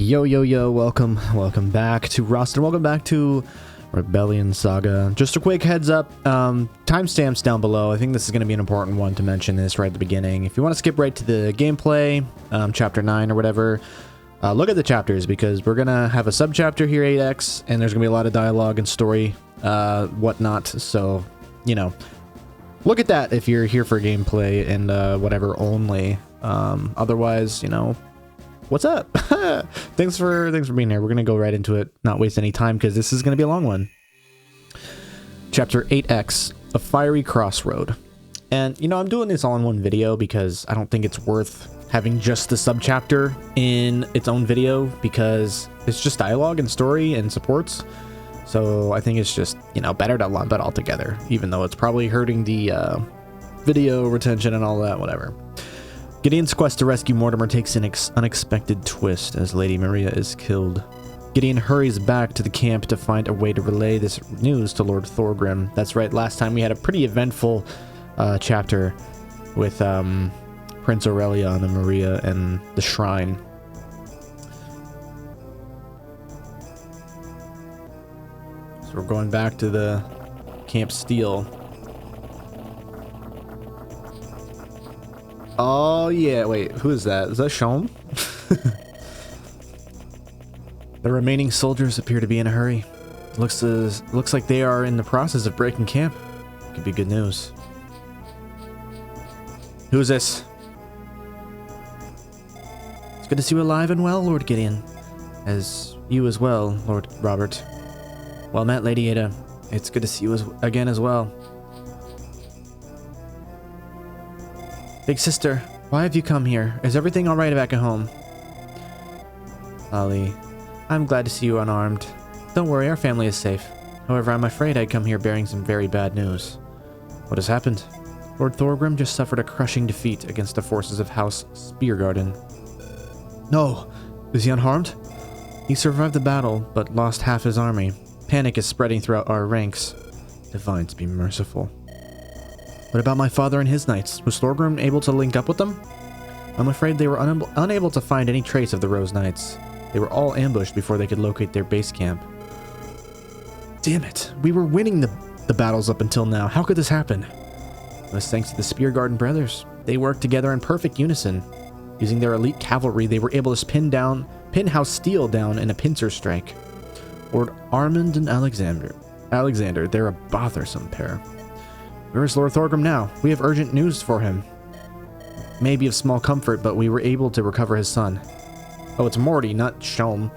Yo, welcome back to Rausten, welcome back to Rebellion Saga. Just a quick heads up, timestamps down below. I think this is going to be an important one to mention this right at the beginning. If you want to skip right to the gameplay, chapter 9 or whatever, look at the chapters, because we're going to have a sub-chapter here, 8x, and there's going to be a lot of dialogue and story, whatnot, so, you know, look at that if you're here for gameplay and whatever only. Otherwise, you know, what's up? thanks for being here. We're gonna go right into it, not waste any time, because this is gonna be a long one. Chapter 8x, a Fiery Crossroad. And you know, I'm doing this all in one video because I don't think it's worth having just the subchapter in its own video, because it's just dialogue and story and supports. So I think it's just, you know, better to lump it all together, even though it's probably hurting the video retention and all that, whatever. Gideon's quest to rescue Mortimer takes an unexpected twist as Lady Maria is killed. Gideon hurries back to the camp to find a way to relay this news to Lord Thorgrim. That's right, last time we had a pretty eventful chapter with Prince Aurelion and Maria and the shrine. So we're going back to the Camp Steel. Oh yeah, wait, who is that? Is that Sholm? The remaining soldiers appear to be in a hurry. Looks like they are in the process of breaking camp. Could be good news. Who is this? It's good to see you alive and well, Lord Gideon. As you as well, Lord Robert. Well met, Lady Ada. It's good to see you again as well. Big sister, why have you come here? Is everything alright back at home? Ali, I'm glad to see you unarmed. Don't worry, our family is safe. However, I'm afraid I come here bearing some very bad news. What has happened? Lord Thorgrim just suffered a crushing defeat against the forces of House Speargarden. No! Is he unharmed? He survived the battle, but lost half his army. Panic is spreading throughout our ranks. Divines be merciful. What about my father and his knights? Was Thorgrim able to link up with them? I'm afraid they were unable to find any trace of the Rose Knights. They were all ambushed before they could locate their base camp. Damn it! We were winning the battles up until now. How could this happen? It was thanks to the Speargarden brothers. They worked together in perfect unison. Using their elite cavalry, they were able to pin House Steel down in a pincer strike. Lord Armond and Alexander, they're a bothersome pair. Where is Lord Thorgrim now? We have urgent news for him. Maybe of small comfort, but we were able to recover his son. Oh, it's Morty, not Sholm.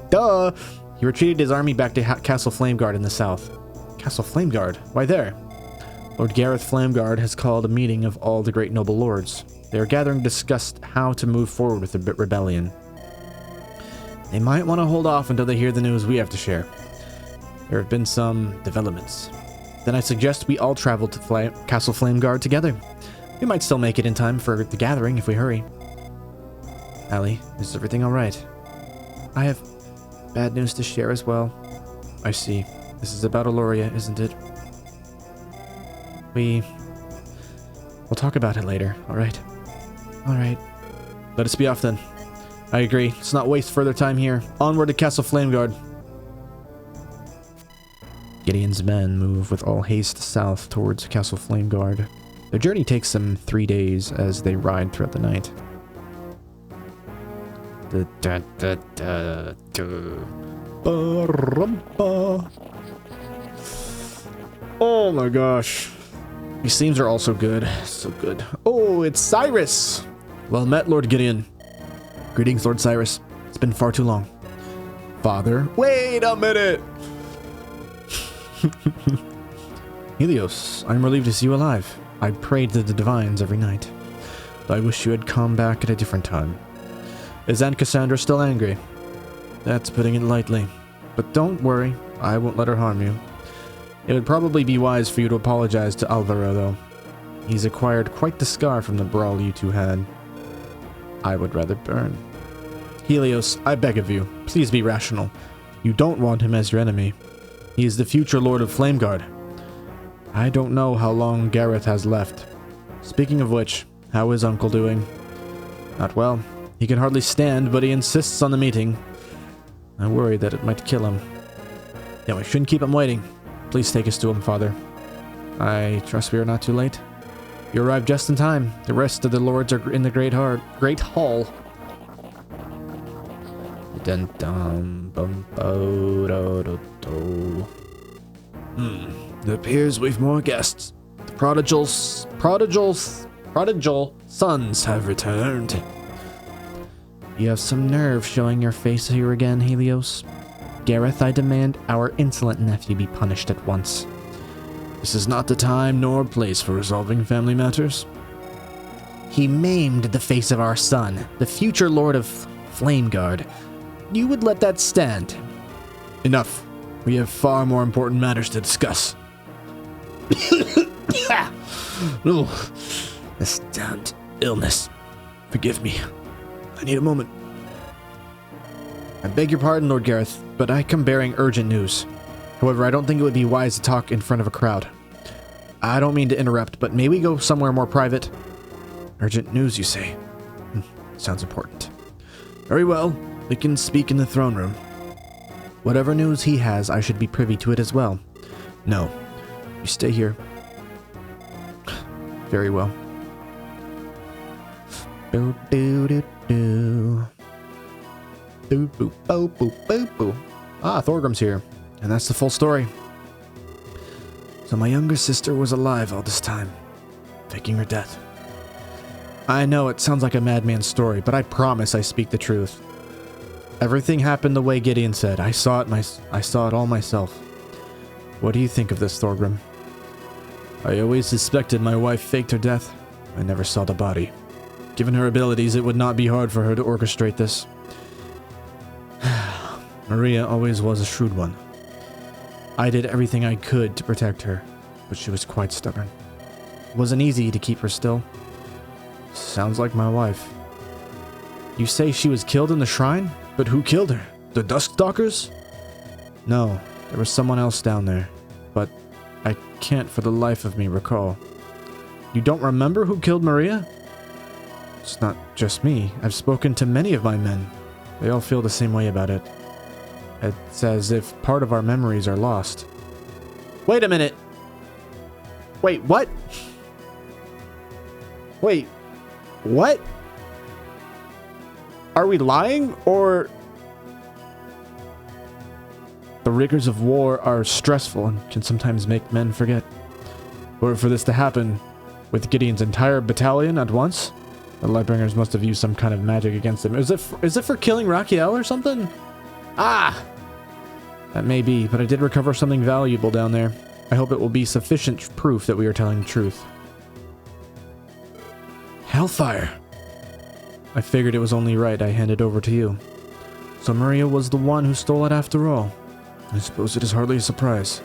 Duh! He retreated his army back to Castle Flameguard in the south. Castle Flameguard? Why there? Lord Gareth Flameguard has called a meeting of all the great noble lords. They are gathering to discuss how to move forward with the rebellion. They might want to hold off until they hear the news we have to share. There have been some developments. Then I suggest we all travel to Castle Flameguard together. We might still make it in time for the gathering if we hurry. Ali, is everything alright? I have bad news to share as well. I see. This is about Aloria, isn't it? We'll talk about it later, alright? Alright. Let us be off then. I agree. Let's not waste further time here. Onward to Castle Flameguard. Gideon's men move with all haste south towards Castle Flameguard. Their journey takes them 3 days as they ride throughout the night. Oh my gosh. These themes are also good. So good. Oh, it's Cyrus! Well met, Lord Gideon. Greetings, Lord Cyrus. It's been far too long. Father? Wait a minute! Helios, I'm relieved to see you alive. I prayed to the divines every night, but I wish you had come back at a different time. Is Aunt Cassandra still angry? That's putting it lightly. But don't worry, I won't let her harm you. It would probably be wise for you to apologize to Alvaro, though. He's acquired quite the scar from the brawl you two had. I would rather burn. Helios, I beg of you, please be rational. You don't want him as your enemy. He is the future Lord of Flameguard. I don't know how long Gareth has left. Speaking of which, how is Uncle doing? Not well. He can hardly stand, but he insists on the meeting. I worry that it might kill him. Yeah, we shouldn't keep him waiting. Please take us to him, Father. I trust we are not too late. You arrived just in time. The rest of the lords are in the Great Hall. Dun dun bum bo do do do. It appears we've more guests. The prodigal sons have returned. You have some nerve showing your face here again, Helios. Gareth, I demand our insolent nephew be punished at once. This is not the time nor place for resolving family matters. He maimed the face of our son, the future Lord of Flameguard. You would let that stand? Enough. We have far more important matters to discuss. No, this damned illness. Forgive me. I need a moment. I beg your pardon, Lord Gareth, but I come bearing urgent news. However, I don't think it would be wise to talk in front of a crowd. I don't mean to interrupt, but may we go somewhere more private? Urgent news, you say? Sounds important. Very well. We can speak in the throne room. Whatever news he has, I should be privy to it as well. No. You stay here. Very well. Do do do do. Boo boo boo boo boo boo. Ah, Thorgrim's here. And that's the full story. So my younger sister was alive all this time, faking her death. I know it sounds like a madman's story, but I promise I speak the truth. Everything happened the way Gideon said. I saw it all myself. What do you think of this, Thorgrim? I always suspected my wife faked her death. I never saw the body. Given her abilities, it would not be hard for her to orchestrate this. Maria always was a shrewd one. I did everything I could to protect her, but she was quite stubborn. It wasn't easy to keep her still. Sounds like my wife. You say she was killed in the shrine? But who killed her? The Duskstalkers? No, there was someone else down there, but I can't for the life of me recall. You don't remember who killed Maria? It's not just me. I've spoken to many of my men. They all feel the same way about it. It's as if part of our memories are lost. Wait a minute! Wait, what? Wait, what? Are we lying, or... The rigors of war are stressful and can sometimes make men forget. Or for this to happen with Gideon's entire battalion at once, the Lightbringers must have used some kind of magic against him. Is it for killing Rakiel or something? Ah! That may be, but I did recover something valuable down there. I hope it will be sufficient proof that we are telling the truth. Hellfire! I figured it was only right I hand it over to you. So Maria was the one who stole it after all. I suppose it is hardly a surprise.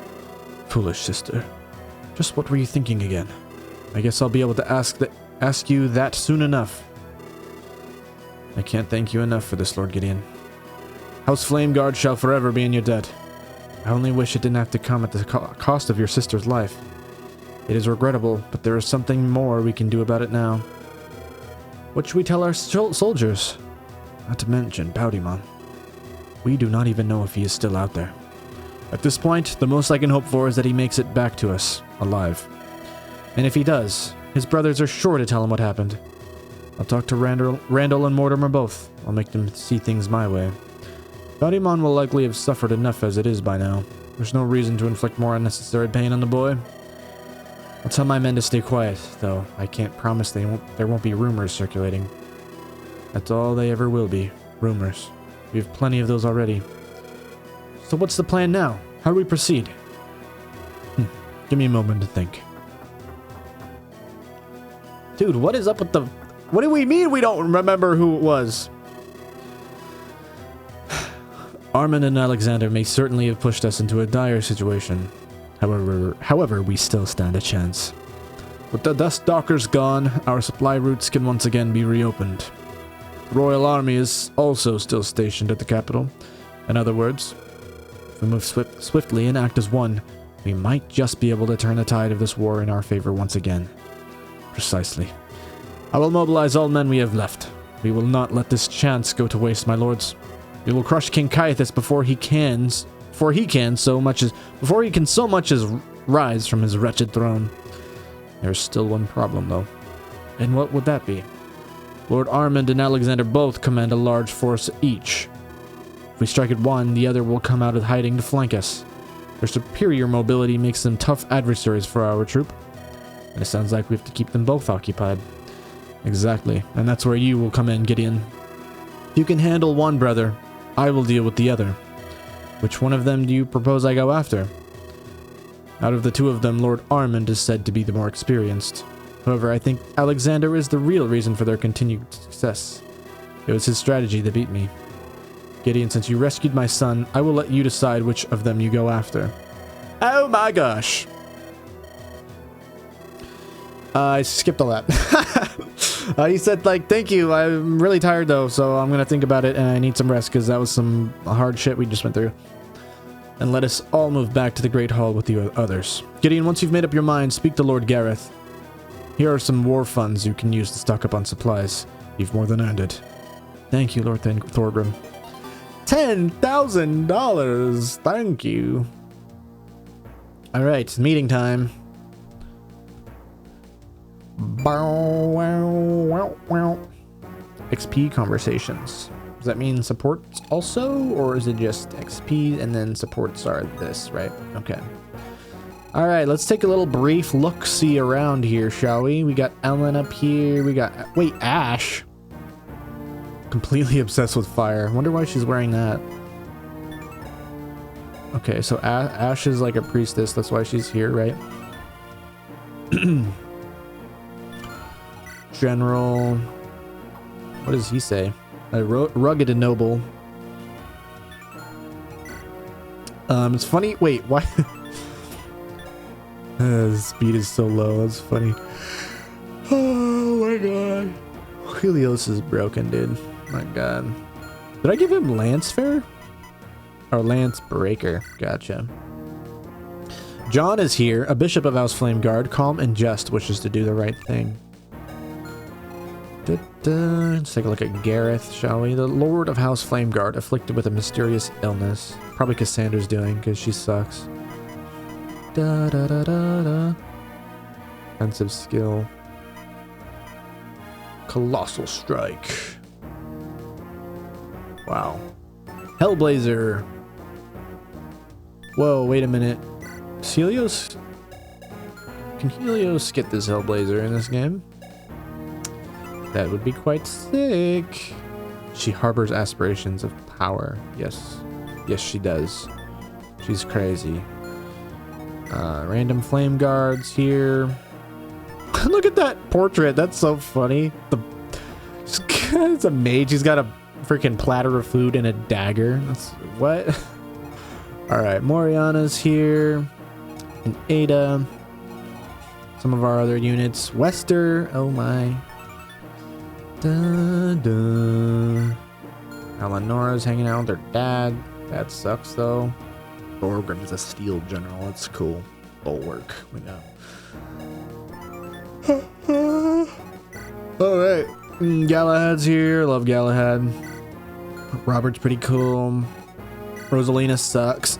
Foolish sister. Just what were you thinking again? I guess I'll be able to ask you that soon enough. I can't thank you enough for this, Lord Gideon. House Flameguard shall forever be in your debt. I only wish it didn't have to come at the cost of your sister's life. It is regrettable, but there is something more we can do about it now. What should we tell our soldiers? Not to mention Powdymon. We do not even know if he is still out there. At this point, the most I can hope for is that he makes it back to us, alive. And if he does, his brothers are sure to tell him what happened. I'll talk to Randall and Mortimer both. I'll make them see things my way. Powdymon will likely have suffered enough as it is by now. There's no reason to inflict more unnecessary pain on the boy. I'll tell my men to stay quiet, though I can't promise there won't be rumors circulating. That's all they ever will be, rumors. We have plenty of those already. So what's the plan now? How do we proceed? Give me a moment to think. Dude, what is up with the... What do we mean we don't remember who it was? Armond and Alexander may certainly have pushed us into a dire situation. However, we still stand a chance. With the Duskstalkers gone, our supply routes can once again be reopened. The Royal Army is also still stationed at the capital. In other words, if we move swiftly and act as one, we might just be able to turn the tide of this war in our favor once again. Precisely. I will mobilize all men we have left. We will not let this chance go to waste, my lords. We will crush King Caiathas before he can so much as rise from his wretched throne. There's still one problem, though. And what would that be? Lord Armond and Alexander both command a large force each. If we strike at one, the other will come out of hiding to flank us. Their superior mobility makes them tough adversaries for our troop. And it sounds like we have to keep them both occupied. Exactly, and that's where you will come in, Gideon. If you can handle one brother, I will deal with the other. Which one of them do you propose I go after? Out of the two of them, Lord Armond is said to be the more experienced. However, I think Alexander is the real reason for their continued success. It was his strategy that beat me. Gideon, since you rescued my son, I will let you decide which of them you go after. Oh my gosh! I skipped all that. He said, like, thank you, I'm really tired though, so I'm gonna think about it and I need some rest because that was some hard shit we just went through. And let us all move back to the Great Hall with the others. Gideon, once you've made up your mind, speak to Lord Gareth. Here are some war funds you can use to stock up on supplies. You've more than earned it. Thank you, Lord Thorgrim. $10,000! Thank you. Alright, meeting time. XP conversations. Does that mean supports also, or is it just XP and then supports are this, right? Okay. All right, let's take a little brief look-see around here, shall we? We got Ellen up here. We got, wait, Ash. Completely obsessed with fire. I wonder why she's wearing that. Okay, so Ash is like a priestess. That's why she's here, right? General. What does he say? Rugged and noble. It's funny. Wait, why? Speed is so low. That's funny. Oh my god. Helios is broken, dude. My god. Did I give him Lance Fair? Or Lance Breaker. Gotcha. John is here, a bishop of House Flameguard, calm and just, wishes to do the right thing. Let's take a look at Gareth, shall we? The Lord of House Flameguard, afflicted with a mysterious illness. Probably Cassandra's doing, because she sucks. Offensive skill. Colossal Strike. Wow. Hellblazer. Whoa, wait a minute. Helios? Can Helios get this Hellblazer in this game? That would be quite sick. She harbors aspirations of power. Yes. Yes, she does. She's crazy. Random flame guards here. Look at that portrait. That's so funny. It's a mage. He's got a freaking platter of food and a dagger. That's what? All right, Moriana's here. And Ada. Some of our other units. Wester. Oh my. Eleonora's hanging out with her dad. That sucks though. Thorgrim is a steel general. That's cool. Bulwark. We know. Alright. Galahad's here. Love Galahad. Robert's pretty cool. Rosalina sucks.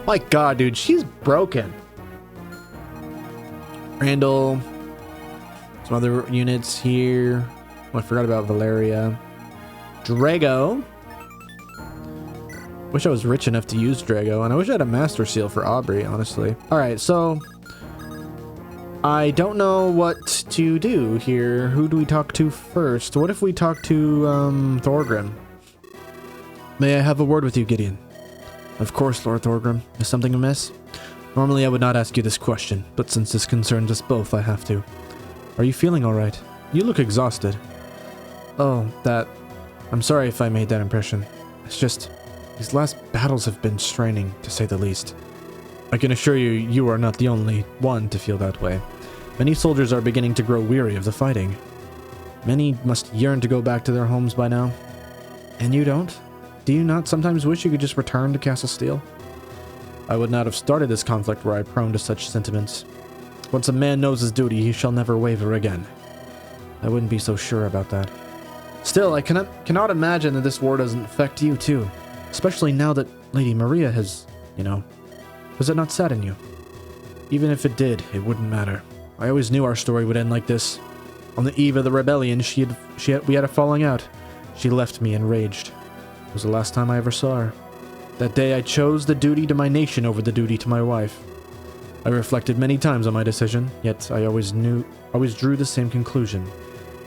My god, dude. She's broken. Randall. Some other units here. Oh, I forgot about Valeria. Drago. Wish I was rich enough to use Drago, and I wish I had a master seal for Aubrey, honestly. Alright, so I don't know what to do here. Who do we talk to first? What if we talk to Thorgrim? May I have a word with you, Gideon? Of course, Lord Thorgrim. Is something amiss? Normally I would not ask you this question, but since this concerns us both, I have to. Are you feeling alright? You look exhausted. Oh, that... I'm sorry if I made that impression. It's just... these last battles have been straining, to say the least. I can assure you, you are not the only one to feel that way. Many soldiers are beginning to grow weary of the fighting. Many must yearn to go back to their homes by now. And you don't? Do you not sometimes wish you could just return to Castle Steel? I would not have started this conflict were I prone to such sentiments. Once a man knows his duty, he shall never waver again. I wouldn't be so sure about that. Still, I cannot imagine that this war doesn't affect you too. Especially now that Lady Maria has, you know... Does it not sadden you? Even if it did, it wouldn't matter. I always knew our story would end like this. On the eve of the rebellion, we had a falling out. She left me enraged. It was the last time I ever saw her. That day I chose the duty to my nation over the duty to my wife. I reflected many times on my decision, yet I always drew the same conclusion.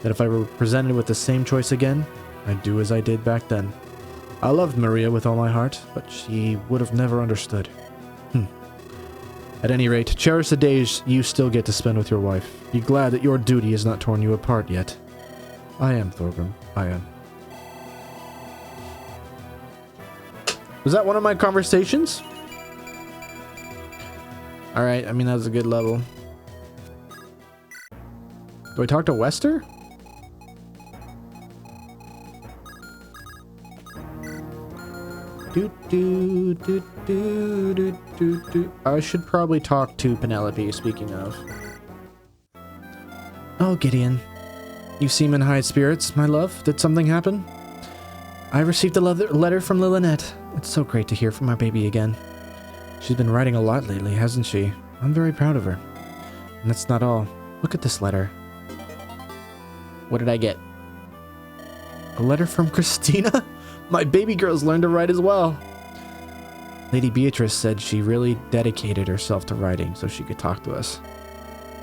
That if I were presented with the same choice again, I'd do as I did back then. I loved Maria with all my heart, but she would have never understood. At any rate, cherish the days you still get to spend with your wife. Be glad that your duty has not torn you apart yet. I am, Thorgrim. I am. Was that one of my conversations? Alright, I mean, that was a good level. Do I talk to Wester? I should probably talk to Penelope, speaking of. Oh, Gideon. You seem in high spirits, my love. Did something happen? I received a letter from Lynette. It's so great to hear from our baby again. She's been writing a lot lately, hasn't she? I'm very proud of her. And that's not all. Look at this letter. What did I get? A letter from Christina? My baby girl's learned to write as well. Lady Beatrice said she really dedicated herself to writing so she could talk to us.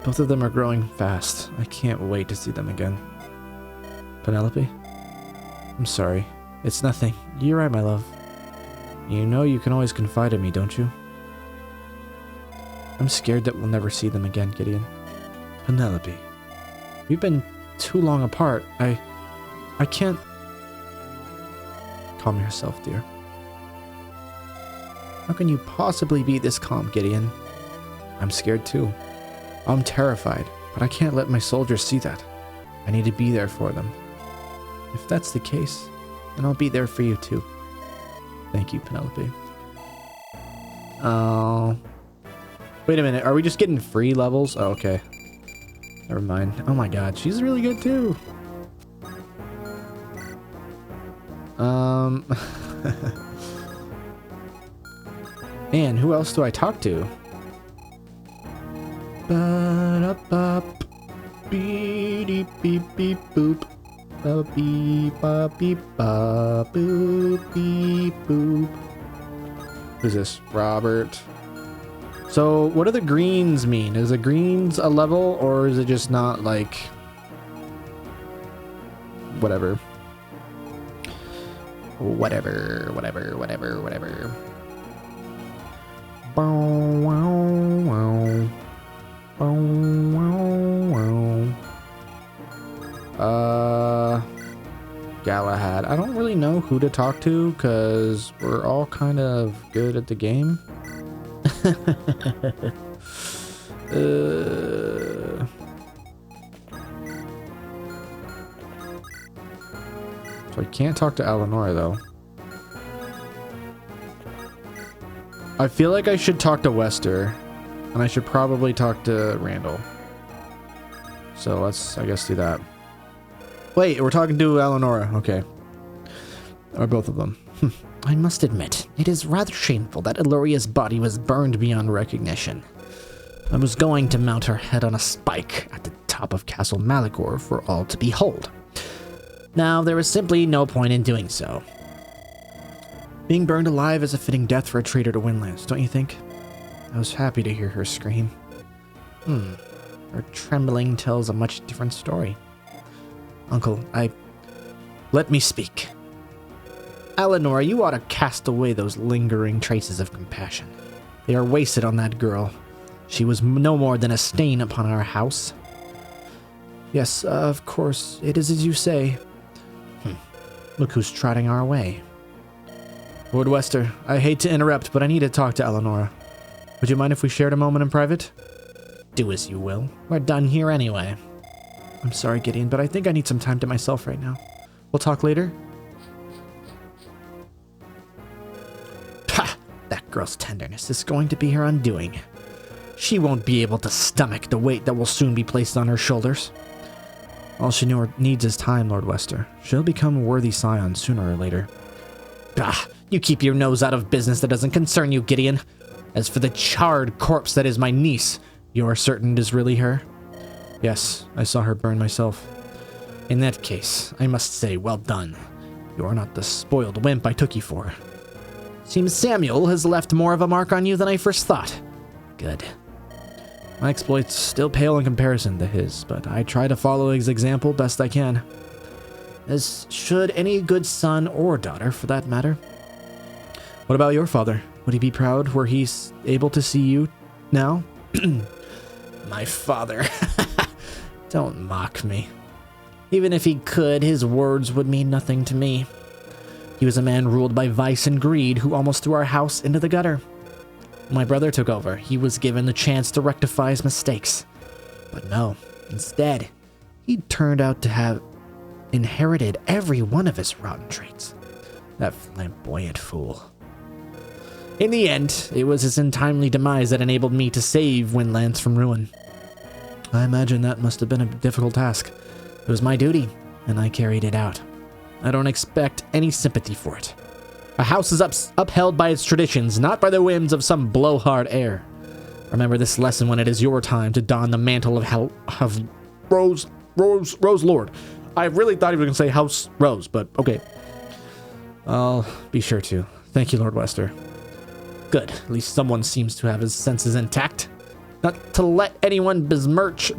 Both of them are growing fast. I can't wait to see them again. Penelope? I'm sorry. It's nothing. You're right, my love. You know you can always confide in me, don't you? I'm scared that we'll never see them again, Gideon. Penelope. We've been too long apart. I can't... Calm yourself, dear. How can you possibly be this calm, Gideon? I'm scared too. I'm terrified, but I can't let my soldiers see that. I need to be there for them. If that's the case, then I'll be there for you too. Thank you, Penelope. Oh. Wait a minute, are we just getting free levels? Oh, okay. Never mind. Oh my god, she's really good too. Man, who else do I talk to? Ba-da-bop. Beep beep beep boop. Beep ba beep ba boop beep boop. Who's this? Robert. So, what do the greens mean? Is the greens a level, or is it just not like... Whatever. Whatever. Bow, wow, wow. Bow, wow, wow. Galahad. I don't really know who to talk to, because we're all kind of good at the game. So I can't talk to Eleanor, though. I feel like I should talk to Wester, and I should probably talk to Randall. So let's, I guess, do that. Wait, we're talking to Eleonora. Okay. Or both of them. I must admit, it is rather shameful that Illuria's body was burned beyond recognition. I was going to mount her head on a spike at the top of Castle Malachor for all to behold. Now, there was simply no point in doing so. Being burned alive is a fitting death for a traitor to Windlands, don't you think? I was happy to hear her scream. Her trembling tells a much different story. Uncle, Let me speak. Eleanor, you ought to cast away those lingering traces of compassion. They are wasted on that girl. She was no more than a stain upon our house. Yes, of course, it is as you say. Look who's trotting our way. Lord Wester, I hate to interrupt, but I need to talk to Eleonora. Would you mind if we shared a moment in private? Do as you will. We're done here anyway. I'm sorry, Gideon, but I think I need some time to myself right now. We'll talk later? Ha! That girl's tenderness is going to be her undoing. She won't be able to stomach the weight that will soon be placed on her shoulders. All she needs is time, Lord Wester. She'll become a worthy scion sooner or later. Bah! You keep your nose out of business that doesn't concern you, Gideon. As for the charred corpse that is my niece, you're certain it is really her? Yes, I saw her burn myself. In that case, I must say, well done. You are not the spoiled wimp I took you for. Seems Samuel has left more of a mark on you than I first thought. Good. My exploits still pale in comparison to his, but I try to follow his example best I can. As should any good son or daughter, for that matter. What about your father? Would he be proud were he able to see you now? My father. Don't mock me. Even if he could, his words would mean nothing to me. He was a man ruled by vice and greed who almost threw our house into the gutter. When my brother took over, he was given the chance to rectify his mistakes. But no, instead, he turned out to have inherited every one of his rotten traits. That flamboyant fool. In the end, it was his untimely demise that enabled me to save Windlands from ruin. I imagine that must have been a difficult task. It was my duty, and I carried it out. I don't expect any sympathy for it. A house is upheld by its traditions, not by the whims of some blowhard heir. Remember this lesson when it is your time to don the mantle of Rose Lord. I really thought he was going to say House Rose, but okay. I'll be sure to. Thank you, Lord Wester. Good. At least someone seems to have his senses intact. Not to let anyone besmirch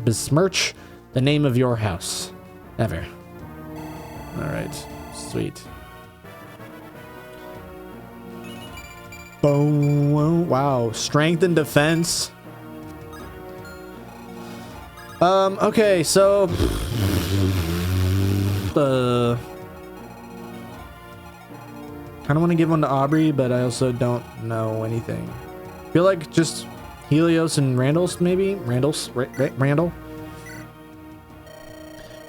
the name of your house. Ever. Alright. Sweet. Boom. Wow. Strength and defense. Okay, so... kind of want to give one to Aubrey, but I also don't know anything. I feel like just Helios and Randall's, maybe? Randall?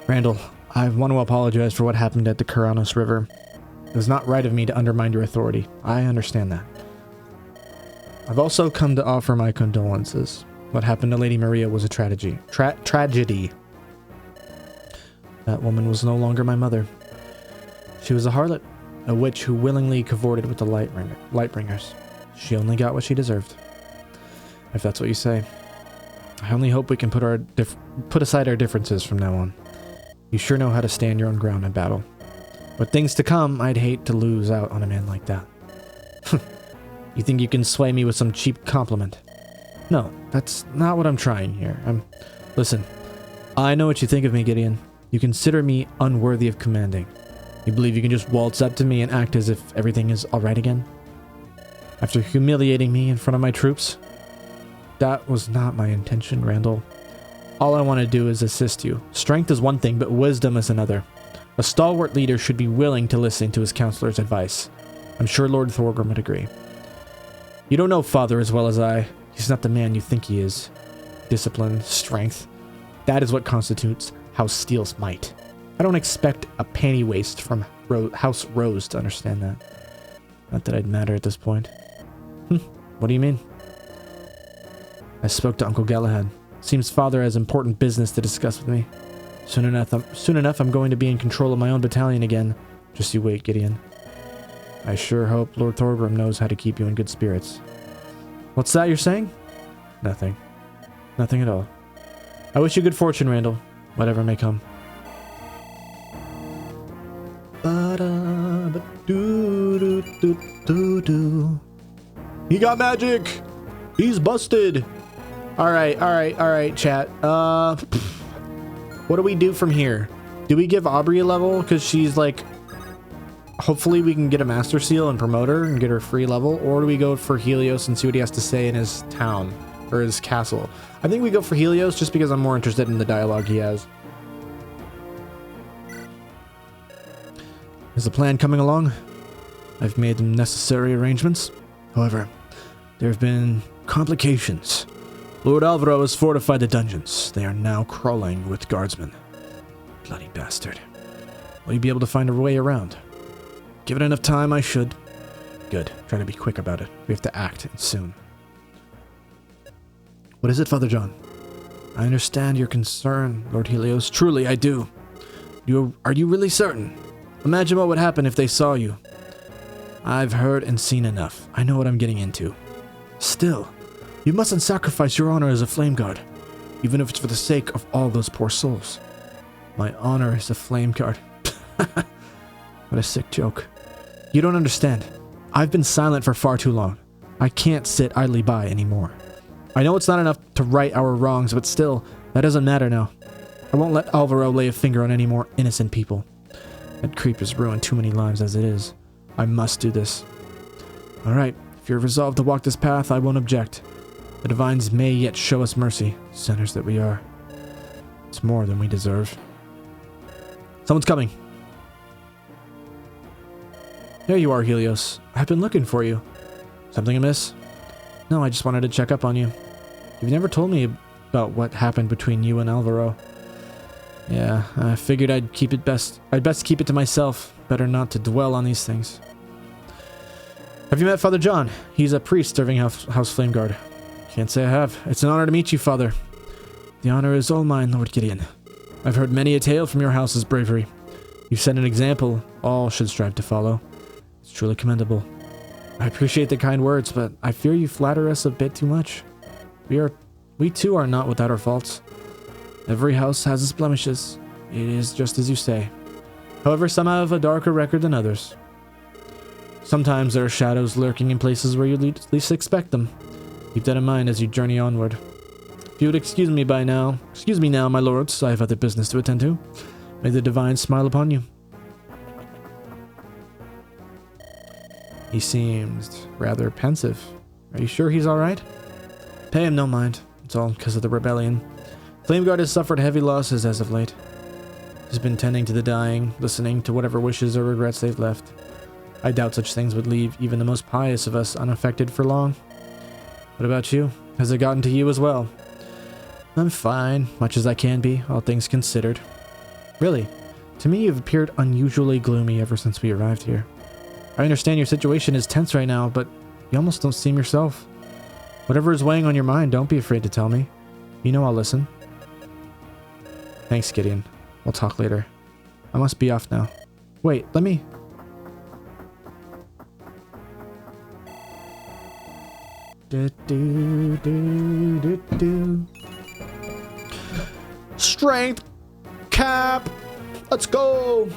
Randall, I want to apologize for what happened at the Kuranos River. It was not right of me to undermine your authority. I understand that. I've also come to offer my condolences. What happened to Lady Maria was a tragedy. Tragedy. That woman was no longer my mother. She was a harlot, a witch who willingly cavorted with the Lightbringers. She only got what she deserved. If that's what you say. I only hope we can put aside our differences from now on. You sure know how to stand your own ground in battle. But things to come, I'd hate to lose out on a man like that. You think you can sway me with some cheap compliment? No, that's not what I'm trying here. Listen, I know what you think of me, Gideon. You consider me unworthy of commanding. You believe you can just waltz up to me and act as if everything is alright again? After humiliating me in front of my troops? That was not my intention, Randall. All I want to do is assist you. Strength is one thing, but wisdom is another. A stalwart leader should be willing to listen to his counselor's advice. I'm sure Lord Thorgrim would agree. You don't know Father as well as I. He's not the man you think he is. Discipline, strength. That is what constitutes House Steel's might. I don't expect a panty waist from House Rose to understand that. Not that I'd matter at this point. What do you mean? I spoke to Uncle Galahad. Seems Father has important business to discuss with me. Soon enough, I'm going to be in control of my own battalion again. Just you wait, Gideon. I sure hope Lord Thorgrim knows how to keep you in good spirits. What's that you're saying? Nothing. Nothing at all. I wish you good fortune, Randall. Whatever may come. He got magic! He's busted! Alright, chat. What do we do from here? Do we give Aubrey a level? Because she's like... Hopefully we can get a Master Seal and promote her and get her free level. Or do we go for Helios and see what he has to say in his town? Or his castle? I think we go for Helios just because I'm more interested in the dialogue he has. Is the plan coming along? I've made the necessary arrangements. However, there have been complications. Lord Alvaro has fortified the dungeons. They are now crawling with guardsmen. Bloody bastard. Will you be able to find a way around? Give it enough time, I should. Good. Try to be quick about it. We have to act, and soon. What is it, Father John? I understand your concern, Lord Helios. Truly, I do. Are you really certain? Imagine what would happen if they saw you. I've heard and seen enough. I know what I'm getting into. Still, you mustn't sacrifice your honor as a Flameguard, even if it's for the sake of all those poor souls. My honor as a Flameguard. What a sick joke. You don't understand. I've been silent for far too long. I can't sit idly by anymore. I know it's not enough to right our wrongs, but still, that doesn't matter now. I won't let Alvaro lay a finger on any more innocent people. That creep has ruined too many lives as it is. I must do this. Alright, if you're resolved to walk this path, I won't object. The divines may yet show us mercy, sinners that we are. It's more than we deserve. Someone's coming. There you are, Helios. I've been looking for you. Something amiss? No, I just wanted to check up on you. You've never told me about what happened between you and Alvaro. Yeah, I figured I'd best keep it to myself. Better not to dwell on these things. Have you met Father John? He's a priest serving House Flameguard. Can't say I have. It's an honor to meet you, Father. The honor is all mine, Lord Gideon. I've heard many a tale from your house's bravery. You've set an example all should strive to follow. It's truly commendable. I appreciate the kind words, but I fear you flatter us a bit too much. We too are not without our faults. Every house has its blemishes. It is just as you say. However, some have a darker record than others. Sometimes there are shadows lurking in places where you least expect them. Keep that in mind as you journey onward. If you would excuse me now, my lords, I have other business to attend to. May the divine smile upon you. He seems rather pensive. Are you sure he's alright? Pay him no mind. It's all because of the rebellion. Flameguard has suffered heavy losses as of late. He's been tending to the dying, listening to whatever wishes or regrets they've left. I doubt such things would leave even the most pious of us unaffected for long. What about you? Has it gotten to you as well? I'm fine, much as I can be, all things considered. Really, to me you've appeared unusually gloomy ever since we arrived here. I understand your situation is tense right now, but you almost don't seem yourself. Whatever is weighing on your mind, don't be afraid to tell me. You know I'll listen. Thanks, Gideon. We'll talk later. I must be off now. Wait, let me... Strength cap! Let's go!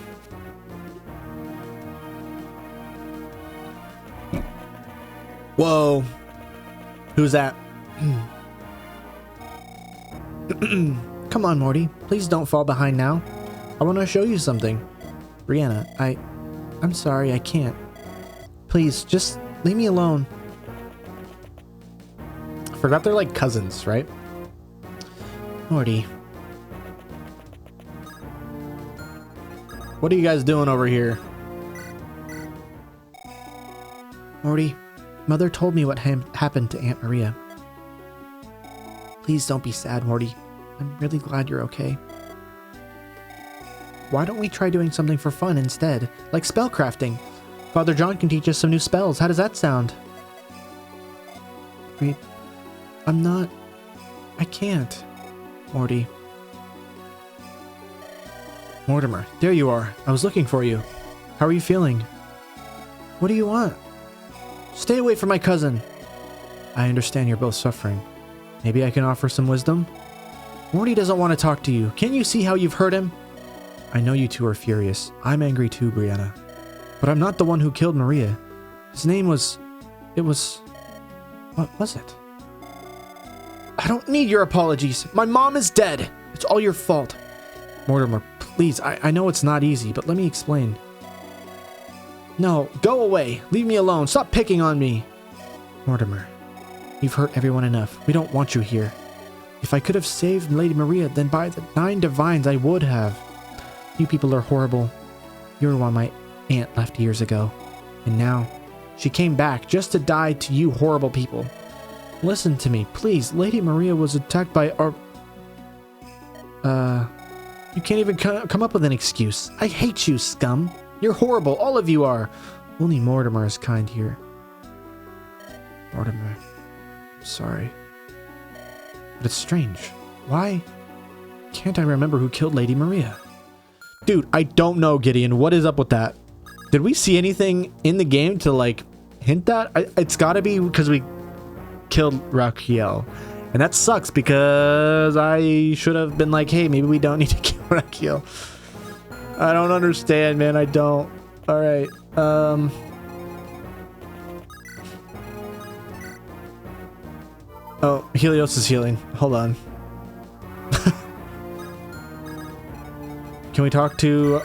Whoa. Who's that? Come on, Morty. Please don't fall behind now. I want to show you something. Brianna, I'm sorry, I can't. Please, just leave me alone. I forgot they're like cousins, right? Morty. What are you guys doing over here? Morty, Mother told me what happened to Aunt Maria. Please don't be sad, Morty. I'm really glad you're okay. Why don't we try doing something for fun instead, like spellcrafting? Father John can teach us some new spells. How does that sound? I can't. Morty. Mortimer, there you are. I was looking for you. How are you feeling? What do you want? Stay away from my cousin. I understand you're both suffering. Maybe I can offer some wisdom? Morty doesn't want to talk to you. Can't you see how you've hurt him? I know you two are furious. I'm angry too, Brianna. But I'm not the one who killed Maria. His name was... What was it? I don't need your apologies. My mom is dead. It's all your fault. Mortimer, please, I know it's not easy, but let me explain. No, go away. Leave me alone. Stop picking on me. Mortimer, you've hurt everyone enough. We don't want you here. If I could have saved Lady Maria, then by the 9 divines I would have. You people are horrible. You were why my aunt left years ago. And now, she came back just to die to you horrible people. Listen to me, please. Lady Maria was attacked by our... You can't even come up with an excuse. I hate you, scum. You're horrible. All of you are. Only Mortimer is kind here. Mortimer, I'm sorry. But it's strange. Why can't I remember who killed Lady Maria? Dude, I don't know, Gideon. What is up with that? Did we see anything in the game to, like, hint that? It's gotta be because we killed Rakiel. And that sucks because I should have been like, hey, maybe we don't need to kill Rakiel. I don't understand, man. I don't. Alright. Oh, Helios is healing. Hold on. Can we talk to,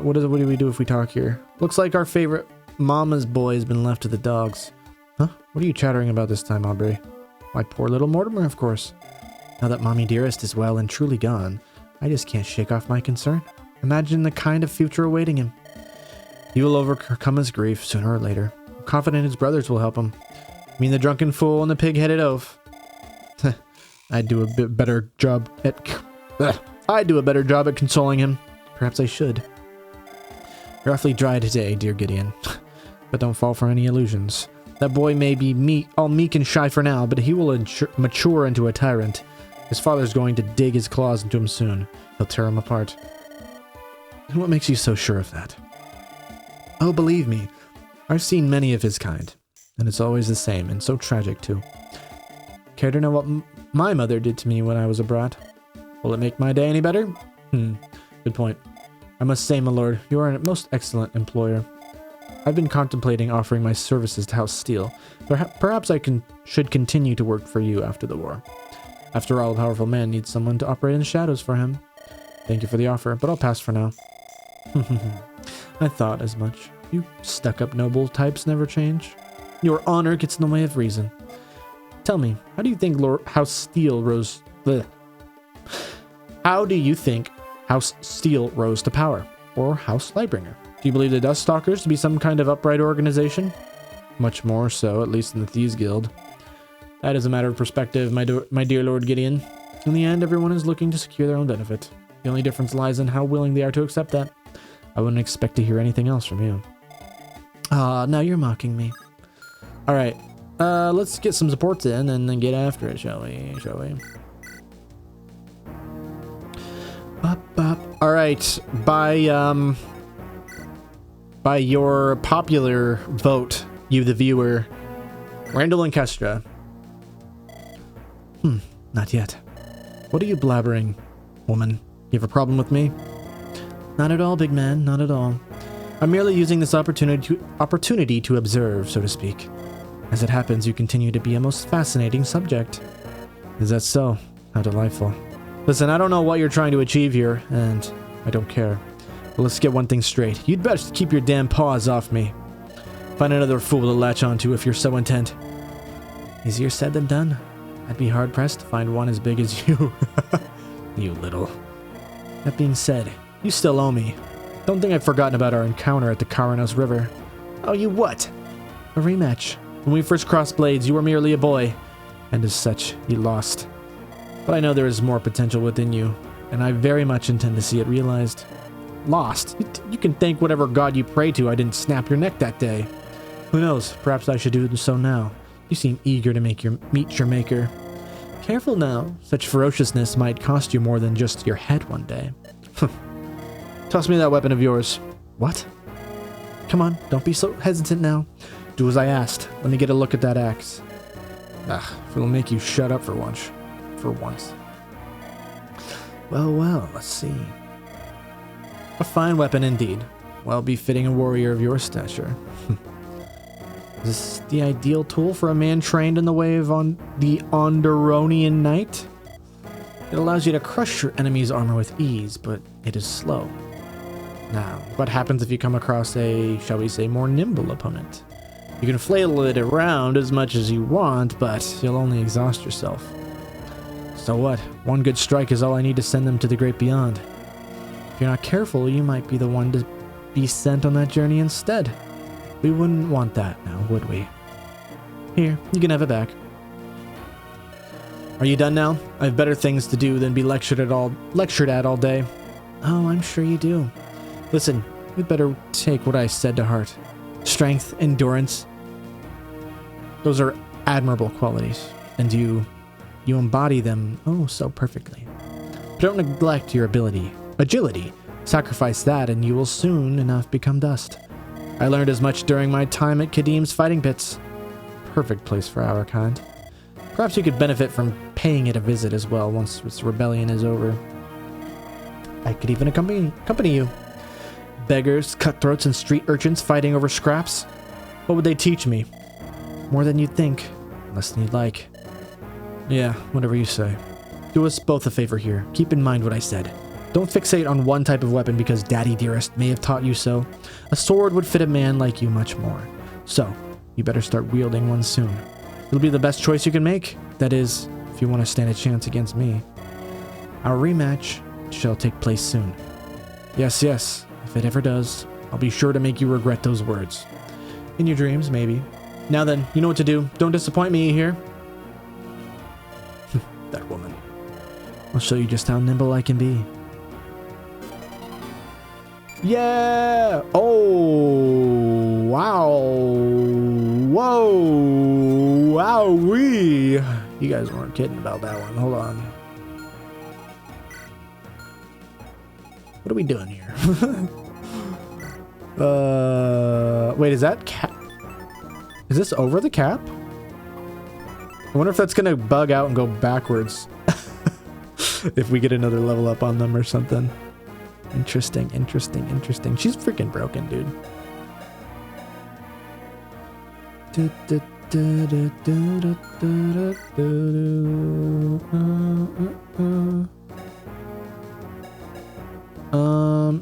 what do we do if we talk here? Looks like our favorite mama's boy has been left to the dogs. Huh? What are you chattering about this time, Aubrey? My poor little Mortimer, of course. Now that Mommy Dearest is well and truly gone, I just can't shake off my concern. Imagine the kind of future awaiting him. He will overcome his grief sooner or later. I'm confident his brothers will help him. I mean the drunken fool and the pig-headed oaf. I'd do a bit better job at consoling him. Perhaps I should. You're awfully dry today, dear Gideon. But don't fall for any illusions. That boy may be all meek and shy for now, but he will mature into a tyrant. His father's going to dig his claws into him soon. He'll tear him apart. And what makes you so sure of that? Oh, believe me, I've seen many of his kind. And it's always the same, and so tragic too. Care to know what my mother did to me when I was a brat? Will it make my day any better? Good point. I must say, my lord, you are a most excellent employer. I've been contemplating offering my services to House Steel. Perhaps I should continue to work for you after the war. After all, a powerful man needs someone to operate in the shadows for him. Thank you for the offer, but I'll pass for now. I thought as much. You stuck-up noble types never change. Your honor gets in the way of reason. Tell me, how do you think House Steel rose... Bleh. How do you think House Steel rose to power? Or House Lightbringer? Do you believe the Dust Stalkers to be some kind of upright organization? Much more so, at least in the Thieves Guild. That is a matter of perspective, my dear Lord Gideon. In the end, everyone is looking to secure their own benefit. The only difference lies in how willing they are to accept that. I wouldn't expect to hear anything else from you. Ah, now you're mocking me. Alright, let's get some supports in and then get after it, shall we? Alright, by your popular vote, you the viewer, Randall and Kestra. Not yet. What are you blabbering, woman? You have a problem with me? Not at all, big man, not at all. I'm merely using this opportunity to observe, so to speak. As it happens, you continue to be a most fascinating subject. Is that so? How delightful. Listen, I don't know what you're trying to achieve here, and I don't care. But let's get one thing straight. You'd best keep your damn paws off me. Find another fool to latch onto if you're so intent. Easier said than done. I'd be hard-pressed to find one as big as you. You little. That being said, you still owe me. Don't think I've forgotten about our encounter at the Karanos River. Oh, you what? A rematch. When we first crossed blades, you were merely a boy. And as such, you lost. But I know there is more potential within you, and I very much intend to see it realized. Lost? You can thank whatever god you pray to I didn't snap your neck that day. Who knows, perhaps I should do so now. You seem eager to meet your maker. Careful now, such ferociousness might cost you more than just your head one day. Toss me that weapon of yours. What? Come on, don't be so hesitant now. Do as I asked. Let me get a look at that axe. If it'll make you shut up for once. Well, let's see. A fine weapon indeed. Well befitting a warrior of your stature. Is this the ideal tool for a man trained in the way of the Onderonian Knight? It allows you to crush your enemy's armor with ease, but it is slow. Now, what happens if you come across a, shall we say, more nimble opponent? You can flail it around as much as you want, but you'll only exhaust yourself. So what? One good strike is all I need to send them to the great beyond. If you're not careful, you might be the one to be sent on that journey instead. We wouldn't want that now, would we? Here, you can have it back. Are you done now? I have better things to do than be lectured at all day. Oh, I'm sure you do. Listen, you'd better take what I said to heart. Strength, endurance. Those are admirable qualities, and you embody them oh so perfectly. But don't neglect your agility, Sacrifice that and you will soon enough become dust. I learned as much during my time at Kadim's fighting pits. Perfect place for our kind. Perhaps you could benefit from paying it a visit as well once this rebellion is over. I could even accompany you. Beggars, cutthroats, and street urchins fighting over scraps. What would they teach me? More than you'd think. Less than you'd like. Yeah, whatever you say. Do us both a favor here. Keep in mind what I said. Don't fixate on one type of weapon because Daddy Dearest may have taught you so. A sword would fit a man like you much more. So, you better start wielding one soon. It'll be the best choice you can make. That is, if you want to stand a chance against me. Our rematch shall take place soon. Yes, yes. If it ever does, I'll be sure to make you regret those words. In your dreams, maybe. Now then, you know what to do. Don't disappoint me here. That woman. I'll show you just how nimble I can be. Yeah! Oh! Wow! Whoa! Wowee! You guys weren't kidding about that one. Hold on. What are we doing here? Wait, is that cap? Is this over the cap? I wonder if that's gonna bug out and go backwards. If we get another level up on them or something. Interesting, interesting, interesting. She's freaking broken, dude.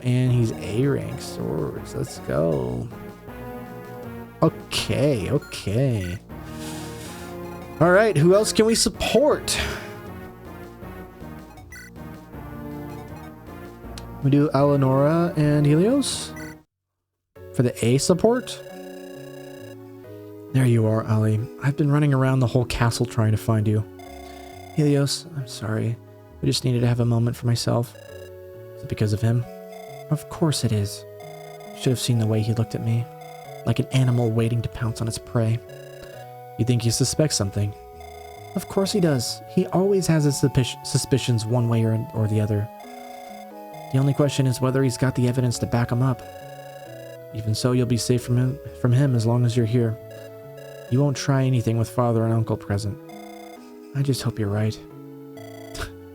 And he's A-rank swords. Let's go. Okay, okay. All right, who else can we support? We do Eleonora and Helios for the A support. There you are, Ali. I've been running around the whole castle trying to find you. Helios, I'm sorry. I just needed to have a moment for myself. Is it because of him? Of course it is. Should have seen the way he looked at me. Like an animal waiting to pounce on its prey. You think he suspects something? Of course he does. He always has his suspicions one way or the other. The only question is whether he's got the evidence to back him up. Even so, you'll be safe from him as long as you're here. You won't try anything with father and uncle present. I just hope you're right.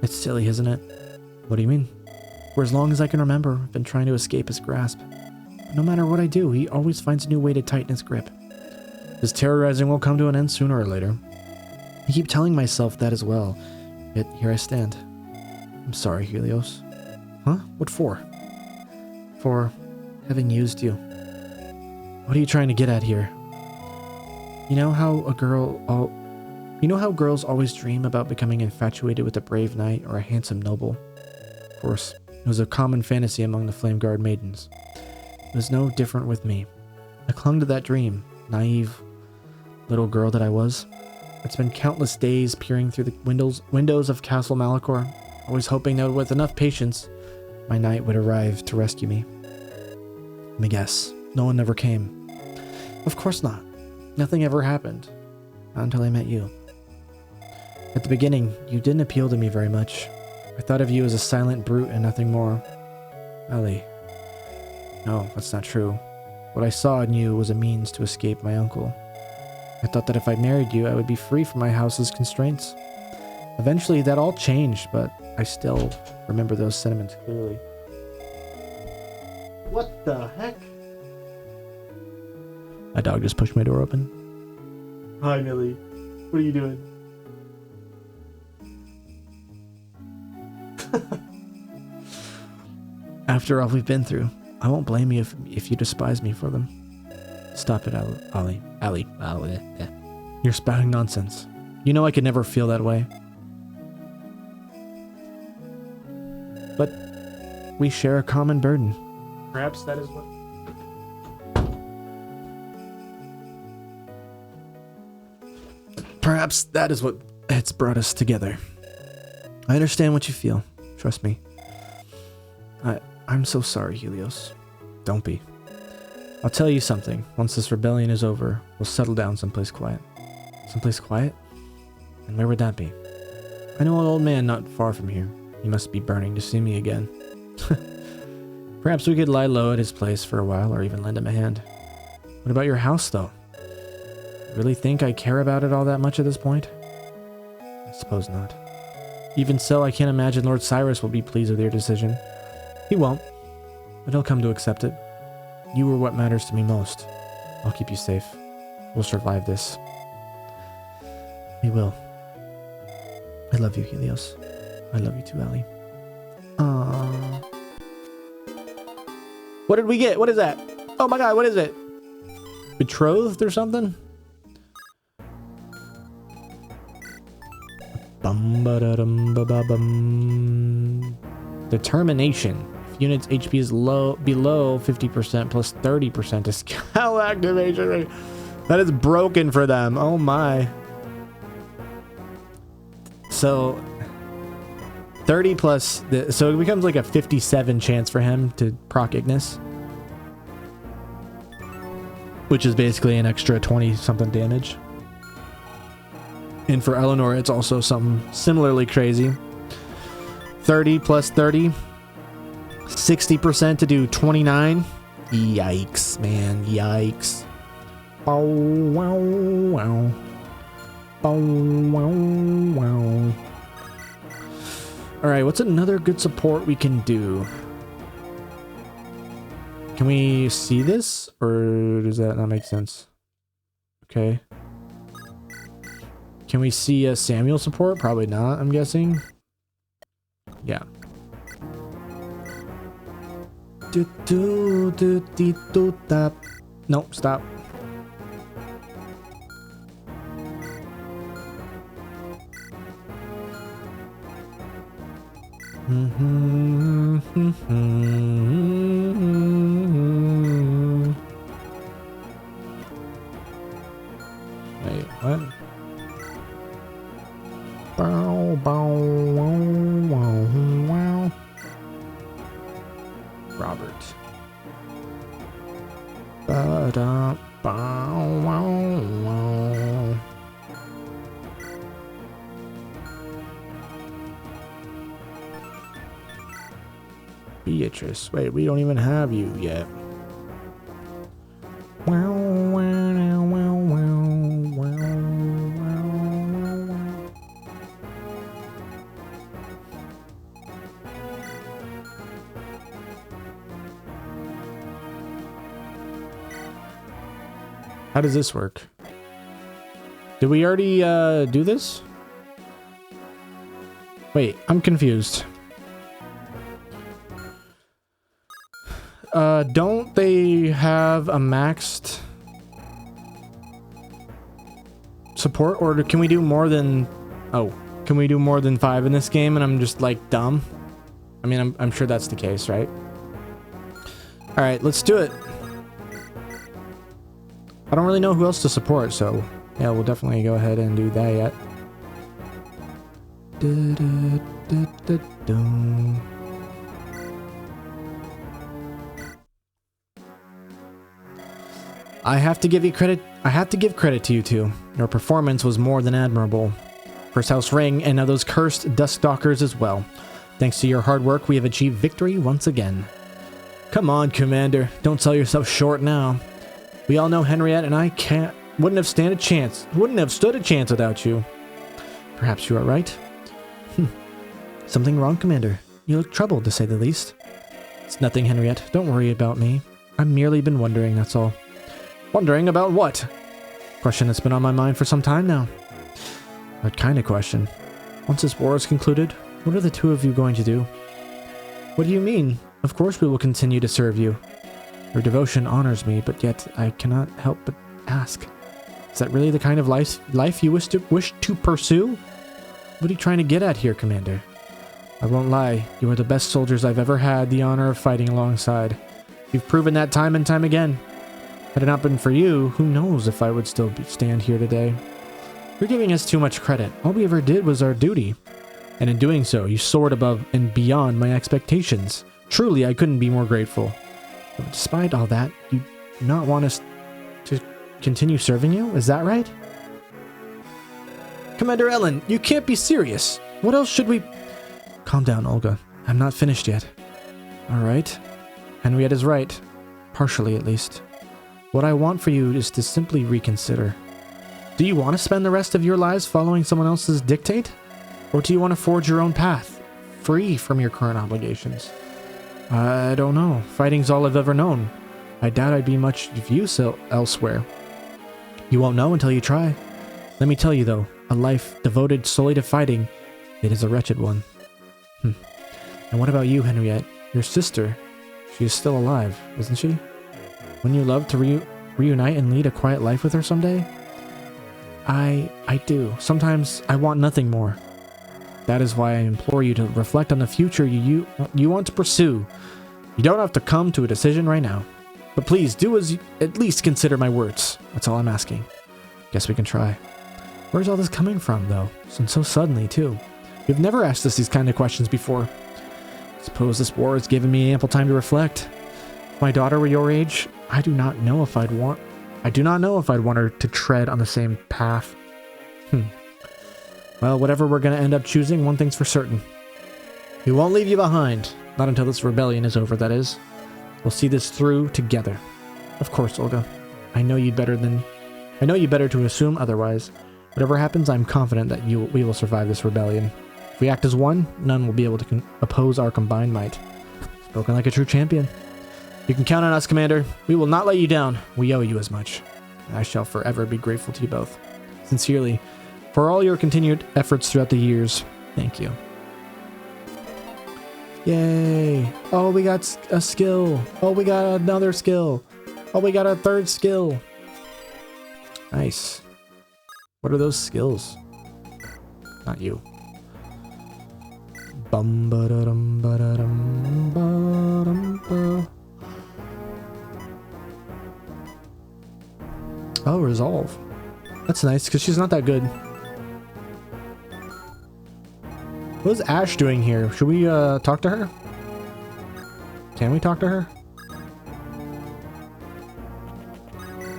It's silly, isn't it? What do you mean? For as long as I can remember, I've been trying to escape his grasp. But no matter what I do, he always finds a new way to tighten his grip. His terrorizing will come to an end sooner or later. I keep telling myself that as well, yet here I stand. I'm sorry, Helios. Huh? What for? For having used you. What are you trying to get at here? You know how girls always dream about becoming infatuated with a brave knight or a handsome noble? Of course, it was a common fantasy among the Flameguard maidens. It was no different with me. I clung to that dream, naive little girl that I was. I'd spent countless days peering through the windows of Castle Malachor, always hoping that with enough patience, my knight would arrive to rescue me. Let me guess, no one ever came. Of course not. Nothing ever happened. Not until I met you. At the beginning, you didn't appeal to me very much. I thought of you as a silent brute and nothing more. Ali. No, that's not true. What I saw in you was a means to escape my uncle. I thought that if I married you, I would be free from my house's constraints. Eventually, that all changed, but I still remember those sentiments clearly. What the heck? My dog just pushed my door open. Hi, Millie. What are you doing? After all we've been through, I won't blame you if you despise me for them. Stop it, Ali. Yeah. You're spouting nonsense. You know I could never feel that way. But we share a common burden. Perhaps that is what... Perhaps that is what has brought us together. I understand what you feel. Trust me. I'm so sorry, Helios. Don't be. I'll tell you something. Once this rebellion is over, we'll settle down someplace quiet. Someplace quiet? And where would that be? I know an old man not far from here. He must be burning to see me again. Perhaps we could lie low at his place for a while, or even lend him a hand. What about your house, though? Really think I care about it all that much at this point? I suppose not. Even so, I can't imagine Lord Cyrus will be pleased with your decision. He won't, but he'll come to accept it. You are what matters to me most. I'll keep you safe. We'll survive this. We will. I love you, Helios. I love you too, Allie. Aww. What did we get? What is that? Oh my god, what is it? Betrothed or something? Bum-ba-da-dum-ba-ba-bum. Determination. If unit's HP is below 50% plus 30% is skill activation rate. That is broken for them. Oh my. So 30 plus so it becomes like a 57 chance for him to proc Ignis, which is basically an extra 20 something damage. And for Eleanor, it's also something similarly crazy. 30 plus 30, 60% to do 29. Yikes, man, yikes. Bow wow wow. Bow wow wow. Alright, what's another good support we can do? Can we see this? Or does that not make sense? Okay. Can we see a Samuel support? Probably not, I'm guessing. Yeah. Nope, stop. Wait, what? Bow, bow, wow, wow, wow. Robert. Ba-da, bow, wow, wow. Beatrice. Wait, we don't even have you yet. Wow, wow, wow, wow, wow, wow, wow. How does this work? Did we already do this? Wait, I'm confused. Don't they have a maxed support, or can we do more than... Oh, can we do more than 5 in this game and I'm just like dumb? I mean, I'm sure that's the case, right? Alright, let's do it. I don't really know who else to support, so yeah, we'll definitely go ahead and do that yet. I have to give credit to you two. Your performance was more than admirable. First House Ring, and now those cursed Duskstalkers as well. Thanks to your hard work, we have achieved victory once again. Come on, Commander. Don't sell yourself short now. We all know Henriette and I wouldn't have stood a chance without you. Perhaps you are right. Something wrong, Commander? You look troubled, to say the least. It's nothing, Henriette. Don't worry about me. I've merely been wondering, that's all. Wondering about what? Question that's been on my mind for some time now. What kind of question? Once this war is concluded, what are the two of you going to do? What do you mean? Of course we will continue to serve you. Your devotion honors me, but yet I cannot help but ask. Is that really the kind of life you wish to pursue? What are you trying to get at here, Commander? I won't lie, you are the best soldiers I've ever had the honor of fighting alongside. You've proven that time and time again. Had it not been for you, who knows if I would still stand here today. You're giving us too much credit. All we ever did was our duty. And in doing so, you soared above and beyond my expectations. Truly, I couldn't be more grateful. But despite all that, you do not want us to continue serving you? Is that right? Commander Ellen, you can't be serious. What else should we... Calm down, Olga. I'm not finished yet. Alright. Henriette is right. Partially, at least. What I want for you is to simply reconsider. Do you want to spend the rest of your lives following someone else's dictate? Or do you want to forge your own path, free from your current obligations? I don't know. Fighting's all I've ever known. I doubt I'd be much of use elsewhere. You won't know until you try. Let me tell you though, a life devoted solely to fighting, it is a wretched one. And what about you, Henriette? Your sister? She is still alive, isn't she? Wouldn't you love to reunite and lead a quiet life with her someday? I do. Sometimes I want nothing more. That is why I implore you to reflect on the future you want to pursue. You don't have to come to a decision right now. But please, at least consider my words. That's all I'm asking. Guess we can try. Where's all this coming from, though? And so suddenly, too. You've never asked us these kind of questions before. Suppose this war has given me ample time to reflect. If my daughter were your age, I do not know if I'd want her to tread on the same path. Well, whatever we're going to end up choosing, one thing's for certain. We won't leave you behind. Not until this rebellion is over, that is. We'll see this through together. Of course, Olga. I know you better to assume otherwise. Whatever happens, I'm confident that we will survive this rebellion. If we act as one, none will be able to oppose our combined might. Spoken like a true champion. You can count on us, Commander. We will not let you down. We owe you as much. I shall forever be grateful to you both. Sincerely, for all your continued efforts throughout the years, thank you. Yay! Oh, we got a skill. Oh, we got another skill. Oh, we got a third skill. Nice. What are those skills? Not you. Bum ba da dum ba da dum ba dum ba. Oh, resolve. That's nice because she's not that good. What is Ash doing here? Should we talk to her? Can we talk to her?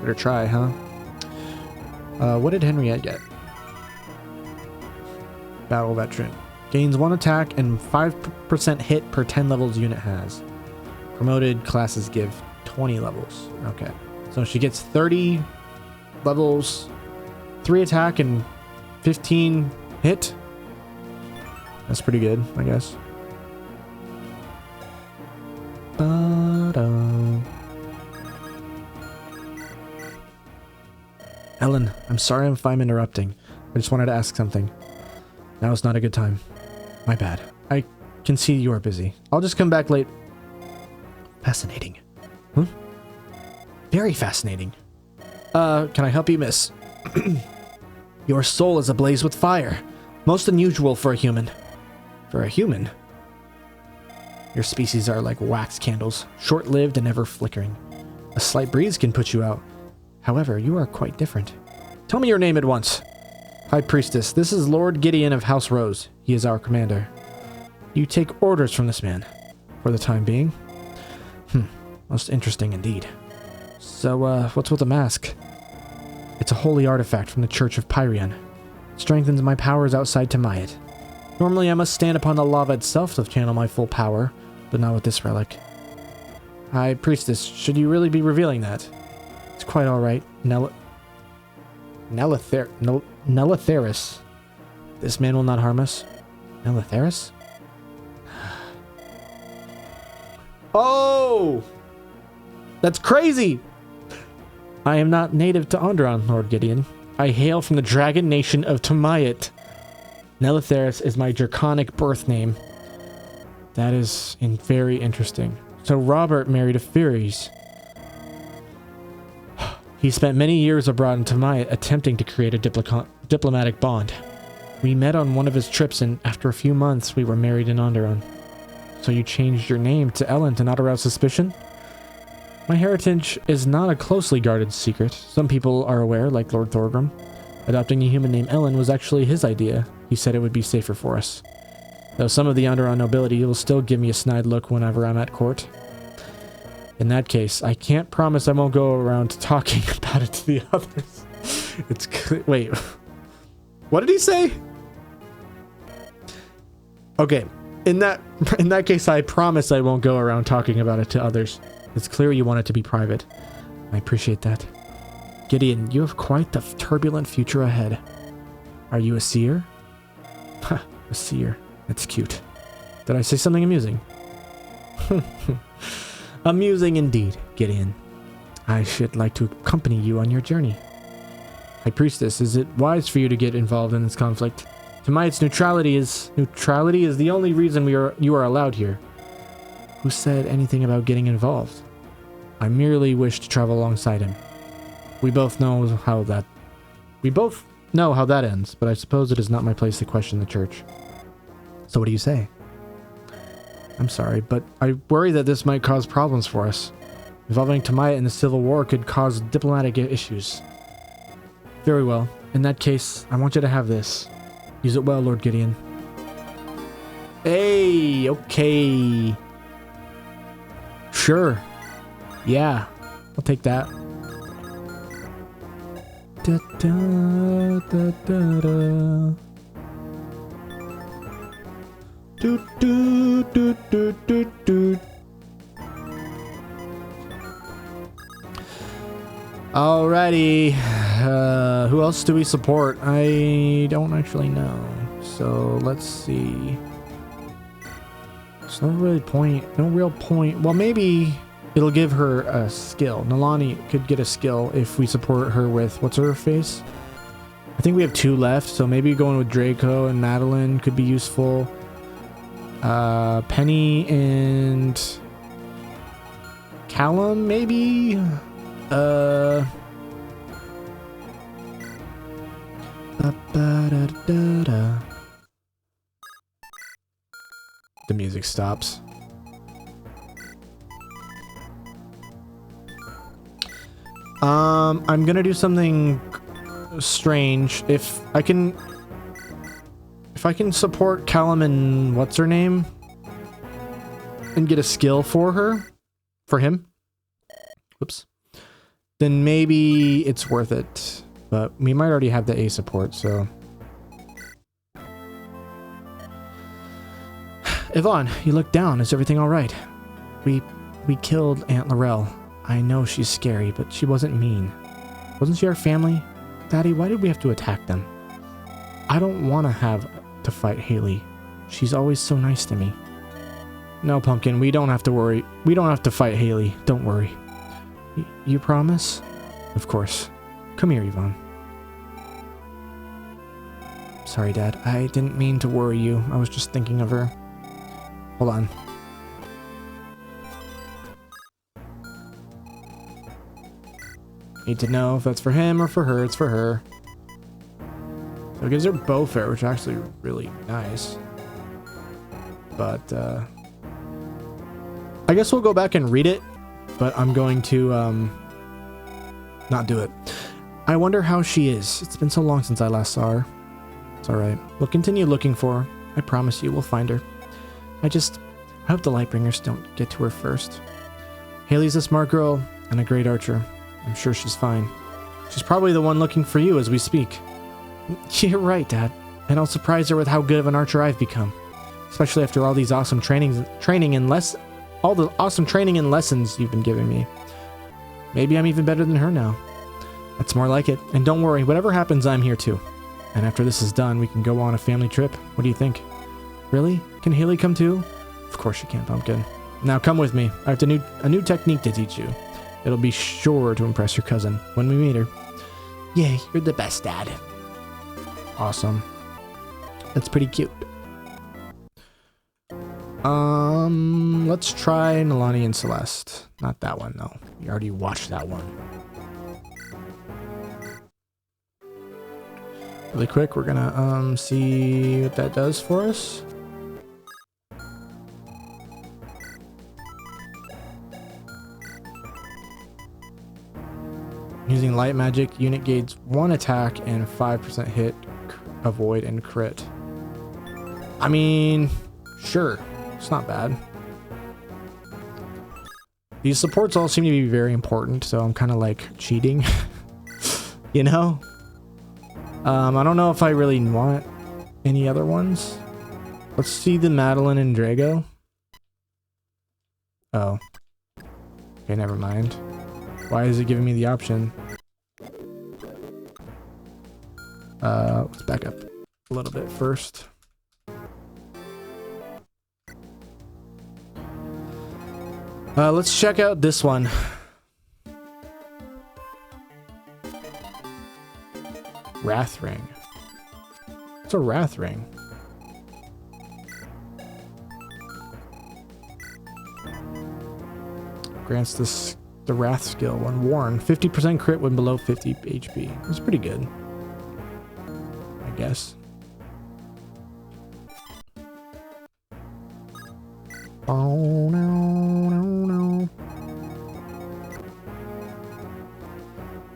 Better try, huh? What did Henriette get? Battle Veteran. Gains 1 attack and 5% hit per 10 levels unit has. Promoted classes give 20 levels. Okay. So she gets 30 levels, 3 attack, and 15 hit. That's pretty good, I guess. Ellen, I'm sorry if I'm interrupting. I just wanted to ask something. Now is not a good time. My bad. I can see you are busy. I'll just come back late. Fascinating. Very fascinating. Can I help you, miss? Your soul is ablaze with fire. Most unusual for a human. For a human? Your species are like wax candles, short-lived and ever flickering. A slight breeze can put you out. However, you are quite different. Tell me your name at once. High Priestess, this is Lord Gideon of House Rose. He is our commander. You take orders from this man. For the time being. Most interesting indeed. So, what's with the mask? It's a holy artifact from the Church of Pyrion. It strengthens my powers outside Timayat. Normally I must stand upon the lava itself to channel my full power, but not with this relic. High Priestess, should you really be revealing that? It's quite alright. Nelatheris. This man will not harm us. Nelatheris? Oh! That's crazy! I am not native to Onderon, Lord Gideon. I hail from the dragon nation of Timayat. Nelatheris is my draconic birth name. That is very interesting. So Robert married a Furies. He spent many years abroad in Timayat attempting to create a diplomatic bond. We met on one of his trips, and after a few months, we were married in Onderon. So you changed your name to Ellen to not arouse suspicion? My heritage is not a closely guarded secret. Some people are aware, like Lord Thorgrim. Adopting a human named Ellen was actually his idea. He said it would be safer for us. Though some of the Onderon nobility will still give me a snide look whenever I'm at court. In that case, I can't promise I won't go around talking about it to the others. Wait. What did he say? Okay. In that case, I promise I won't go around talking about it to others. It's clear you want it to be private. I appreciate that. Gideon, you have quite the turbulent future ahead. Are you a seer? Ha, a seer. That's cute. Did I say something amusing? Amusing indeed, Gideon. I should like to accompany you on your journey. High Priestess, is it wise for you to get involved in this conflict? To my its neutrality is the only reason you are allowed here. Who said anything about getting involved? I merely wish to travel alongside him. We both know how that ends, but I suppose it is not my place to question the church. So what do you say? I'm sorry, but I worry that this might cause problems for us. Involving Tamaya in the civil war could cause diplomatic issues. Very well. In that case, I want you to have this. Use it well, Lord Gideon. Hey, okay. Sure. Yeah, I'll take that. Da, da, da, da, da. Do, do, do, do, do, do. Alrighty. Who else do we support? I don't actually know. So let's see. There's no real point. Well, maybe it'll give her a skill. Nalani could get a skill if we support her with, what's her face? I think we have 2 left, so maybe going with Draco and Madeline could be useful. Penny and Callum, maybe? The music stops. I'm gonna do something strange. If I can support Callum and what's her name and get a skill for him. Whoops. Then maybe it's worth it. But we might already have the A support, so. Yvonne, you look down. Is everything alright? We killed Aunt Laurel. I know she's scary, but she wasn't mean. Wasn't she our family? Daddy, why did we have to attack them? I don't want to have to fight Haley. She's always so nice to me. No, Pumpkin, we don't have to worry. We don't have to fight Haley. Don't worry. You promise? Of course. Come here, Yvonne. Sorry, Dad. I didn't mean to worry you. I was just thinking of her. Hold on. Need to know if that's for him or for her. It's for her. So it gives her bow fair, which is actually really nice. But, I guess we'll go back and read it, but I'm going to, not do it. I wonder how she is. It's been so long since I last saw her. It's alright. We'll continue looking for her. I promise you, we'll find her. I hope the Lightbringers don't get to her first. Haley's a smart girl and a great archer. I'm sure she's fine. She's probably the one looking for you as we speak. You're right, Dad. And I'll surprise her with how good of an archer I've become. Especially after all these awesome all the awesome training and lessons you've been giving me. Maybe I'm even better than her now. That's more like it. And don't worry, whatever happens, I'm here too. And after this is done, we can go on a family trip. What do you think? Really? Can Haley come too? Of course she can, Pumpkin. Now come with me. I have a new technique to teach you. It'll be sure to impress your cousin when we meet her. Yay, you're the best, Dad. Awesome. That's pretty cute. Let's try Nalani and Celeste. Not that one, though. We already watched that one. Really quick, we're gonna, see what that does for us. Using light magic, unit gains 1 attack and 5% hit, avoid, and crit. I mean, sure. It's not bad. These supports all seem to be very important, so I'm kind of like cheating. You know? I don't know if I really want any other ones. Let's see the Madeline and Drago. Oh. Okay, never mind. Why is it giving me the option? Let's back up a little bit first. Let's check out this one. Wrath Ring. It's a Wrath Ring. Grants this the Wrath skill when worn. 50% crit when below 50 HP. It's pretty good, I guess. Oh no, no, no.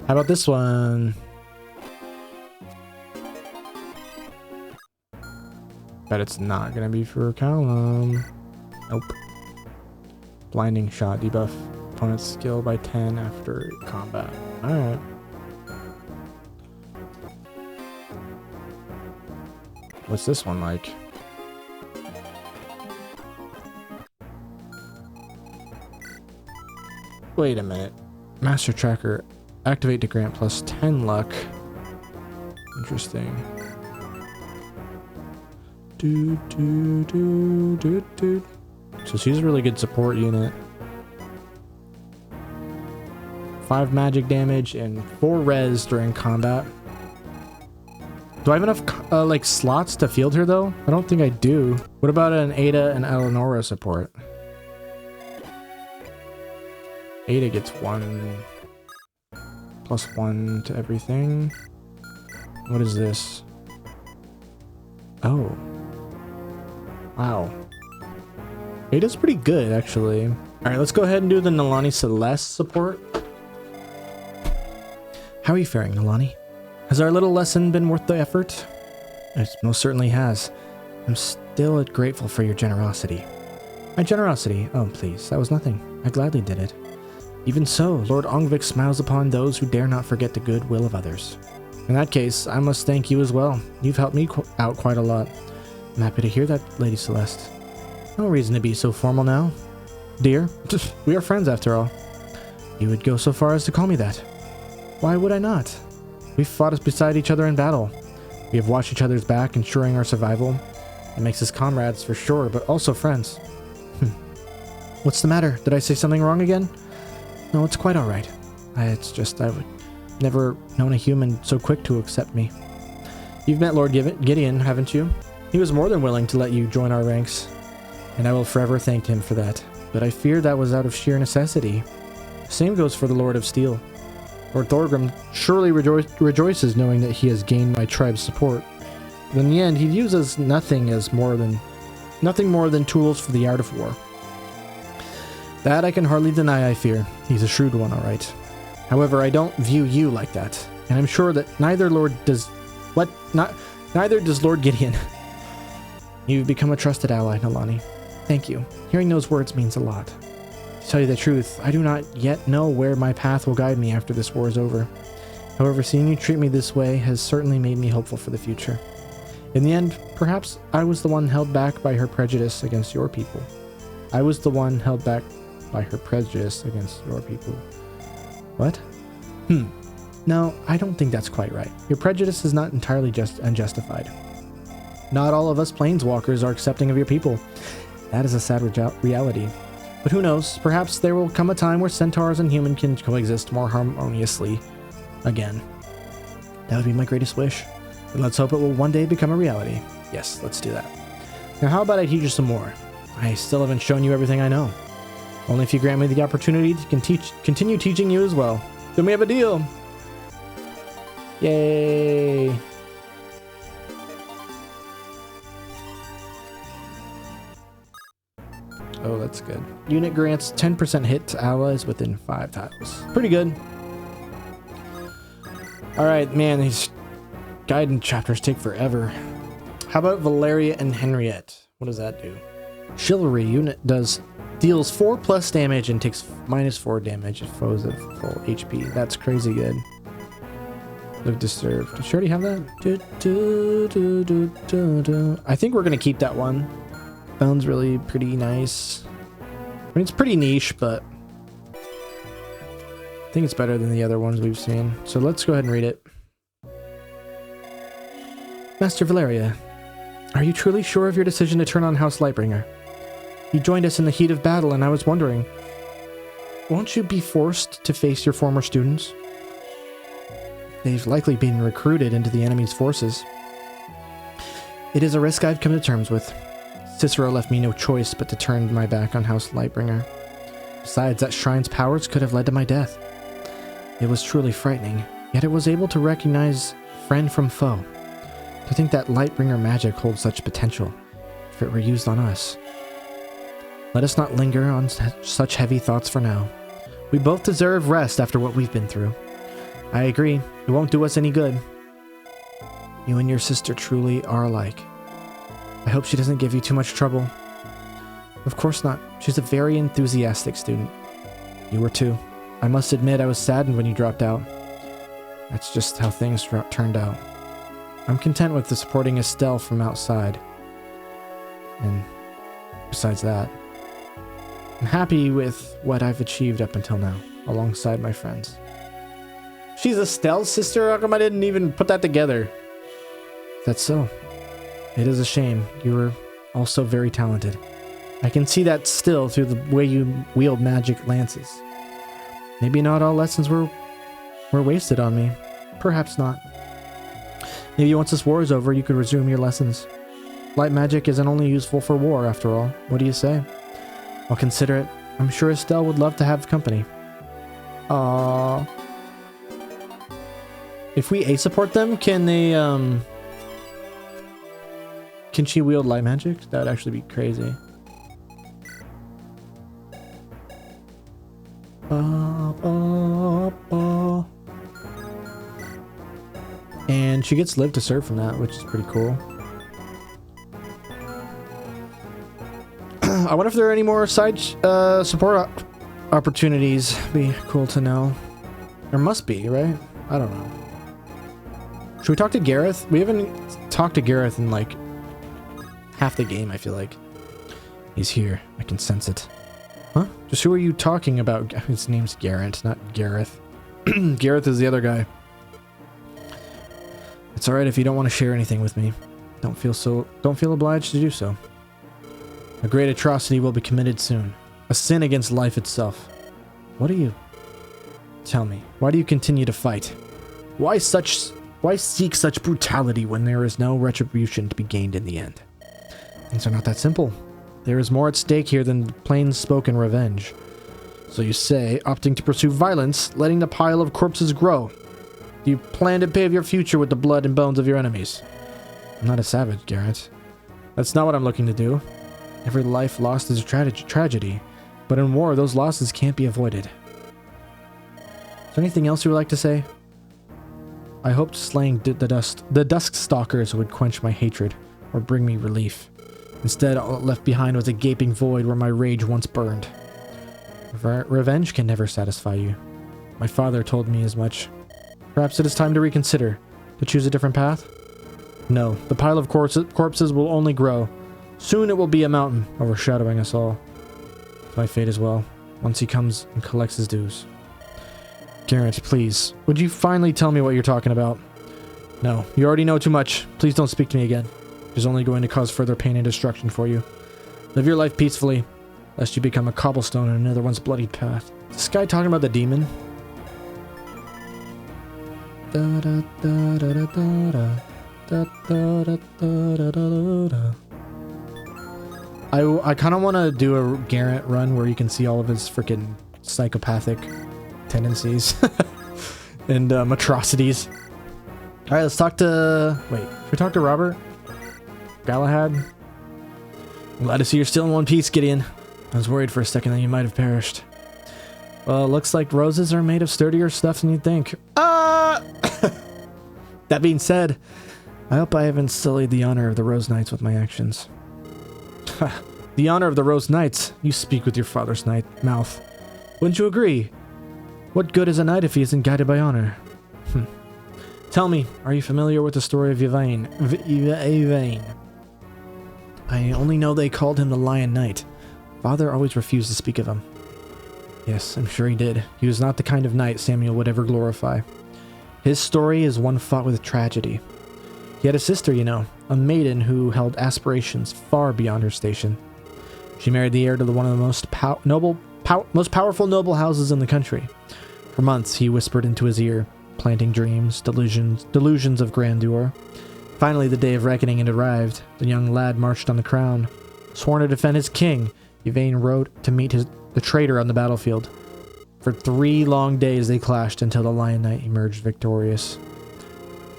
How about this one? Bet it's not gonna be for Callum. Nope. Blinding shot, debuff opponent's skill by 10 after combat. Alright. What's this one like? Wait a minute. Master Tracker. Activate to grant plus 10 luck. Interesting. So she's a really good support unit. 5 magic damage and 4 res during combat. Do I have enough like slots to field her though? I don't think I do. What about an Ada and Eleonora support? Ada gets 1 plus 1 to everything. What is this? Oh. Wow. Ada's pretty good, actually. Alright, let's go ahead and do the Nalani Celeste support. How are you faring, Nalani? Has our little lesson been worth the effort? It most certainly has. I'm still grateful for your generosity. My generosity? Oh, please, that was nothing. I gladly did it. Even so, Lord Ongvik smiles upon those who dare not forget the goodwill of others. In that case, I must thank you as well. You've helped me out quite a lot. I'm happy to hear that, Lady Celeste. No reason to be so formal now. Dear, we are friends after all. You would go so far as to call me that. Why would I not? We've fought beside each other in battle. We have watched each other's back, ensuring our survival. It makes us comrades for sure, but also friends. What's the matter? Did I say something wrong again? No, it's quite alright. It's just I would never known a human so quick to accept me. You've met Lord Gideon, haven't you? He was more than willing to let you join our ranks, and I will forever thank him for that. But I fear that was out of sheer necessity. Same goes for the Lord of Steel. Lord Thorgrim surely rejoices knowing that he has gained my tribe's support. But in the end, he views us nothing more than tools for the art of war. That I can hardly deny, I fear. He's a shrewd one, all right. However, I don't view you like that, and I'm sure that neither does Lord Gideon. You've become a trusted ally, Nalani. Thank you. Hearing those words means a lot. To tell you the truth, I do not yet know where my path will guide me after this war is over. However, seeing you treat me this way has certainly made me hopeful for the future. In the end, perhaps I was the one held back by her prejudice against your people. What? No, I don't think that's quite right. Your prejudice is not entirely unjustified. Not all of us planeswalkers are accepting of your people. That is a sad reality. But who knows, perhaps there will come a time where centaurs and humans can coexist more harmoniously again. That would be my greatest wish. And let's hope it will one day become a reality. Yes, let's do that. Now how about I teach you some more? I still haven't shown you everything I know. Only if you grant me the opportunity to continue teaching you as well. Then we have a deal. Yay. Oh, that's good. Unit grants 10% hit to allies within 5 tiles. Pretty good. Alright, man, these guidance chapters take forever. How about Valeria and Henriette? What does that do? Chivalry unit deals 4+ damage and takes -4 damage if foes at full HP. That's crazy good. Live to serve. Did she already have that? I think we're gonna keep that one. Sounds really pretty nice. I mean, it's pretty niche, but I think it's better than the other ones we've seen. So let's go ahead and read it. Master Valeria, are you truly sure of your decision to turn on House Lightbringer? You joined us in the heat of battle, and I was wondering, won't you be forced to face your former students? They've likely been recruited into the enemy's forces. It is a risk I've come to terms with. Cicero left me no choice but to turn my back on House Lightbringer. Besides, that shrine's powers could have led to my death. It was truly frightening, yet it was able to recognize friend from foe. To think that Lightbringer magic holds such potential, if it were used on us. Let us not linger on such heavy thoughts for now. We both deserve rest after what we've been through. I agree, it won't do us any good. You and your sister truly are alike. I hope she doesn't give you too much trouble. Of course not, she's a very enthusiastic student. You were too. I must admit I was saddened when you dropped out. That's just how things turned out. I'm content with supporting Estelle from outside. And besides that, I'm happy with what I've achieved up until now, alongside my friends. She's Estelle's sister? How come I didn't even put that together? That's so. It is a shame. You were also very talented. I can see that still through the way you wield magic lances. Maybe not all lessons were wasted on me. Perhaps not. Maybe once this war is over, you could resume your lessons. Light magic isn't only useful for war, after all. What do you say? I'll consider it. I'm sure Estelle would love to have company. Aww. If we A-support them, can they, can she wield light magic? That would actually be crazy. And she gets live to serve from that, which is pretty cool. I wonder if there are any more side support opportunities. Be cool to know. There must be, right? I don't know. Should we talk to Gareth? We haven't talked to Gareth in like half the game, I feel like. He's here. I can sense it. Huh? Just who are you talking about? His name's Garrett, not Gareth. Gareth is the other guy. It's alright if you don't want to share anything with me. Don't feel obliged to do so. A great atrocity will be committed soon. A sin against life itself. What do you... Tell me, why do you continue to fight? Why seek such brutality when there is no retribution to be gained in the end? Things are not that simple. There is more at stake here than plain-spoken revenge. So you say, opting to pursue violence, letting the pile of corpses grow. Do you plan to pave your future with the blood and bones of your enemies? I'm not a savage, Garrett. That's not what I'm looking to do. Every life lost is a tragedy, but in war, those losses can't be avoided. Is there anything else you would like to say? I hoped slaying the Dusk Stalkers would quench my hatred, or bring me relief. Instead, all left behind was a gaping void where my rage once burned. Revenge can never satisfy you. My father told me as much. Perhaps it is time to reconsider, to choose a different path? No, the pile of corpses will only grow. Soon it will be a mountain, overshadowing us all. It's my fate as well, once he comes and collects his dues. Garrett, please, would you finally tell me what you're talking about? No, you already know too much. Please don't speak to me again. It is only going to cause further pain and destruction for you. Live your life peacefully, lest you become a cobblestone in another one's bloodied path. Is this guy talking about the demon? I kind of want to do a Garrett run where you can see all of his freaking psychopathic tendencies and atrocities. All right, let's talk to... Wait, should we talk to Robert? Galahad? I'm glad to see you're still in one piece, Gideon. I was worried for a second that you might have perished. Well, looks like roses are made of sturdier stuff than you'd think. That being said, I hope I haven't sullied the honor of the Rose Knights with my actions. The honor of the Rose Knights? You speak with your father's mouth. Wouldn't you agree? What good is a knight if he isn't guided by honor? Tell Tell me, are you familiar with the story of Yvain? Yvain. I only know they called him the Lion Knight. Father always refused to speak of him. Yes, I'm sure he did. He was not the kind of knight Samuel would ever glorify. His story is one fraught with tragedy. He had a sister, you know, a maiden who held aspirations far beyond her station. She married the heir to one of the most powerful noble houses in the country. For months, he whispered into his ear, planting dreams, delusions of grandeur. Finally, the day of reckoning had arrived. The young lad marched on the crown. Sworn to defend his king, Yvain rode to meet the traitor on the battlefield. For 3 long days they clashed until the Lion Knight emerged victorious.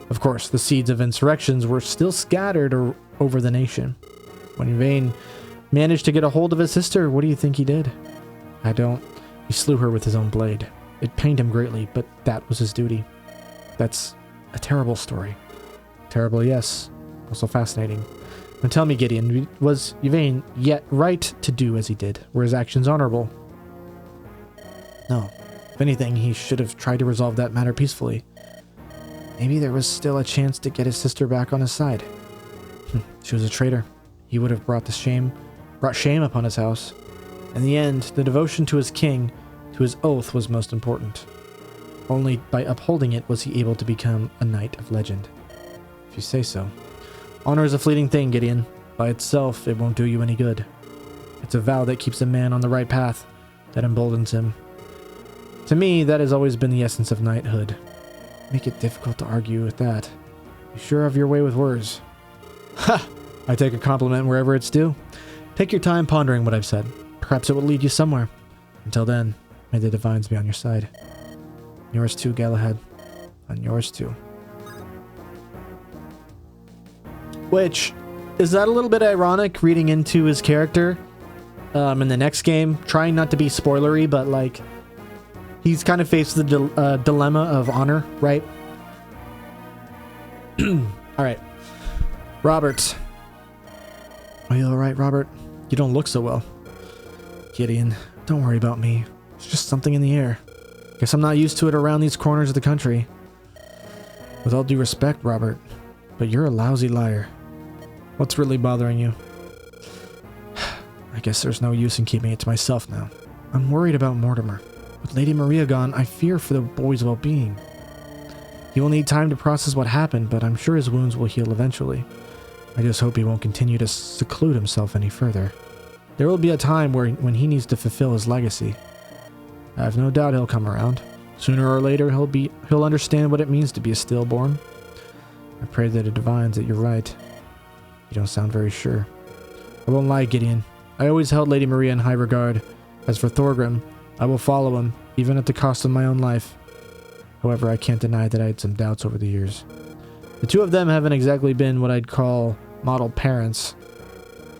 Of course, the seeds of insurrections were still scattered over the nation. When Yvain managed to get a hold of his sister, what do you think he did? He slew her with his own blade. It pained him greatly, but that was his duty. That's a terrible story. Terrible, yes. Also fascinating. Now tell me, Gideon, was Yvain yet right to do as he did? Were his actions honorable? No. If anything, he should have tried to resolve that matter peacefully. Maybe there was still a chance to get his sister back on his side. She was a traitor. He would have brought shame upon his house. In the end, the devotion to his king, to his oath, was most important. Only by upholding it was he able to become a knight of legend. If you say so. Honor is a fleeting thing, Gideon. By itself, it won't do you any good. It's a vow that keeps a man on the right path, that emboldens him. To me, that has always been the essence of knighthood. Make it difficult to argue with that. You sure have your way with words. Ha! I take a compliment wherever it's due. Take your time pondering what I've said. Perhaps it will lead you somewhere. Until then, may the divines be on your side. Yours too, Galahad. On yours too. Which, is that a little bit ironic, reading into his character in the next game? Trying not to be spoilery, but like, he's kind of faced the dilemma of honor, right? Alright. Robert. Are you alright, Robert? You don't look so well. Gideon, don't worry about me. It's just something in the air. Guess I'm not used to it around these corners of the country. With all due respect, Robert, but you're a lousy liar. What's really bothering you? I guess there's no use in keeping it to myself now. I'm worried about Mortimer. With Lady Maria gone, I fear for the boy's well-being. He will need time to process what happened, but I'm sure his wounds will heal eventually. I just hope he won't continue to seclude himself any further. There will be a time when he needs to fulfill his legacy. I have no doubt he'll come around. Sooner or later, he'll understand what it means to be a stillborn. I pray that it divines that you're right. You don't sound very sure. I won't lie, Gideon. I always held Lady Maria in high regard. As for Thorgrim, I will follow him, even at the cost of my own life. However, I can't deny that I had some doubts over the years. The two of them haven't exactly been what I'd call model parents.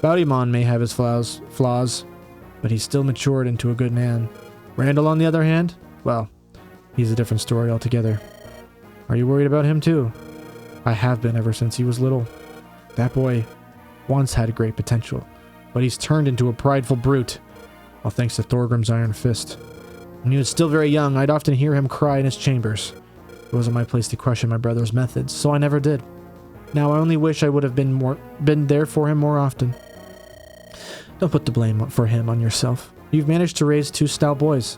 Boudimond may have his flaws, but he's still matured into a good man. Randall, on the other hand, well, he's a different story altogether. Are you worried about him too? I have been ever since he was little. That boy once had great potential, but he's turned into a prideful brute, all thanks to Thorgrim's iron fist. When he was still very young, I'd often hear him cry in his chambers. It wasn't my place to question my brother's methods, so I never did. Now I only wish I would have been there for him more often. Don't put the blame for him on yourself. You've managed to raise 2 stout boys.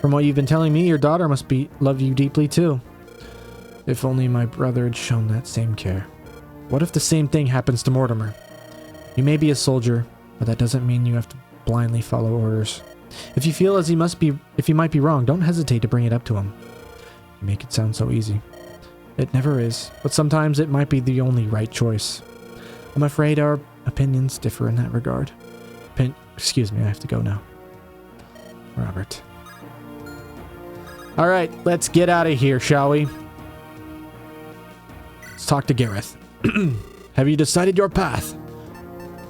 From what you've been telling me, your daughter must love you deeply too. If only my brother had shown that same care. What if the same thing happens to Mortimer? You may be a soldier, but that doesn't mean you have to blindly follow orders. If you feel as he might be wrong, don't hesitate to bring it up to him. You make it sound so easy. It never is, but sometimes it might be the only right choice. I'm afraid our opinions differ in that regard. Excuse me, I have to go now. Robert. Alright, let's get out of here, shall we? Let's talk to Gareth. Have you decided your path?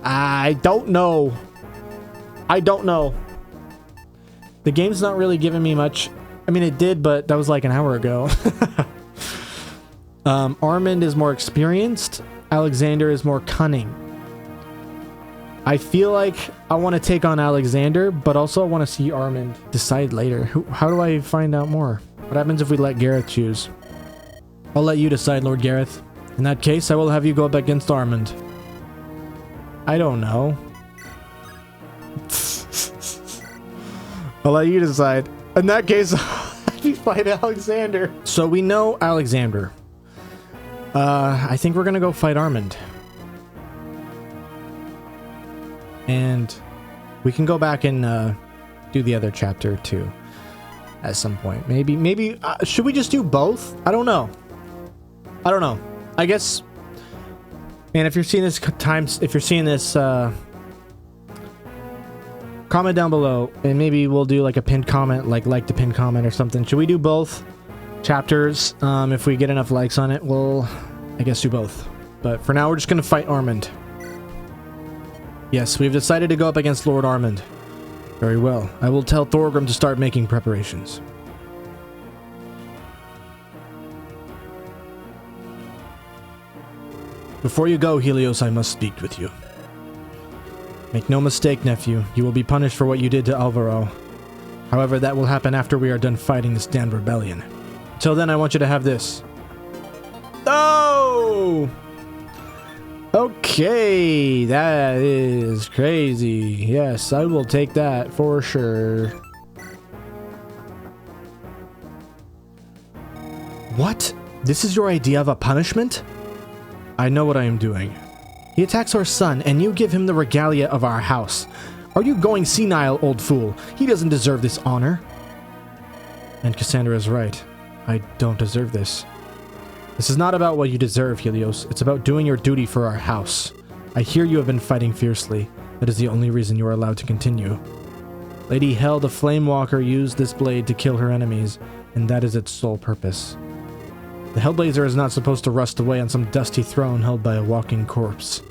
I don't know. The game's not really giving me much. I mean, it did, but that was like an hour ago. Armond is more experienced. Alexander is more cunning. I feel like I want to take on Alexander, but also I want to see Armond decide later. How do I find out more? What happens if we let Gareth choose? I'll let you decide, Lord Gareth. In that case, I will have you go up against Armond. I don't know. I'll let you decide. In that case, you fight Alexander. So we know Alexander. I think we're gonna go fight Armond. And we can go back and do the other chapter too at some point. Maybe should we just do both? I don't know. I guess. And if you're seeing this comment down below, and maybe we'll do like a pinned comment, like the pinned comment or something. Should we do both chapters? If we get enough likes on it, we'll, I guess, do both. But for now, we're just gonna fight Armond. Yes, we've decided to go up against Lord Armond. Very well. I will tell Thorgrim to start making preparations. Before you go, Helios, I must speak with you. Make no mistake, nephew, you will be punished for what you did to Alvaro. However, that will happen after we are done fighting this damned rebellion. Until then, I want you to have this. Oh! Okay, that is crazy. Yes, I will take that for sure. What? This is your idea of a punishment? I know what I am doing. He attacks our son, and you give him the regalia of our house. Are you going senile, old fool? He doesn't deserve this honor. And Cassandra is right. I don't deserve this. This is not about what you deserve, Helios. It's about doing your duty for our house. I hear you have been fighting fiercely. That is the only reason you are allowed to continue. Lady Hel, the Flamewalker, used this blade to kill her enemies, and that is its sole purpose. The Hellblazer is not supposed to rust away on some dusty throne held by a walking corpse.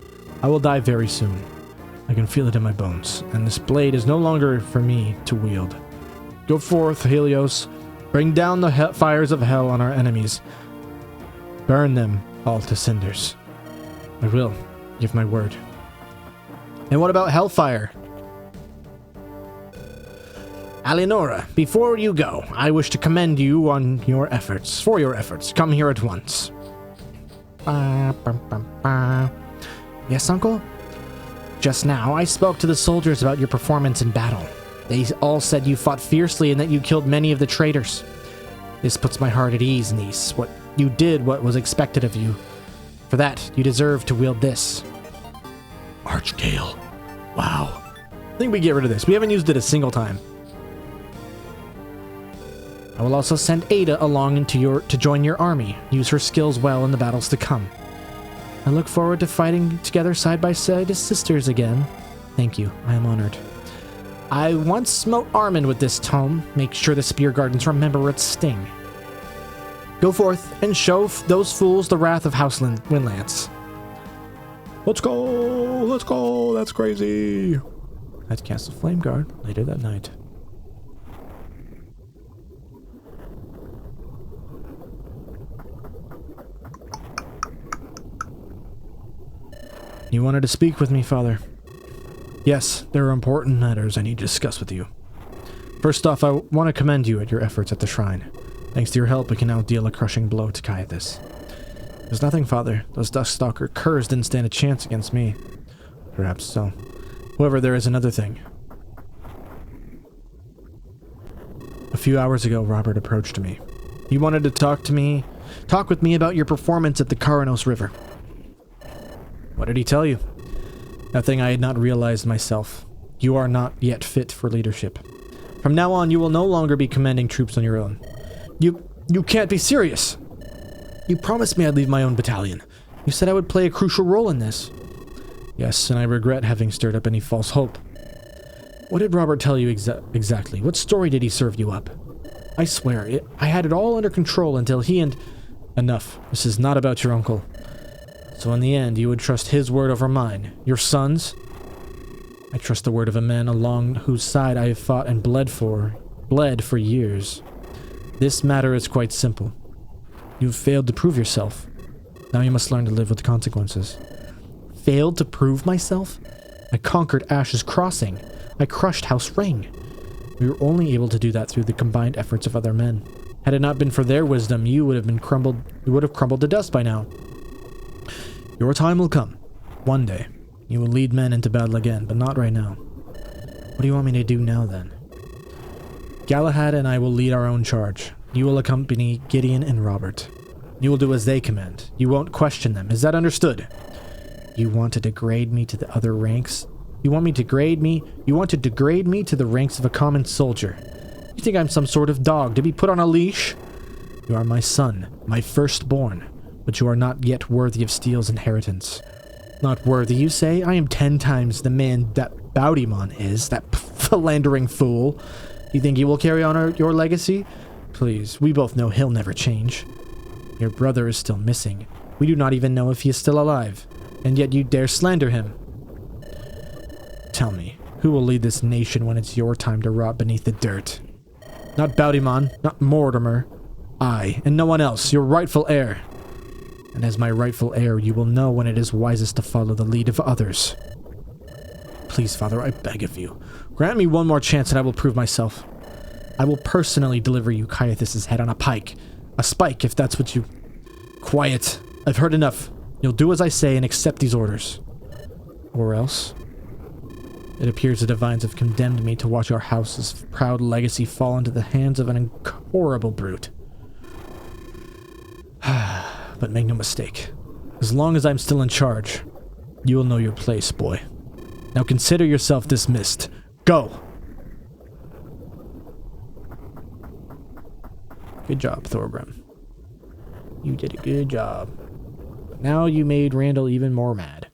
I will die very soon. I can feel it in my bones, and this blade is no longer for me to wield. Go forth, Helios. Bring down the fires of hell on our enemies. Burn them all to cinders. I will. Give my word. And what about Hellfire? Alienora, before you go, I wish to commend you on your efforts. For your efforts. Come here at once. Yes, Uncle? Just now, I spoke to the soldiers about your performance in battle. They all said you fought fiercely and that you killed many of the traitors. This puts my heart at ease, niece. What you did what was expected of you. For that, you deserve to wield this. Archgale. Wow. I think we get rid of this. We haven't used it a single time. I will also send Ada along to join your army. Use her skills well in the battles to come. I look forward to fighting together side by side as sisters again. Thank you. I am honored. I once smote Armond with this tome. Make sure the Speargardens remember its sting. Go forth and show those fools the wrath of House Windlance. Let's go! Let's go! That's crazy! At Castle Flameguard later that night. You wanted to speak with me, Father? Yes, there are important matters I need to discuss with you. First off, I want to commend you at your efforts at the shrine. Thanks to your help, we can now deal a crushing blow to Caiathas. There's nothing, Father. Those Duskstalker curs didn't stand a chance against me. Perhaps so. However, there is another thing. A few hours ago, Robert approached me. He wanted to talk with me about your performance at the Karanos River. What did he tell you? Nothing I had not realized myself. You are not yet fit for leadership. From now on, you will no longer be commanding troops on your own. You can't be serious! You promised me I'd leave my own battalion. You said I would play a crucial role in this. Yes, and I regret having stirred up any false hope. What did Robert tell you exactly? What story did he serve you up? I swear, I had it all under control until he and... Enough. This is not about your uncle. So in the end, you would trust his word over mine. Your son's? I trust the word of a man along whose side I have fought and bled for years. This matter is quite simple. You've failed to prove yourself. Now you must learn to live with the consequences. Failed to prove myself? I conquered Ash's Crossing. I crushed House Ring. We were only able to do that through the combined efforts of other men. Had it not been for their wisdom, you would have crumbled to dust by now. Your time will come. One day. You will lead men into battle again, but not right now. What do you want me to do now, then? Galahad and I will lead our own charge. You will accompany Gideon and Robert. You will do as they command. You won't question them. Is that understood? You want to degrade me to the other ranks? You want to degrade me to the ranks of a common soldier. You think I'm some sort of dog to be put on a leash? You are my son, my firstborn, but you are not yet worthy of Steel's inheritance. Not worthy, you say? I am 10 times the man that Bowdymon is, that philandering fool. You think he will carry on your legacy? Please, we both know he'll never change. Your brother is still missing. We do not even know if he is still alive, and yet you dare slander him. Tell me, who will lead this nation when it's your time to rot beneath the dirt? Not Bowdymon, not Mortimer. I, and no one else, your rightful heir. And as my rightful heir, you will know when it is wisest to follow the lead of others. Please, Father, I beg of you, grant me one more chance and I will prove myself. I will personally deliver you Caiathas's head on a pike. A spike, if that's what you... Quiet. I've heard enough. You'll do as I say and accept these orders. Or else... It appears the divines have condemned me to watch our house's proud legacy fall into the hands of an horrible brute. But make no mistake. As long as I'm still in charge, you will know your place, boy. Now consider yourself dismissed. Go! Good job, Thorgrim. You did a good job. But now you made Randall even more mad.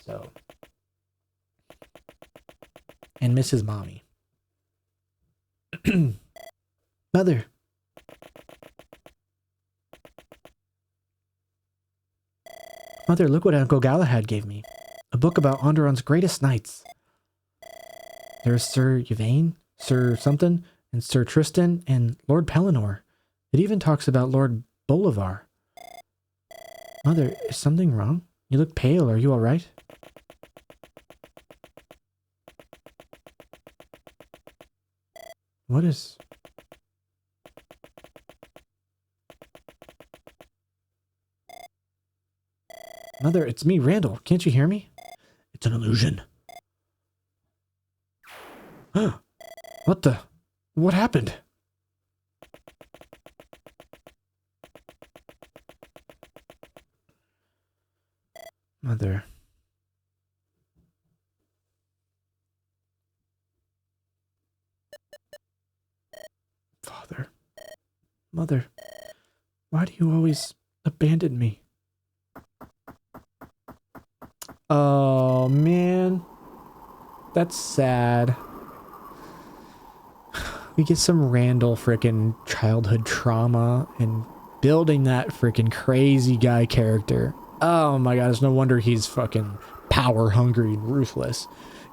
So... And Mrs. Mommy. Mother. Mother, look what Uncle Galahad gave me. A book about Onderon's greatest knights. There's Sir Yvain, Sir something, and Sir Tristan, and Lord Pellinor. It even talks about Lord Bolivar. Mother, is something wrong? You look pale. Are you alright? What is... Mother, it's me, Randall. Can't you hear me? It's an illusion. What the... What happened? Mother... Father... Mother... Why do you always abandon me? Oh, man. That's sad. We get some Randall frickin' childhood trauma and building that frickin' crazy guy character. Oh my god, it's no wonder he's fucking power hungry and ruthless.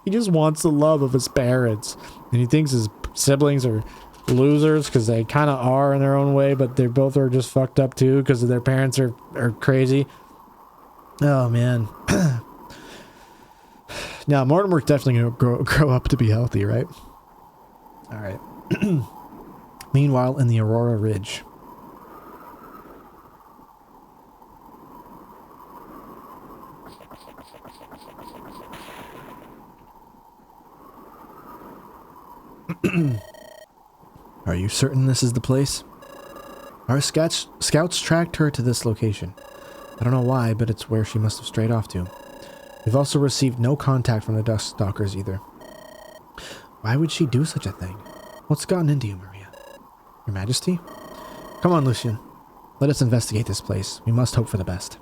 He just wants the love of his parents. And he thinks his siblings are losers because they kind of are in their own way, but they both are just fucked up too because their parents are crazy. Oh man. Now, Mortimer's definitely going to grow up to be healthy, right? Alright. Meanwhile, in the Aurora Ridge. Are you certain this is the place? Our scouts tracked her to this location. I don't know why, but it's where she must have strayed off to. We've also received no contact from the Dust Stalkers either. Why would she do such a thing? What's gotten into you, Maria? Your Majesty? Come on, Lucian. Let us investigate this place. We must hope for the best.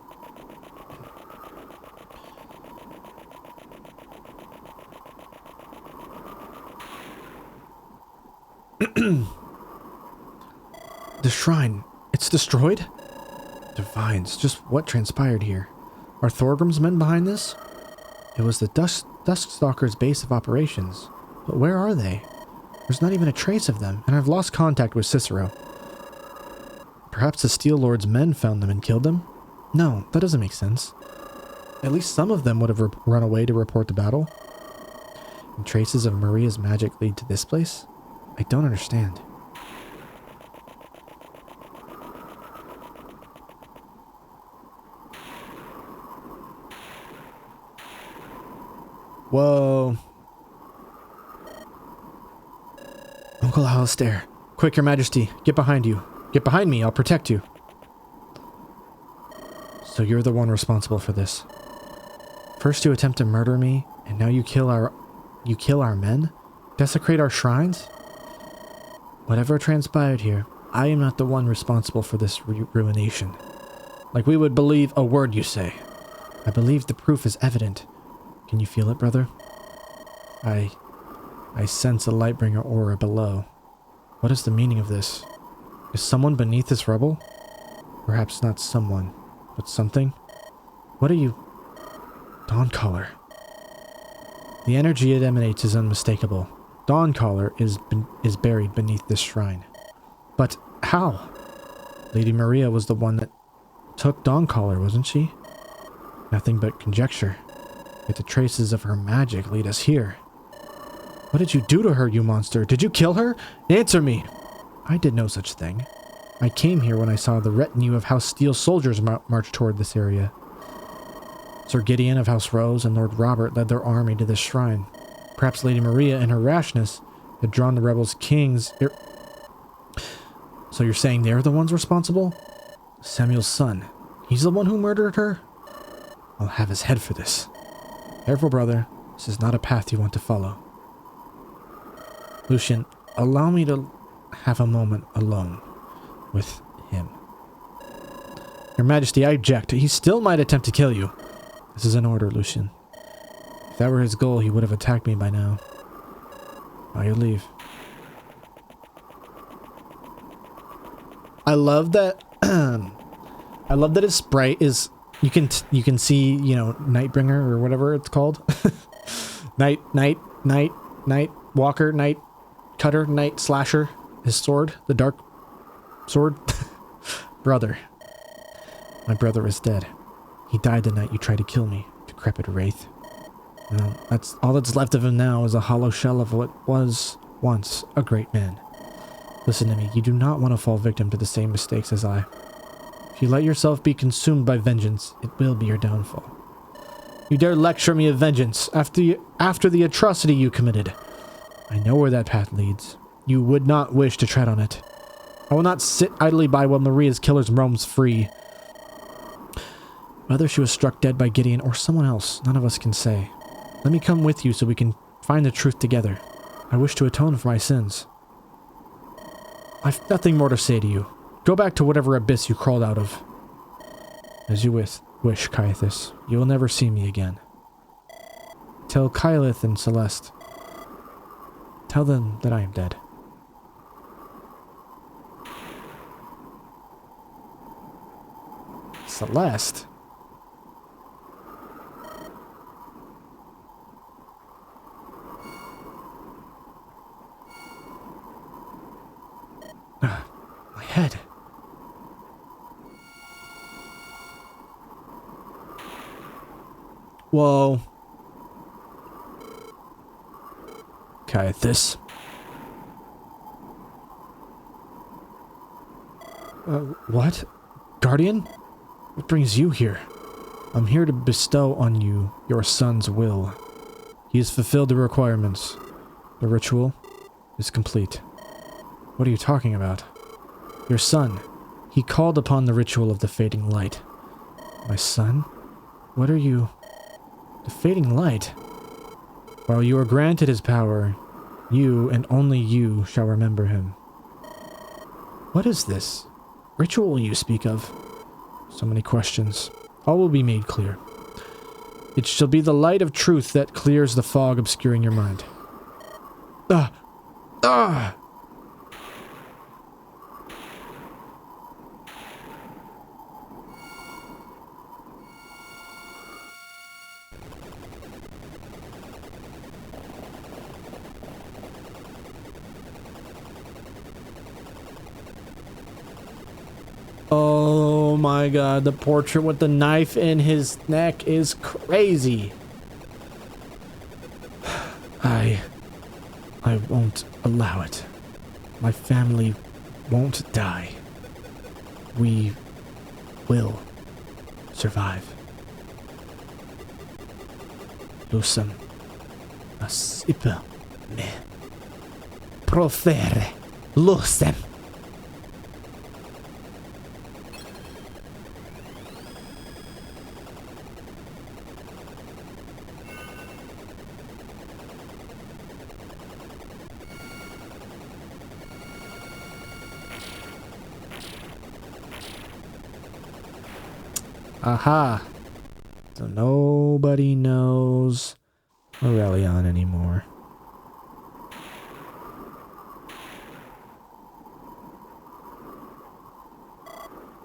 The shrine. It's destroyed? Divines, just what transpired here? Are Thorgrim's men behind this? It was the Duskstalkers' base of operations. But where are they? There's not even a trace of them, and I've lost contact with Cicero. Perhaps the Steel Lord's men found them and killed them? No, that doesn't make sense. At least some of them would have run away to report the battle. And traces of Maria's magic lead to this place? I don't understand. Whoa. Uncle Alistair. Quick, Your Majesty. Get behind you. Get behind me. I'll protect you. So you're the one responsible for this. First you attempt to murder me, and now you kill our men? Desecrate our shrines? Whatever transpired here, I am not the one responsible for this ruination. Like we would believe a word you say. I believe the proof is evident. Can you feel it, brother? I sense a Lightbringer aura below. What is the meaning of this? Is someone beneath this rubble? Perhaps not someone, but something? What are you? Dawncaller. The energy it emanates is unmistakable. Dawncaller is buried beneath this shrine. But how? Lady Maria was the one that took Dawncaller, wasn't she? Nothing but conjecture. Yet the traces of her magic lead us here. What did you do to her, you monster? Did you kill her? Answer me! I did no such thing. I came here when I saw the retinue of House Steel soldiers march toward this area. Sir Gideon of House Rose and Lord Robert led their army to this shrine. Perhaps Lady Maria, in her rashness, had drawn the rebels' kings... So you're saying they're the ones responsible? Samuel's son. He's the one who murdered her? I'll have his head for this. Careful, brother. This is not a path you want to follow. Lucian, allow me to have a moment alone with him. Your Majesty, I object. He still might attempt to kill you. This is an order, Lucian. If that were his goal, he would have attacked me by now. Now you leave. I love that. I love that his sprite is. You can see, you know, Nightbringer or whatever it's called. Night Walker, Night Cutter, Night Slasher. His sword, the dark sword. Brother. My brother is dead. He died the night you tried to kill me, decrepit wraith. Well, that's all that's left of him now is a hollow shell of what was once a great man. Listen to me, you do not want to fall victim to the same mistakes as I. If you let yourself be consumed by vengeance, it will be your downfall. You dare lecture me of vengeance after the atrocity you committed. I know where that path leads. You would not wish to tread on it. I will not sit idly by while Maria's killers roams free. Whether she was struck dead by Gideon or someone else, none of us can say. Let me come with you so we can find the truth together. I wish to atone for my sins. I've nothing more to say to you. Go back to whatever abyss you crawled out of. As you wish, Caiathas. You will never see me again. Tell Kylith and Celeste. Tell them that I am dead. Celeste? My head. Whoa. Caiathas. What? Guardian? What brings you here? I'm here to bestow on you your son's will. He has fulfilled the requirements. The ritual is complete. What are you talking about? Your son. He called upon the ritual of the fading light. My son? What are you... The fading light? While you are granted his power, you and only you shall remember him. What is this ritual you speak of? So many questions. All will be made clear. It shall be the light of truth that clears the fog obscuring your mind. Ah! Ah! Oh my god, the portrait with the knife in his neck is crazy. I won't allow it. My family won't die. We will survive. Lusam, Asipe me profere lucem. Aha. So nobody knows Rebellion anymore.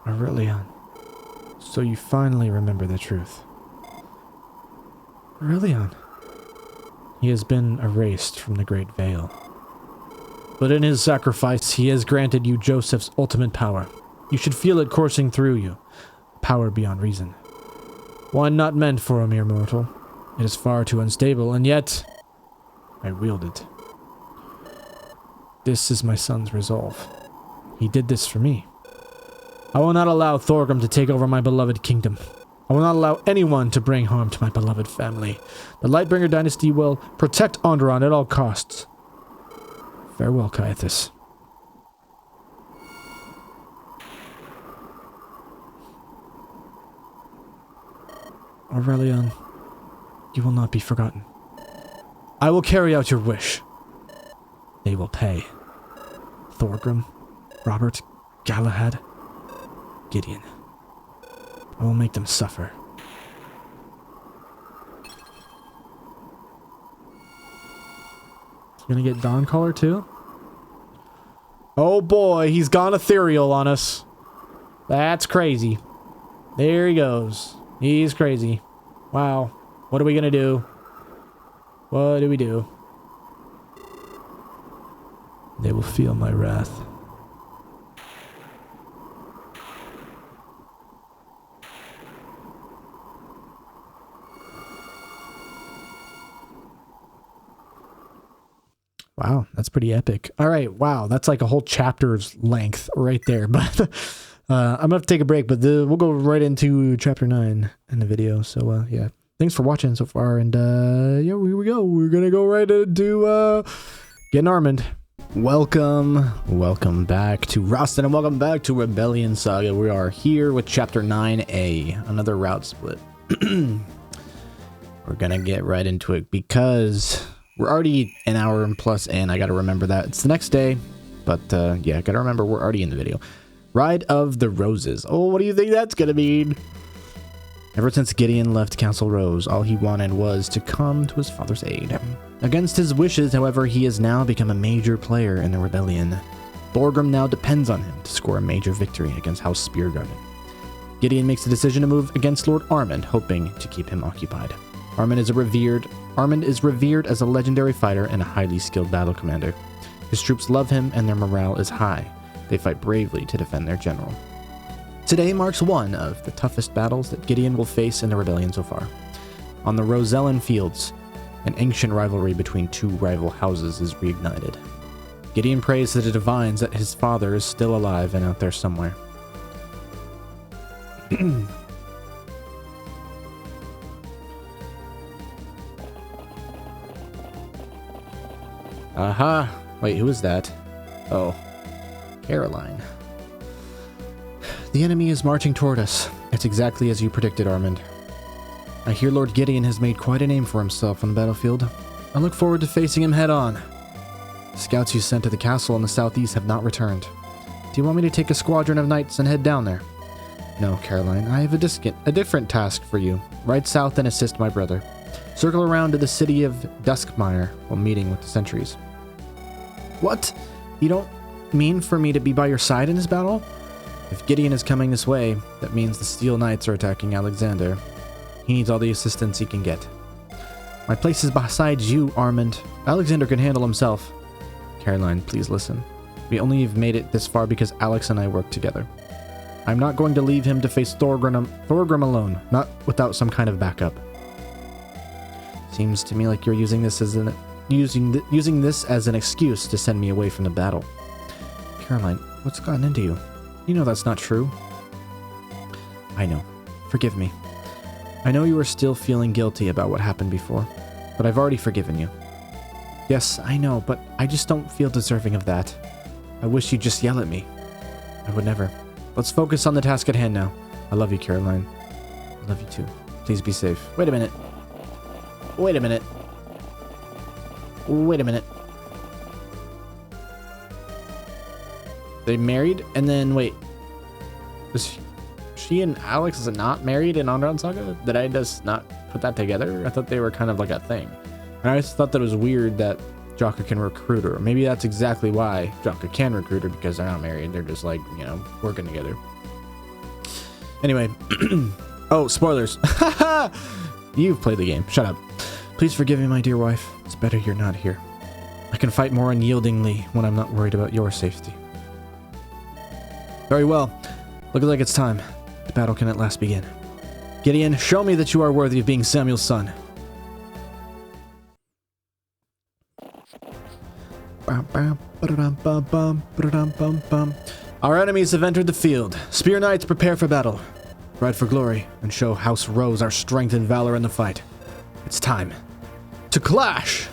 Rebellion. So you finally remember the truth. Rebellion. He has been erased from the Great Veil. But in his sacrifice, he has granted you Joseph's ultimate power. You should feel it coursing through you. Power beyond reason. One not meant for a mere mortal. It is far too unstable, and yet I wield it. This is my son's resolve. He did this for me. I will not allow Thorgrim to take over my beloved kingdom. I will not allow anyone to bring harm to my beloved family. The Lightbringer dynasty will protect Onderon at all costs. Farewell, Caiathas. Rebellion, you will not be forgotten. I will carry out your wish. They will pay. Thorgrim, Robert, Galahad, Gideon. I will make them suffer. You gonna get Dawncaller too? Oh boy, he's gone ethereal on us. That's crazy. There he goes. He's crazy. Wow. What are we gonna do? What do we do? They will feel my wrath. Wow, that's pretty epic. All right, wow, that's like a whole chapter's length right there. But I'm gonna have to take a break, but we'll go right into chapter 9 in the video. So yeah, thanks for watching so far, and yeah, here we go. We're gonna go right into Gideon and Armond. Welcome back to Rausten, and welcome back to Rebellion Saga. We are here with chapter 9A, another route split. We're gonna get right into it because we're already an hour and plus in. I gotta remember that it's the next day, but yeah, I gotta remember we're already in the video. Ride of the Roses. Oh, what do you think that's gonna mean? Ever since Gideon left Castle Rose, all he wanted was to come to his father's aid. Against his wishes, however, he has now become a major player in the rebellion. Thorgrim now depends on him to score a major victory against House Speargarden. Gideon makes the decision to move against Lord Armond, hoping to keep him occupied. Armond is revered as a legendary fighter and a highly skilled battle commander. His troops love him and their morale is high. They fight bravely to defend their general. Today marks one of the toughest battles that Gideon will face in the rebellion so far. On the Rosellan fields, an ancient rivalry between two rival houses is reignited. Gideon prays to the divines that his father is still alive and out there somewhere. Aha! Wait, who is that? Oh, Caroline. The enemy is marching toward us. It's exactly as you predicted, Armond. I hear Lord Gideon has made quite a name for himself on the battlefield. I look forward to facing him head on. The scouts you sent to the castle in the southeast have not returned. Do you want me to take a squadron of knights and head down there? No, Caroline, I have a different task for you. Ride south and assist my brother. Circle around to the city of Duskmire while meeting with the sentries. What? You don't mean for me to be by your side in this battle? If Gideon is coming this way, that means the Steel Knights are attacking Alexander. He needs all the assistance he can get. My place is beside you, Armond. Alexander can handle himself. Caroline, please listen. We only have made it this far because Alex and I work together. I'm not going to leave him to face Thorgrim alone, not without some kind of backup. Seems to me like you're using this as using this as an excuse to send me away from the battle. Caroline, what's gotten into you? You know that's not true. I know. Forgive me. I know you are still feeling guilty about what happened before, but I've already forgiven you. Yes, I know, but I just don't feel deserving of that. I wish you'd just yell at me. I would never. Let's focus on the task at hand now. I love you, Caroline. I love you too. Please be safe. Wait a minute. Wait a minute. Wait a minute. They married? And then, wait. Was she and Alex not married in Armond Saga? Did I just not put that together? I thought they were kind of like a thing. And I just thought that it was weird that Jaka can recruit her. Maybe that's exactly why Jaka can recruit her, because they're not married. They're just like, you know, working together. Anyway. Oh, spoilers. You've played the game. Shut up. Please forgive me, my dear wife. It's better you're not here. I can fight more unyieldingly when I'm not worried about your safety. Very well. Looks like it's time. The battle can at last begin. Gideon, show me that you are worthy of being Samuel's son. Our enemies have entered the field. Spear Knights, prepare for battle. Ride for glory and show House Rose our strength and valor in the fight. It's time to clash!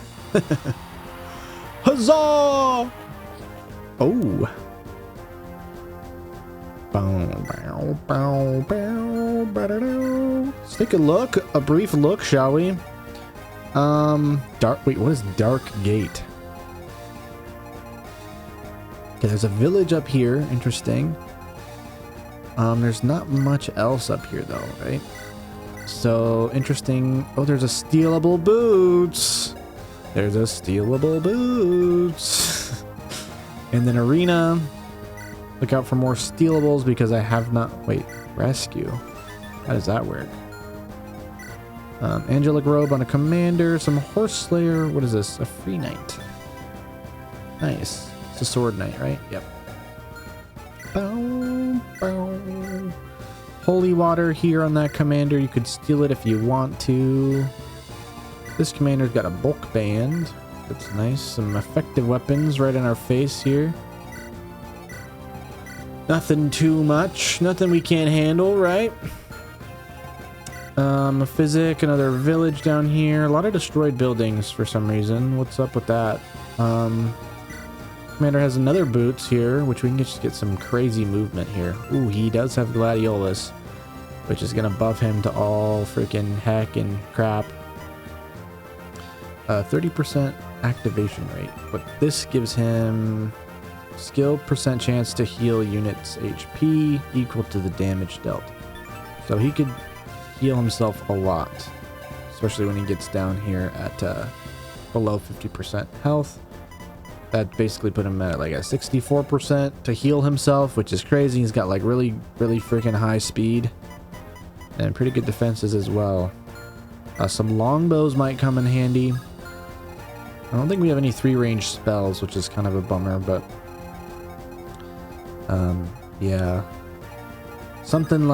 Huzzah! Oh. Let's take a brief look, shall we? Wait, what is Dark Gate? Okay, there's a village up here, interesting. There's not much else up here though, right? So, interesting. Oh, there's a stealable boots. There's a stealable boots. And then arena. Look out for more stealables because I have not... Wait, rescue. How does that work? Angelic robe on a commander. Some horse slayer. What is this? A free knight. Nice. It's a sword knight, right? Yep. Bow, bow. Holy water here on that commander. You could steal it if you want to. This commander's got a bulk band. That's nice. Some effective weapons right in our face here. Nothing too much. Nothing we can't handle, right? A physic, another village down here. A lot of destroyed buildings for some reason. What's up with that? Commander has another boots here, which we can just get some crazy movement here. Ooh, he does have Gladiolus, which is gonna buff him to all freaking heck and crap. 30% activation rate, but this gives him skill percent chance to heal units HP equal to the damage dealt. So he could heal himself a lot, especially when he gets down here at below 50% health. That basically put him at like a 64% to heal himself, which is crazy. He's got like really freaking high speed and pretty good defenses as well. Some longbows might come in handy. I don't think we have any 3-range spells, which is kind of a bummer, but yeah, something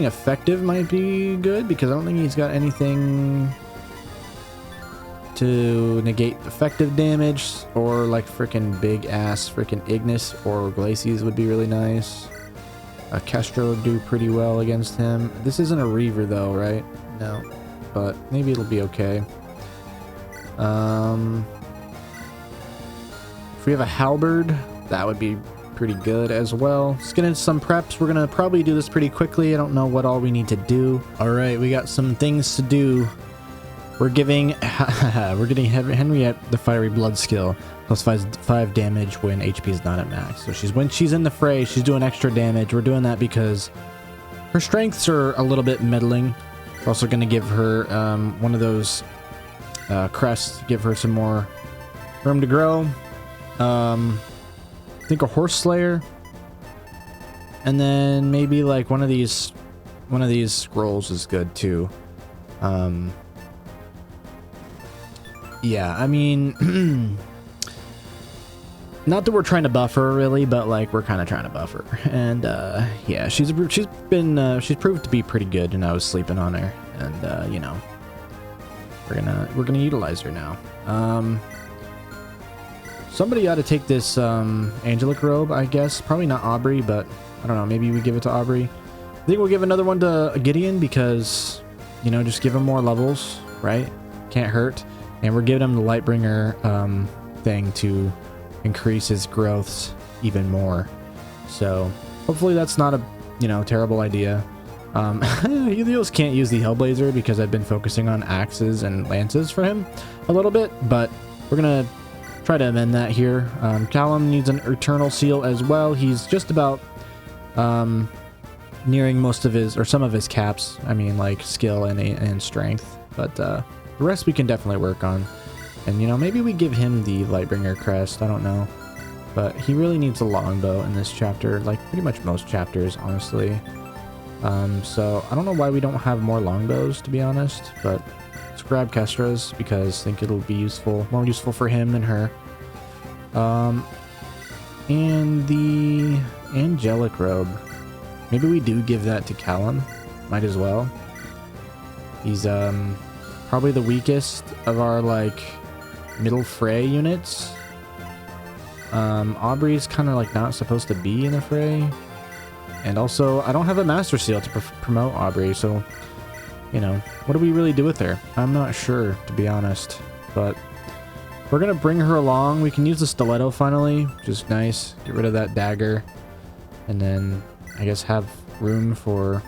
effective might be good, because I don't think he's got anything to negate effective damage, or like freaking big ass freaking Ignis or Glacies would be really nice. Castro would do pretty well against him. This isn't a Reaver though, right? No, but maybe it'll be okay. If we have a halberd, that would be pretty good as well. Let's get into some preps. We're gonna probably do this pretty quickly. I don't know what all we need to do. All right, we got some things to do. We're getting Henriette the Fiery Blood skill, plus 5 damage when HP is not at max. So when she's in the fray, she's doing extra damage. We're doing that because her strengths are a little bit middling. We're also gonna give her one of those crests, give her some more room to grow. I think a horse slayer, and then maybe like one of these scrolls is good too. Yeah, I mean, not that we're trying to buff her really, but like we're kind of trying to buff her. And yeah, she's proved to be pretty good, and I was sleeping on her, and you know, we're gonna utilize her now. Somebody ought to take this Angelic robe, I guess. Probably not Aubrey, but I don't know. Maybe we give it to Aubrey. I think we'll give another one to Gideon because, you know, just give him more levels, right? Can't hurt. And we're giving him the Lightbringer thing to increase his growths even more. So hopefully that's not a, terrible idea. Helios can't use the Hellblazer because I've been focusing on axes and lances for him a little bit, but we're gonna try to amend that here. Callum needs an Eternal Seal as well. He's just about nearing most of his, or some of his caps. I mean, like skill and strength, but the rest we can definitely work on. And maybe we give him the Lightbringer crest. I don't know, but he really needs a longbow in this chapter, like pretty much most chapters, honestly. So I don't know why we don't have more longbows, to be honest, but let's grab Kestra's because I think it'll be more useful for him than her. And the Angelic Robe. Maybe we do give that to Callum. Might as well. He's probably the weakest of our middle fray units. Aubrey's kind of not supposed to be in the fray. And also, I don't have a Master Seal to promote Aubrey, so, what do we really do with her? I'm not sure, to be honest. But we're going to bring her along. We can use the Stiletto finally, which is nice. Get rid of that dagger. And then, I guess, have room for...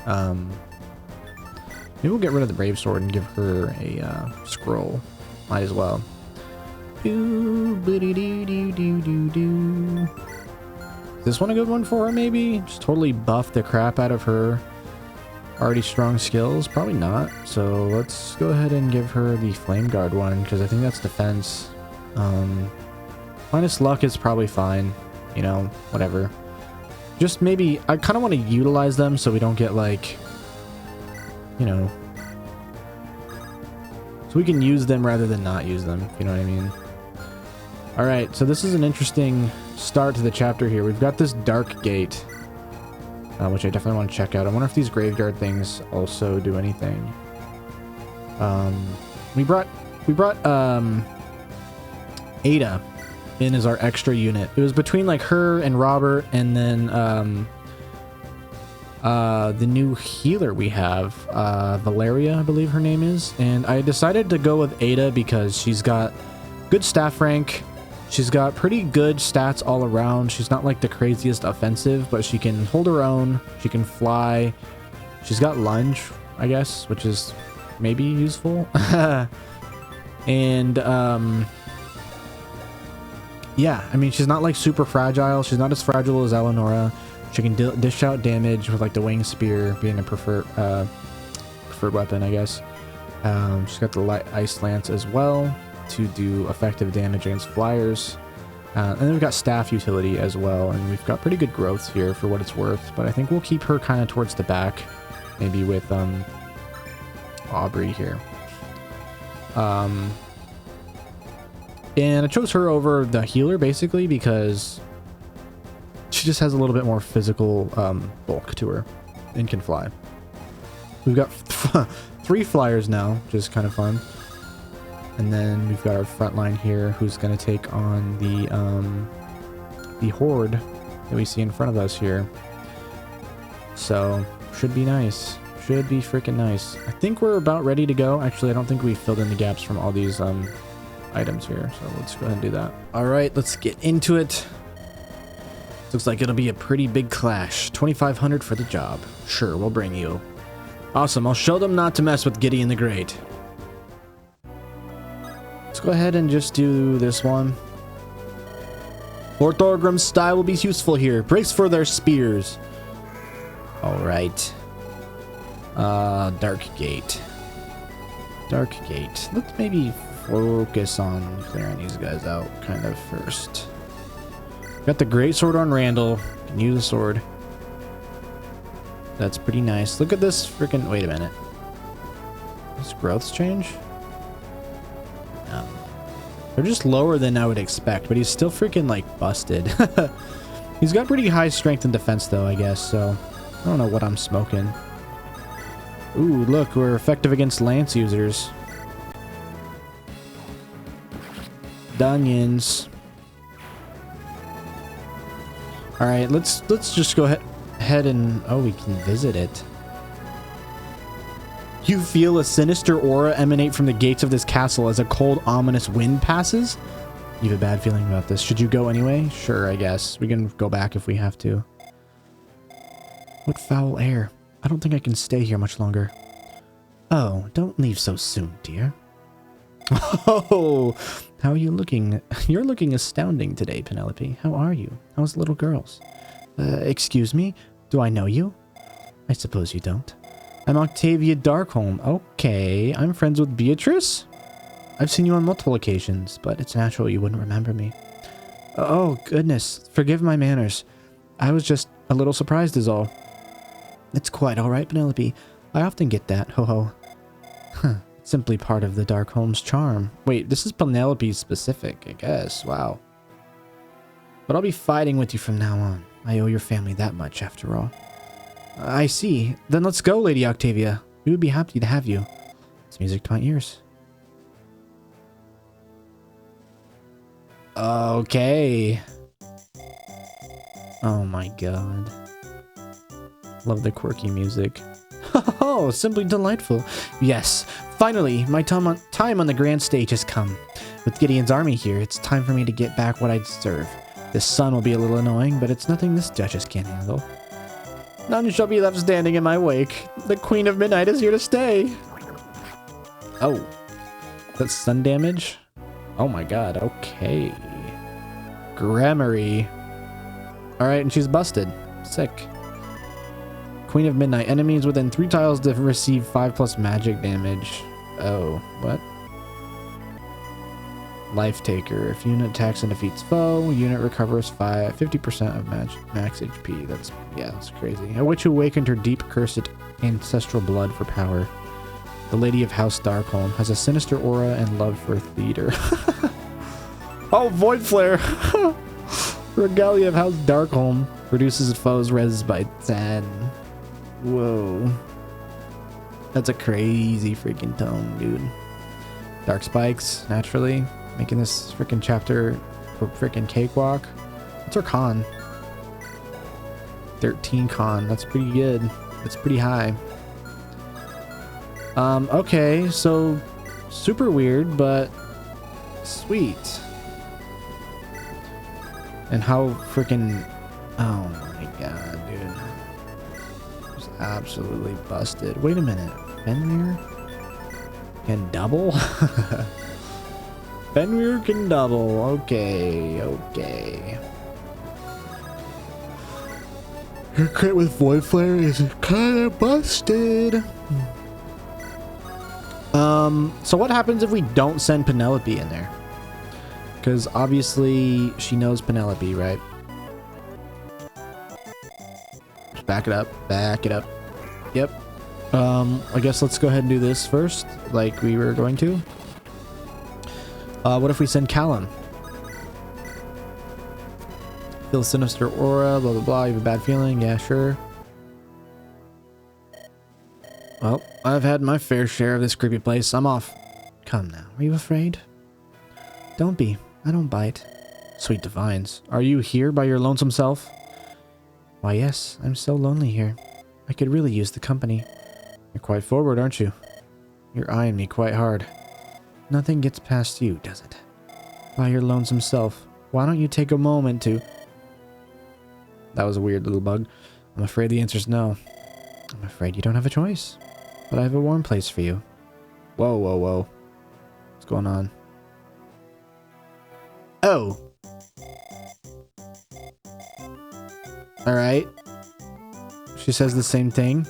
maybe we'll get rid of the Brave Sword and give her a scroll. Might as well. Is this one a good one for her, maybe? Just totally buff the crap out of her already strong skills? Probably not. So let's go ahead and give her the Flameguard one, because I think that's defense. Minus luck is probably fine. Whatever. Just maybe, I kind of want to utilize them so we don't get so we can use them rather than not use them, if you know what I mean. Alright, so this is an interesting start to the chapter here. We've got this Dark Gate, which I definitely want to check out. I wonder if these graveyard things also do anything. We brought Ada in as our extra unit. It was between her and Robert, and then the new healer we have, Valeria, I believe her name is. And I decided to go with Ada because she's got good staff rank. She's got pretty good stats all around. She's not the craziest offensive, but she can hold her own. She can fly. She's got lunge, I guess, which is maybe useful. And yeah, I mean, she's not super fragile. She's not as fragile as Eleonora. She can dish out damage with the wing spear being a preferred weapon, I guess. She's got the light ice lance as well to do effective damage against flyers. And then we've got staff utility as well, and we've got pretty good growth here for what it's worth, but I think we'll keep her kind of towards the back, maybe with Aubrey here. And I chose her over the healer basically because she just has a little bit more physical bulk to her and can fly. We've got 3 flyers now, which is kind of fun. And then we've got our front line here, who's going to take on the horde that we see in front of us here. So, should be nice. Should be freaking nice. I think we're about ready to go. Actually, I don't think we filled in the gaps from all these items here. So let's go ahead and do that. All right, let's get into it. Looks like it'll be a pretty big clash. 2,500 for the job. Sure, we'll bring you. Awesome, I'll show them not to mess with Gideon the Great. Let's go ahead and just do this one. Lord Thorgrim's style will be useful here. Brace for their spears. Alright. Dark Gate. Dark Gate. Let's maybe focus on clearing these guys out kind of first. Got the great sword on Randall. Can use a sword. That's pretty nice. Look at this freaking... Wait a minute. Does growths change? No. They're just lower than I would expect, but he's still freaking, busted. He's got pretty high strength and defense, though, I guess, so... I don't know what I'm smoking. Ooh, look, we're effective against lance users. Dunions. Alright, let's just go ahead and... Oh, we can visit it. You feel a sinister aura emanate from the gates of this castle as a cold, ominous wind passes? You have a bad feeling about this. Should you go anyway? Sure, I guess. We can go back if we have to. What foul air. I don't think I can stay here much longer. Oh, don't leave so soon, dear. Oh, how are you looking? You're looking astounding today, Penelope. How are you? How's the little girls? Excuse me? Do I know you? I suppose you don't. I'm Octavia Darkholm. Okay, I'm friends with Beatrice? I've seen you on multiple occasions, but it's natural you wouldn't remember me. Oh, goodness. Forgive my manners. I was just a little surprised is all. It's quite all right, Penelope. I often get that. Ho-ho. Huh. It's simply part of the Darkholm's charm. Wait, this is Penelope specific, I guess. Wow. But I'll be fighting with you from now on. I owe your family that much, after all. I see. Then let's go, Lady Octavia. We would be happy to have you. It's music to my ears. Okay. Oh my god. Love the quirky music. Oh, simply delightful. Yes, finally, my time on the grand stage has come. With Gideon's army here, it's time for me to get back what I deserve. This sun will be a little annoying, but it's nothing this Duchess can't handle. None shall be left standing in my wake. The Queen of Midnight is here to stay. Oh. That's sun damage? Oh my god, okay. Gramarye. Alright, and she's busted. Sick. Queen of Midnight. Enemies within 3 tiles to receive 5+ magic damage. Oh, what? Life Taker. If unit attacks and defeats foe, unit recovers 50% of max HP. That's crazy. A witch who awakened her deep cursed ancestral blood for power. The Lady of House Darkholm has a sinister aura and love for theater. Oh, Void Flare! Regalia of House Darkholm reduces foes' res by 10. Whoa. That's a crazy freaking tome, dude. Dark Spikes, naturally. Making this freaking chapter a freaking cakewalk. What's our con? 13 con. That's pretty good. That's pretty high. Okay, so super weird, but sweet. And how freaking... Oh my god, dude. Just absolutely busted. Wait a minute. Fenrir can double? Fenrir can double. Okay, okay. Her crit with Void Flare is kind of busted. So what happens if we don't send Penelope in there? Because obviously she knows Penelope, right? Just back it up. Back it up. Yep. I guess let's go ahead and do this first, like we were going to. What if we send Callum? Feel sinister aura, blah blah blah. You have a bad feeling? Yeah, sure. Well, I've had my fair share of this creepy place. I'm off. Come now. Are you afraid? Don't be. I don't bite. Sweet divines. Are you here by your lonesome self? Why, yes. I'm so lonely here. I could really use the company. You're quite forward, aren't you? You're eyeing me quite hard. Nothing gets past you, does it? By your lonesome self. Why don't you take a moment to... That was a weird little bug. I'm afraid the answer's no. I'm afraid you don't have a choice. But I have a warm place for you. Whoa, whoa, whoa. What's going on? Oh. Alright. She says the same thing.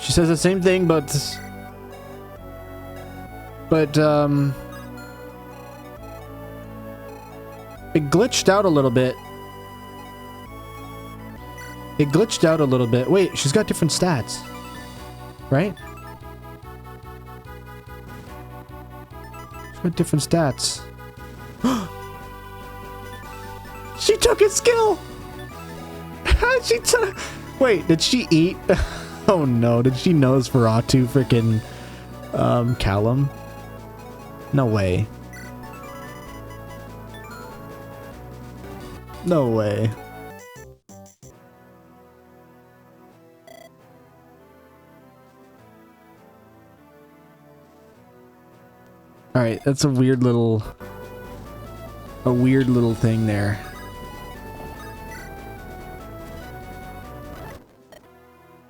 She says the same thing, but it glitched out a little bit. It glitched out a little bit. Wait, she's got different stats. Right? She's got different stats. She took his skill! She took... Wait, did she eat? Oh no, did she Nosferatu freaking Callum? No way. No way. Alright, that's a weird little thing there.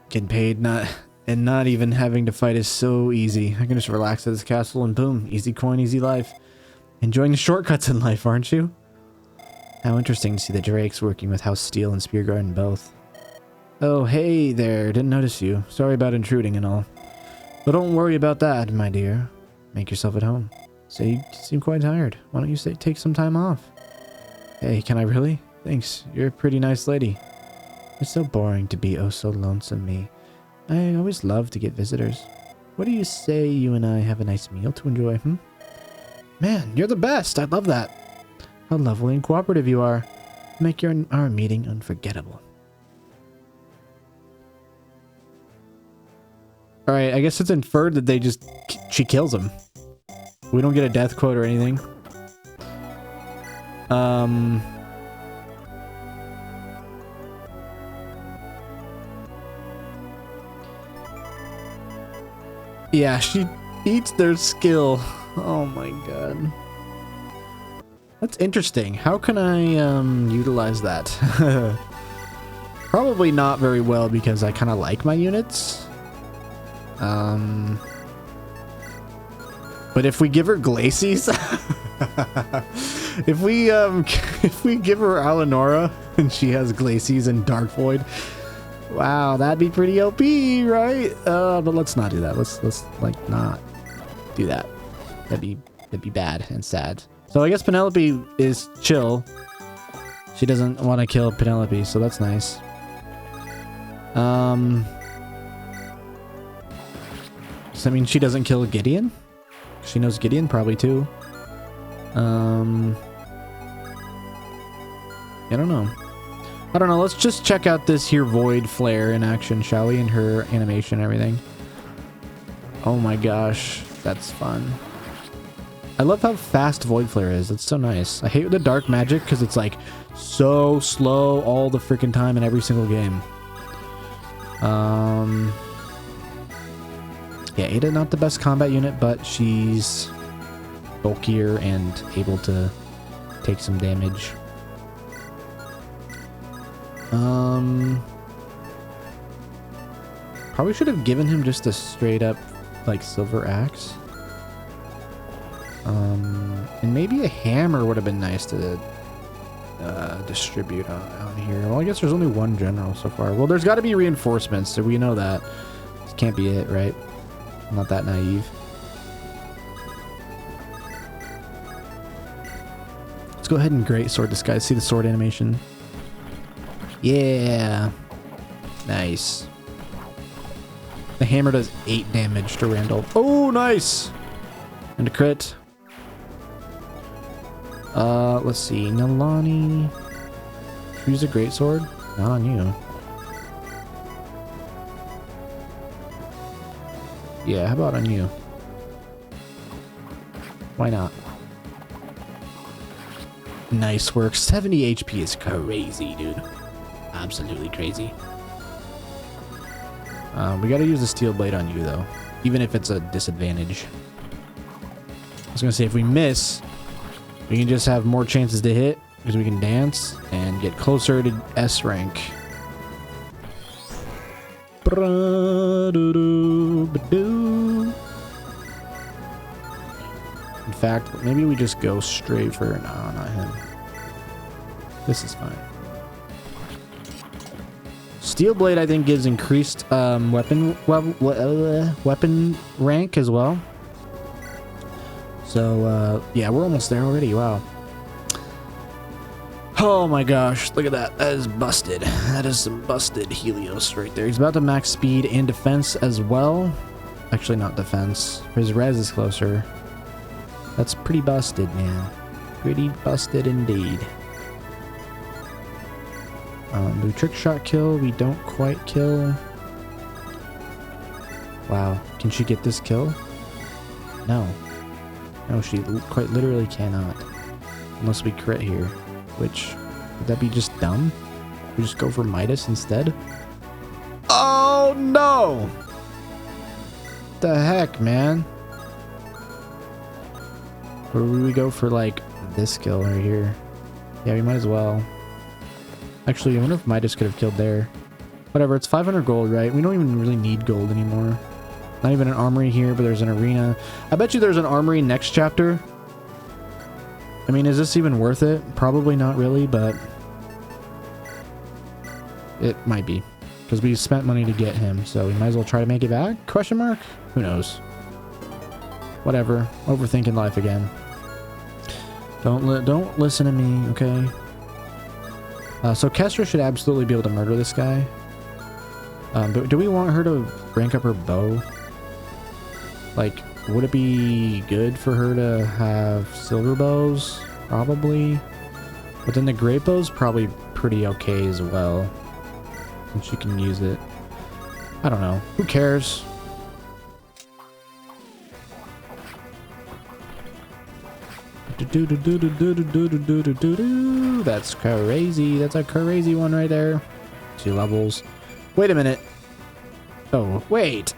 Getting paid, not even having to fight is so easy. I can just relax at this castle and boom, easy coin, easy life. Enjoying the shortcuts in life, aren't you? How interesting to see the Drakes working with House Steel and Speargarden both. Oh, hey there, didn't notice you. Sorry about intruding and all. But don't worry about that, my dear. Make yourself at home. Say you seem quite tired. Why don't you take some time off? Hey, can I really? Thanks, you're a pretty nice lady. It's so boring to be oh so lonesome me. I always love to get visitors. What do you say you and I have a nice meal to enjoy, Man, you're the best. I love that. How lovely and cooperative you are. Make our meeting unforgettable. Alright, I guess it's inferred that she kills him. We don't get a death quote or anything. Yeah, she eats their skill. Oh my god. That's interesting. How can I utilize that? Probably not very well because I kind of like my units. But if we give her Glacies, if we give her Alanora and she has Glacies and Dark Void, wow, that'd be pretty OP, right? But let's not do that. Let's like not do that. That'd be bad and sad. So I guess Penelope is chill. She doesn't want to kill Penelope, so that's nice. So, I mean, she doesn't kill Gideon? She knows Gideon probably too. I don't know. Let's just check out this here Void Flare in action, shall we? And her animation and everything. Oh my gosh, that's fun. I love how fast Void Flare is. It's so nice. I hate the dark magic because it's like so slow all the freaking time in every single game. Yeah, Ada not the best combat unit, but she's bulkier and able to take some damage. Probably should have given him just a straight up like silver axe. And maybe a hammer would have been nice to distribute out here. Well, I guess there's only one general so far. Well, there's got to be reinforcements, so we know that. This can't be it, right? I'm not that naive. Let's go ahead and great sword this guy. See the sword animation? Yeah. Nice. The hammer does 8 damage to Randall. Oh, nice! And a crit. Let's see. Nalani. Should we use a greatsword? Not on you. Yeah, how about on you? Why not? Nice work. 70 HP is crazy, dude. Absolutely crazy. We gotta use the steel blade on you, though. Even if it's a disadvantage. I was gonna say, if we miss, we can just have more chances to hit, because we can dance and get closer to S rank. In fact, maybe we just go straight for... No, not him. This is fine. Steel blade, I think, gives increased weapon rank as well. So, yeah, we're almost there already. Wow. Oh my gosh, look at that. That is busted. That is some busted Helios right there. He's about to max speed and defense as well. Actually, not defense. His res is closer. That's pretty busted, man. Pretty busted indeed. Do trick shot kill? We don't quite kill. Wow. Can she get this kill? No. No, she quite literally cannot. Unless we crit here. Which, would that be just dumb? We just go for Midas instead? Oh no! What the heck, man? Or would we go for like this skill right here? Yeah, we might as well. Actually, I wonder if Midas could have killed there. Whatever, it's 500 gold, right? We don't even really need gold anymore. Not even an armory here, but there's an arena. I bet you there's an armory next chapter. I mean, is this even worth it? Probably not really, but it might be. Because we spent money to get him, so we might as well try to make it back? Question mark? Who knows? Whatever. Overthinking life again. Don't listen to me, okay? So Kestra should absolutely be able to murder this guy. But do we want her to rank up her bow? Like, would it be good for her to have silver bows? Probably. But then the great bow's probably pretty okay as well. And she can use it. I don't know. Who cares? That's crazy. That's a crazy one right there. 2 levels. Wait a minute. Oh, wait.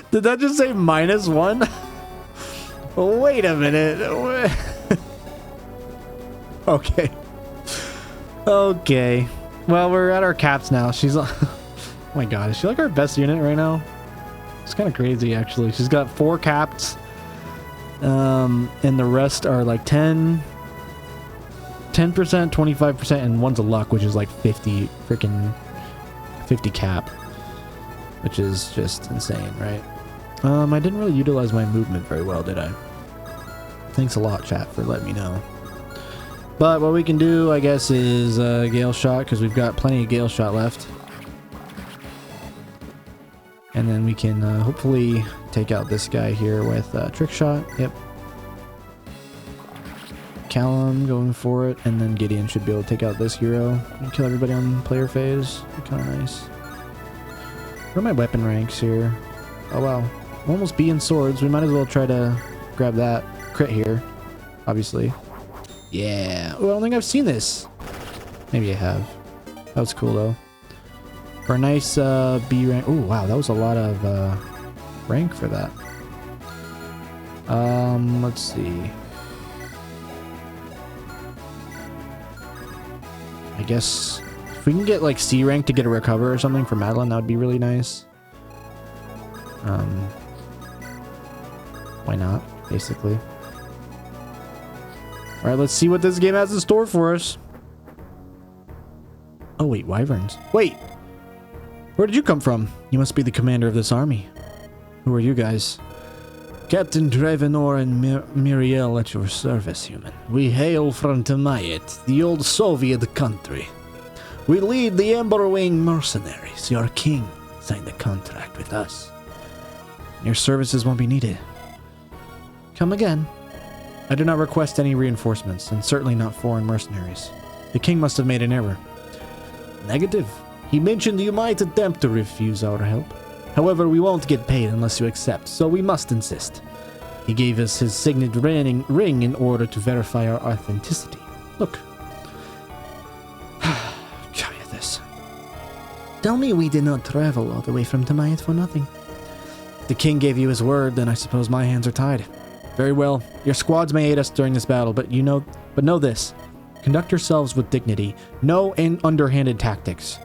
Did that just say -1? Wait a minute. Okay. Okay. Well, we're at our caps now. She's... Oh my god, is she like our best unit right now? It's kind of crazy, actually. She's got 4 caps. And the rest are like 10%, 25%, and one's a luck, which is like 50 cap. Which is just insane, right? I didn't really utilize my movement very well, did I? Thanks a lot, chat, for letting me know. But what we can do, I guess, is Gale Shot, because we've got plenty of Gale Shot left. And then we can hopefully take out this guy here with Trick Shot. Yep. Callum going for it, and then Gideon should be able to take out this hero and kill everybody on player phase. Kind of nice. What are my weapon ranks here? Oh wow. I'm almost B in swords. We might as well try to grab that crit here, obviously. Yeah. Oh, I don't think I've seen this. Maybe I have. That was cool though. For a nice B rank. Oh wow, that was a lot of rank for that. Let's see. I guess if we can get like C rank to get a recover or something for Madeline, that would be really nice. Why not, basically. Alright, let's see what this game has in store for us. Oh wait, wyverns. Wait! Where did you come from? You must be the commander of this army. Who are you guys? Captain Dravenor and Miriel at your service, human. We hail from Tamayet, the old Soviet country. We lead the Emberwing mercenaries. Your king signed a contract with us. Your services won't be needed. Come again. I do not request any reinforcements, and certainly not foreign mercenaries. The king must have made an error. Negative. He mentioned you might attempt to refuse our help. However, we won't get paid unless you accept, so we must insist. He gave us his signet ring in order to verify our authenticity. Look. Try this. Tell me we did not travel all the way from Tamayat for nothing. If the king gave you his word, then I suppose my hands are tied. Very well. Your squads may aid us during this battle, but know this. Conduct yourselves with dignity. No underhanded tactics.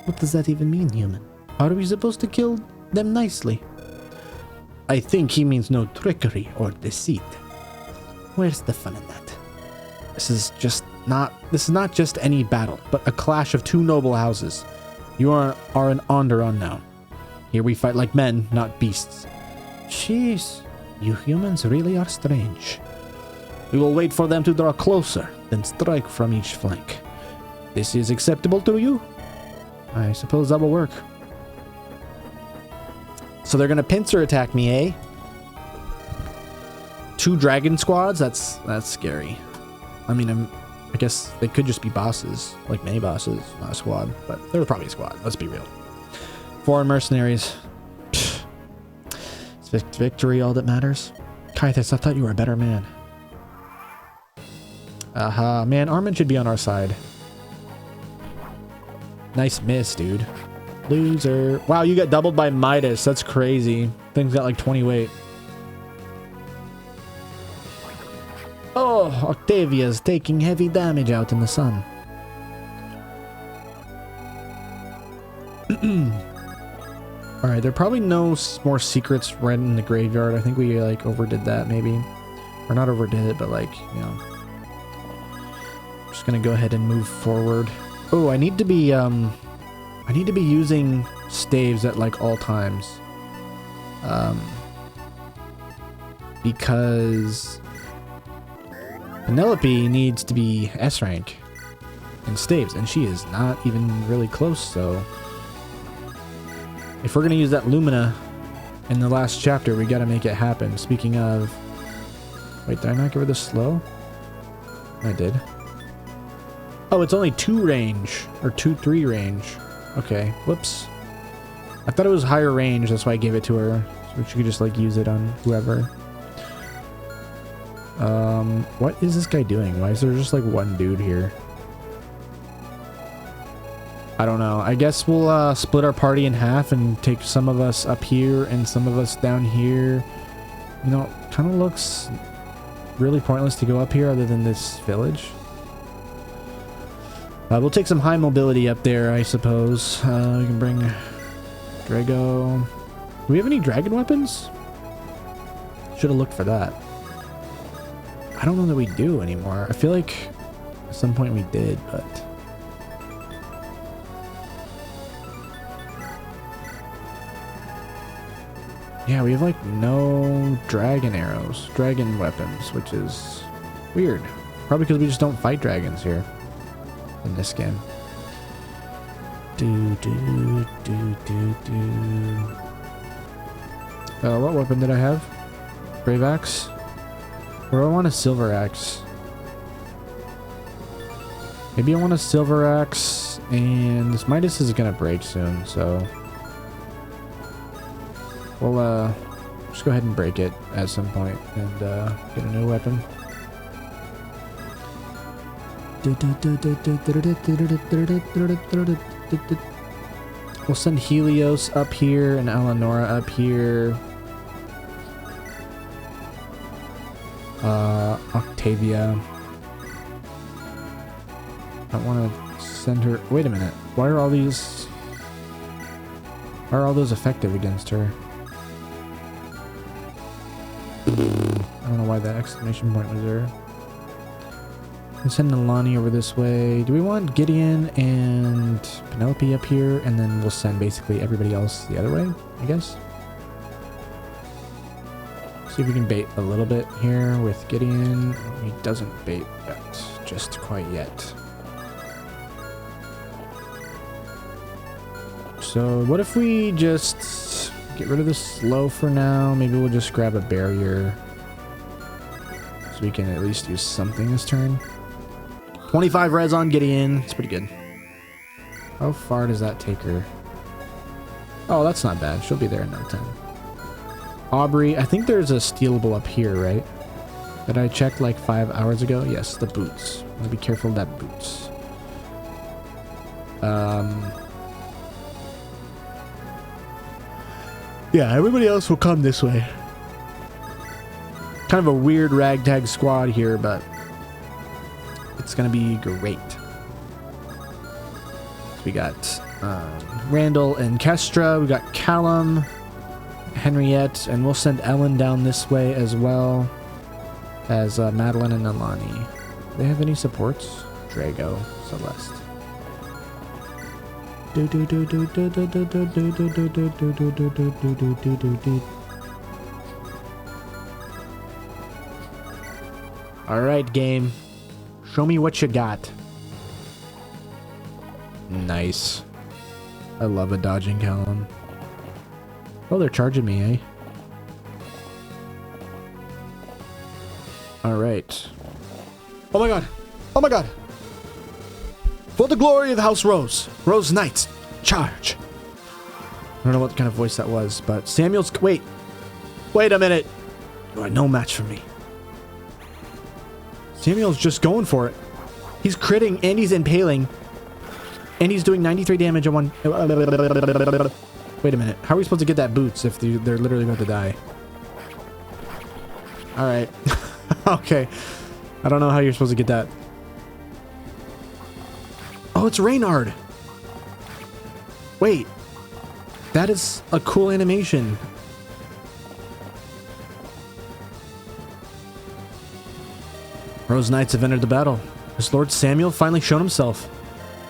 What does that even mean, human? How are we supposed to kill them nicely? I think he means no trickery or deceit. Where's the fun in that? This is not just any battle, but a clash of 2 noble houses. You are an Onderon now. Here we fight like men, not beasts. Jeez, you humans really are strange. We will wait for them to draw closer, then strike from each flank. This is acceptable to you? I suppose that will work. So they're gonna pincer attack me, eh? 2 dragon squads? That's scary. I mean, I guess they could just be bosses, like mini bosses, not a squad, but they're probably a squad. Let's be real. Foreign mercenaries. Pfft. Is victory all that matters? Kaithus, I thought you were a better man. Aha, man, Armond should be on our side. Nice miss, dude. Loser. Wow, you got doubled by Midas. That's crazy. Thing's got like 20 weight. Oh, Octavia's taking heavy damage out in the sun. Alright, there are probably no more secrets right in the graveyard. I think we, like, overdid that, maybe. Or not overdid it, but, like, you know. Just gonna go ahead and move forward. Oh, I need to be using staves at, like, all times. Because Penelope needs to be S rank in staves, and she is not even really close, so if we're gonna use that Lumina in the last chapter, we gotta make it happen. Speaking of, wait, did I not give her the slow? I did. Oh, it's only 2 range, or 2-3 range. Okay, whoops. I thought it was higher range, that's why I gave it to her, so she could just, like, use it on whoever. What is this guy doing? Why is there just, like, one dude here? I don't know. I guess we'll split our party in half and take some of us up here and some of us down here. You know, it kind of looks really pointless to go up here other than this village. We'll take some high mobility up there, I suppose. We can bring Drago. Do we have any dragon weapons? Should have looked for that. I don't know that we do anymore. I feel like at some point we did, but... yeah, we have, like, no dragon arrows, dragon weapons, which is weird. Probably because we just don't fight dragons here in this game. What weapon did I have? Brave axe? Or I want a silver axe. Maybe I want a silver axe, and this Midas is gonna break soon, so we'll just go ahead and break it at some point and get a new weapon. We'll send Helios up here and Eleonora up here. Octavia. I want to send her... wait a minute. Why are all these... why are all those effective against her? I don't know why that exclamation point was there. Let's send Nalani over this way. Do we want Gideon and Penelope up here? And then we'll send basically everybody else the other way, I guess. See if we can bait a little bit here with Gideon. He doesn't bait yet. Just quite yet. So what if we just get rid of the slow for now? Maybe we'll just grab a barrier so we can at least do something this turn. 25 res on Gideon. It's pretty good. How far does that take her? Oh, that's not bad. She'll be there in no time. Aubrey, I think there's a stealable up here, right? That I checked like 5 hours ago. Yes, the boots. I'm gonna be careful of that boots. Yeah, everybody else will come this way. Kind of a weird ragtag squad here, but it's gonna be great. So we got Randall and Kestra. We got Callum, Henriette, and we'll send Ellen down this way as well as Madeline and Alani. Do they have any supports? Drago, Celeste. All right, game. Show me what you got. Nice. I love a dodging Callum. Oh, they're charging me, eh? All right. Oh my god. Oh my god. For the glory of House Rose. Rose Knights. Charge. I don't know what kind of voice that was, but Samuel's... wait. Wait a minute. You are no match for me. Samuel's just going for it. He's critting and he's impaling. And he's doing 93 damage on one... wait a minute. How are we supposed to get that boots if they're literally about to die? Alright. Okay. I don't know how you're supposed to get that. Oh, it's Reynard. Wait. That is a cool animation. Rose Knights have entered the battle. Has Lord Samuel finally shown himself?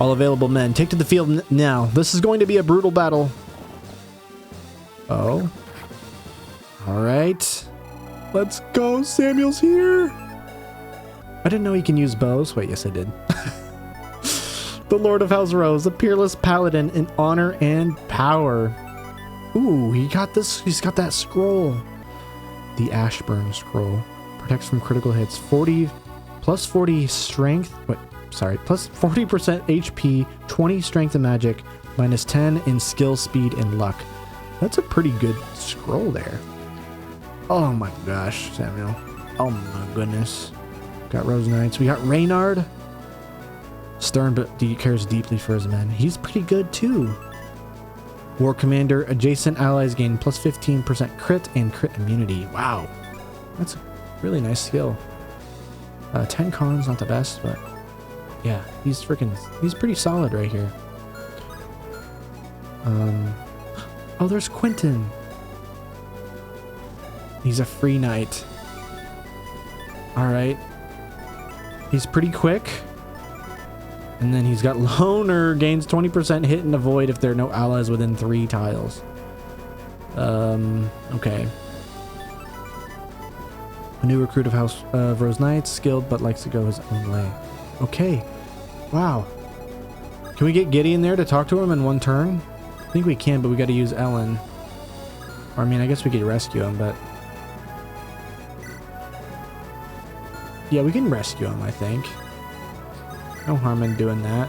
All available men, take to the field now. This is going to be a brutal battle. Oh. Alright. Let's go. Samuel's here. I didn't know he can use bows. Wait, yes I did. The Lord of House Rose, a peerless paladin in honor and power. Ooh, he got this. He's got that scroll. The Ashburn scroll. Protects from critical hits. 40 plus 40 strength. Wait, sorry. Plus 40% HP, 20 strength and magic, minus 10 in skill, speed, and luck. That's a pretty good scroll there. Oh my gosh, Samuel. Oh my goodness. Got Rose Knights. We got Reynard. Stern, but he cares deeply for his men. He's pretty good too. War Commander. Adjacent allies gain plus 15% crit and crit immunity. Wow. That's a really nice skill. 10 cons, not the best, but yeah, he's pretty solid right here. Oh, there's Quentin. He's a free knight. Alright. He's pretty quick. And then he's got Loner, gains 20% hit and avoid if there are no allies within 3 tiles. Okay. A new recruit of House of Rose Knights, skilled but likes to go his own way. Okay. Wow. Can we get Gideon there to talk to him in one turn? I think we can, but we gotta use Ellen. Or I mean, I guess we could rescue him, but... yeah, we can rescue him, I think. No harm in doing that.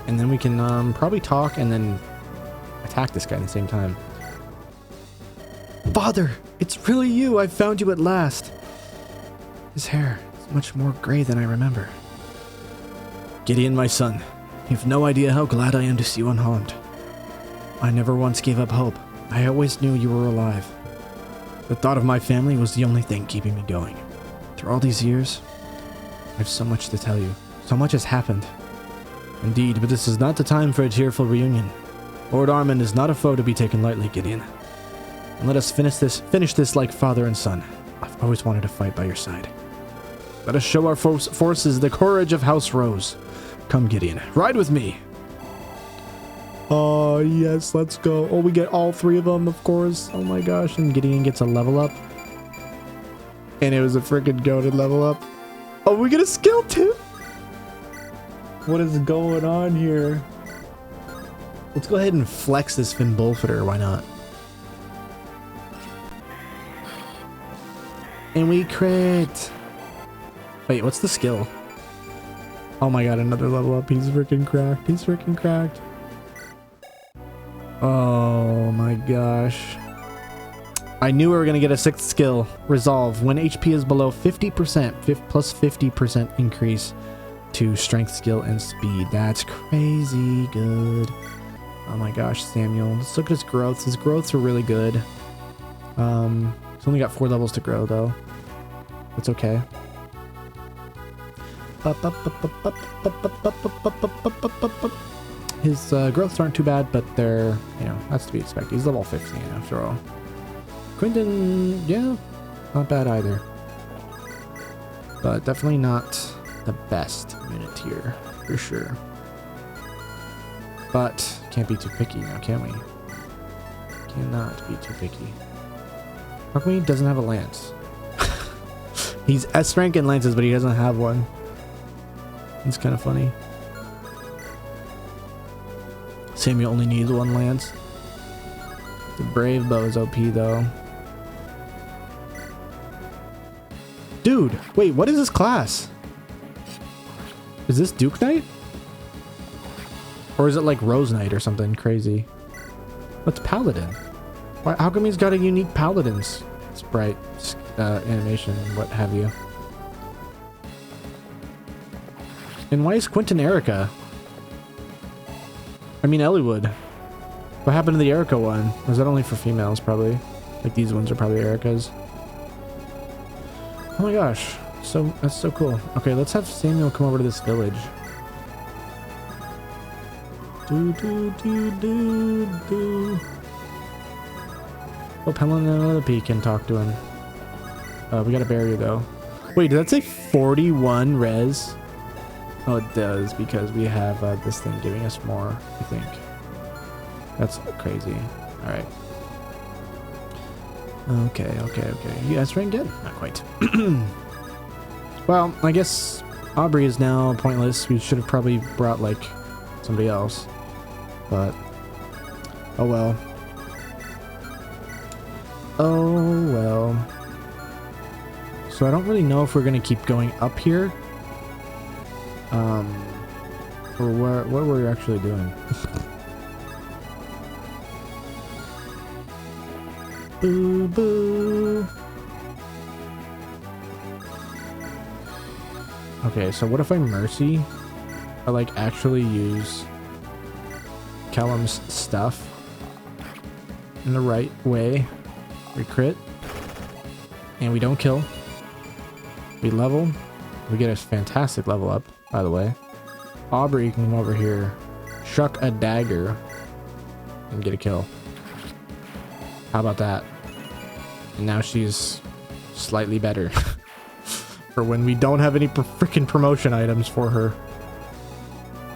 And then we can probably talk and then attack this guy at the same time. Father, it's really you. I found you at last. His hair is much more gray than I remember. Gideon, my son, you've no idea how glad I am to see you unharmed. I never once gave up hope. I always knew you were alive. The thought of my family was the only thing keeping me going. Through all these years, I have so much to tell you. So much has happened. Indeed, but this is not the time for a tearful reunion. Lord Armond is not a foe to be taken lightly, Gideon. And let us finish this like father and son. I've always wanted to fight by your side. Let us show our forces the courage of House Rose. Come, Gideon, ride with me. Oh, yes, let's go. Oh, we get all 3 of them, of course. Oh my gosh, and Gideon gets a level up. And it was a freaking goated level up. Oh, we get a skill too? What is going on here? Let's go ahead and flex this Fimbulfitter, why not? And we crit. Wait, what's the skill? Oh my god, another level up. He's freaking cracked. He's freaking cracked. Oh my gosh. I knew we were going to get a 6th skill. Resolve. When HP is below 50%, plus 50% increase to strength, skill, and speed. That's crazy good. Oh my gosh, Samuel. Let's look at his growths. His growths are really good. He's only got 4 levels to grow though. That's okay. His growths aren't too bad, but they're, you know, that's to be expected. He's level 15 after all. Quentin, yeah, not bad either. But definitely not the best unit here, for sure. But can't be too picky now, can we? Cannot be too picky. How come he doesn't have a lance? He's S rank in lances, but he doesn't have one. It's kind of funny. Samuel only needs 1 lance. The brave bow is OP though. Dude, wait, what is this class? Is this Duke Knight? Or is it like Rose Knight or something crazy? What's Paladin? Why, how come he's got a unique Paladin's sprite, animation, and what have you? And why is Quentin Erica? I mean, Elliewood. What happened to the Erica one? Was that only for females, probably? Like, these ones are probably Ericas. Oh my gosh. So, that's so cool. Okay, let's have Samuel come over to this village. Oh, Helen and another P can talk to him. We got a barrier, though. Wait, did that say 41 res? Oh, it does, because we have this thing giving us more, I think. That's crazy. Alright. Okay. You guys rank good? Not quite. Well, I guess Aubrey is now pointless. We should have probably brought, like, somebody else. But, oh well. Oh well. So I don't really know if we're going to keep going up here. Or what we're actually doing. Boo boo. Okay, so what if I mercy? I like actually use Callum's stuff in the right way. We crit. And we don't kill. We level. We get a fantastic level up, by the way. Aubrey can come over here, shuck a dagger, and get a kill. How about that? And now she's slightly better. For when we don't have any freaking promotion items for her.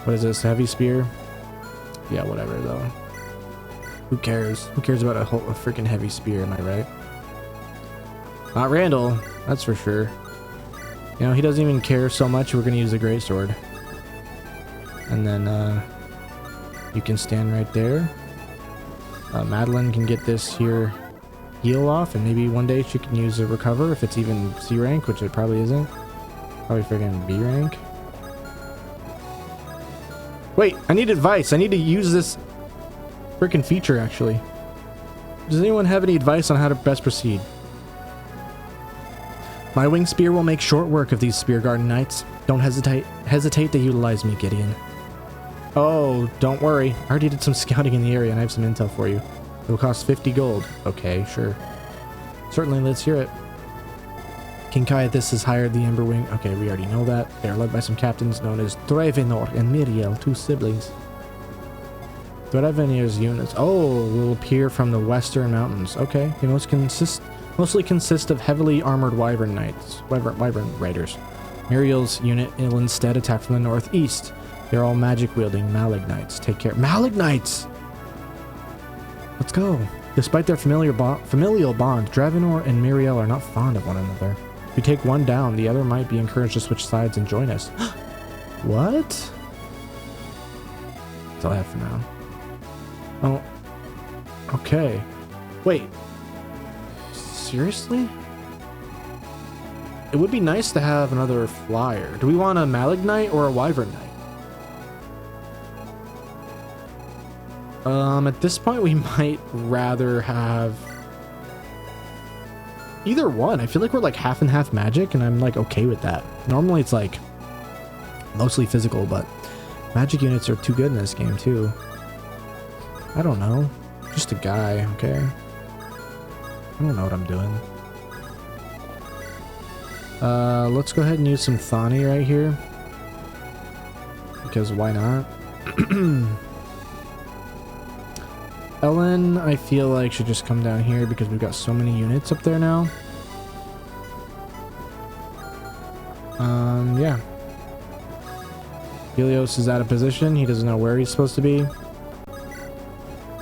What is this? Heavy spear? Yeah, whatever though. Who cares? Who cares about a freaking heavy spear, am I right? Not Randall, that's for sure. You know, he doesn't even care so much. We're gonna use the greatsword. And then you can stand right there. Madeline can get this here heal off, and maybe one day she can use a recover if it's even C rank, which it probably isn't. Probably freaking B rank. Wait, I need advice. I need to use this freaking feature actually. Does anyone have any advice on how to best proceed? My wing spear will make short work of these Speargarden Knights. Don't hesitate to utilize me, Gideon. Oh, don't worry. I already did some scouting in the area and I have some intel for you. It will cost 50 gold. Okay, sure. Certainly, let's hear it. King Caiathas has hired the Ember Wing. Okay, we already know that. They are led by some captains known as Dravenor and Miriel, two siblings. Dravenor's units, will appear from the western mountains. Okay, they mostly consist of heavily armored Wyvern Knights, Wyvern Raiders. Miriel's unit will instead attack from the northeast. They're all magic-wielding Malignites. Take care. Malignites! Let's go. Despite their familial bond, Dravenor and Miriel are not fond of one another. If we take one down, the other might be encouraged to switch sides and join us. What? That's all I have for now. Oh. Okay. Wait. Seriously? It would be nice to have another flyer. Do we want a Malignite or a Wyvern Knight? At this point, we might rather have either one. I feel like we're like half and half magic, and I'm like okay with that. Normally, it's like mostly physical, but magic units are too good in this game too. I don't know. Just a guy, okay? I don't know what I'm doing. Let's go ahead and use some Thani right here. Because why not? Ellen, I feel like should just come down here because we've got so many units up there now. Yeah. Helios is out of position. He doesn't know where he's supposed to be.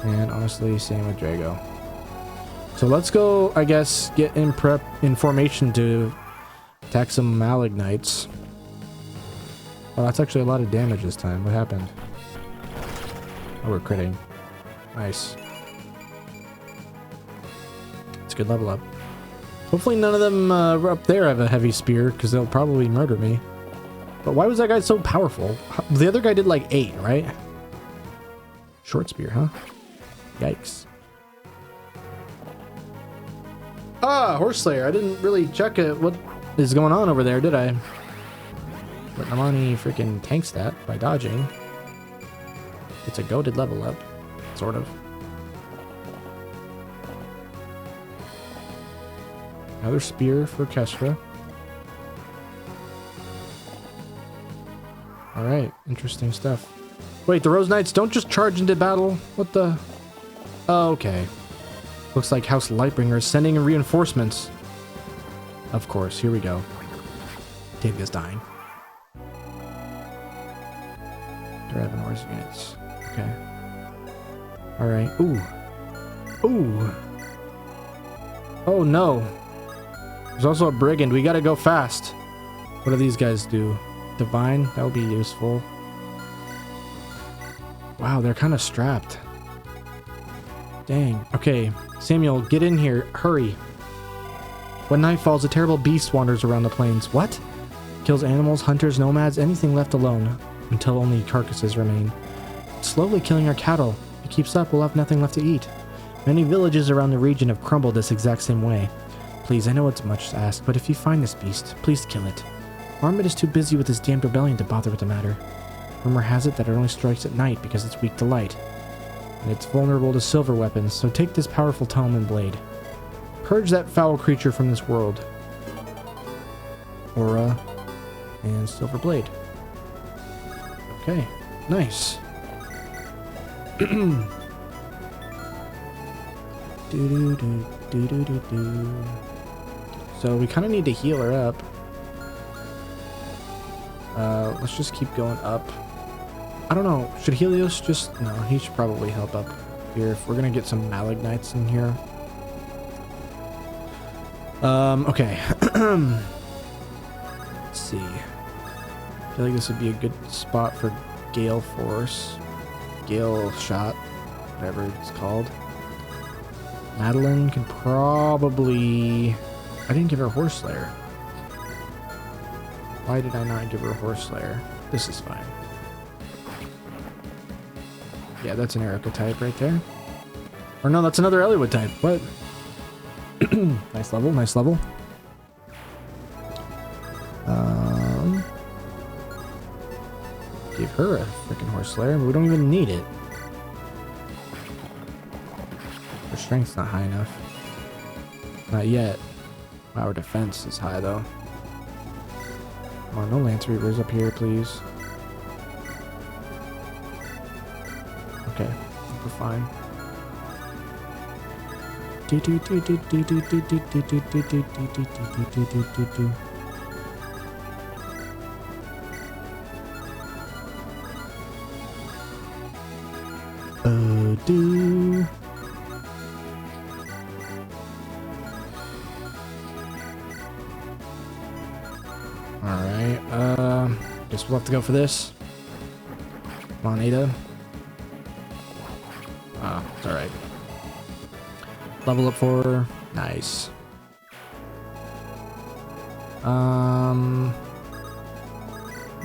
And honestly, same with Drago. So let's go, I guess, get in formation to attack some Malignites. Oh, that's actually a lot of damage this time. What happened? Oh, we're critting. Nice. It's a good level up. Hopefully none of them up there have a heavy spear, because they'll probably murder me. But why was that guy so powerful? The other guy did like 8, right? Short spear, huh? Yikes. Ah, Horse Slayer. I didn't really check what is going on over there, did I? But Namani freaking tanks that by dodging. It's a goated level up. Sort of. Another spear for Kestra. Alright, interesting stuff. Wait, the Rose Knights don't just charge into battle? What the? Oh, okay. Looks like House Lightbringer is sending in reinforcements. Of course, here we go. Tavia is dying. Draven Horse units. Okay. Alright. Ooh. Ooh. Oh no. There's also a Brigand. We gotta go fast. What do these guys do? Divine? That would be useful. Wow, they're kind of strapped. Dang. Okay, Samuel, get in here. Hurry. When night falls, a terrible beast wanders around the plains. What? Kills animals, hunters, nomads, anything left alone, until only carcasses remain. Slowly killing our cattle. If it keeps up, we'll have nothing left to eat. Many villages around the region have crumbled this exact same way. Please, I know it's much to ask, but if you find this beast, please kill it. Armond is too busy with his damned rebellion to bother with the matter. Rumor has it that it only strikes at night because it's weak to light. And it's vulnerable to silver weapons, so take this powerful tome and blade. Purge that foul creature from this world. Aura and silver blade. Okay, nice. So we kind of need to heal her up. Let's just keep going up. I don't know. Should Helios just... No, he should probably help up here if we're going to get some Malagnites in here. Okay. Let's see. I feel like this would be a good spot for Gale Force. Gale Shot. Whatever it's called. Madeline can probably... I didn't give her Horse Slayer. Why did I not give her Horse Slayer? This is fine. Yeah, that's an Erica type right there. Or no, that's another Eliwood type. What? Nice level, nice level. Give her a freaking Horse Slayer, but we don't even need it. Her strength's not high enough. Not yet. Wow, our defense is high though. Oh, no Lance Reavers up here, please. Okay, we're fine. Alright, guess we'll have to go for this. Come on, Ada. Ah, it's alright. Level up for her. Nice.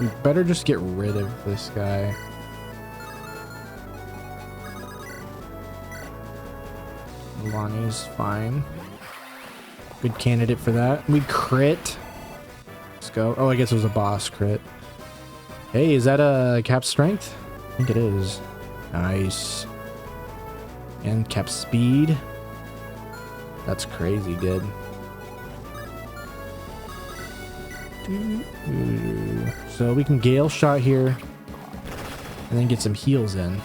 We better just get rid of this guy. Lonnie's fine. Good candidate for that. We crit. Let's go. Oh, I guess it was a boss crit. Hey, is that a cap strength? I think it is. Nice. And cap speed. That's crazy good. So we can Gale Shot here. And then get some heals in.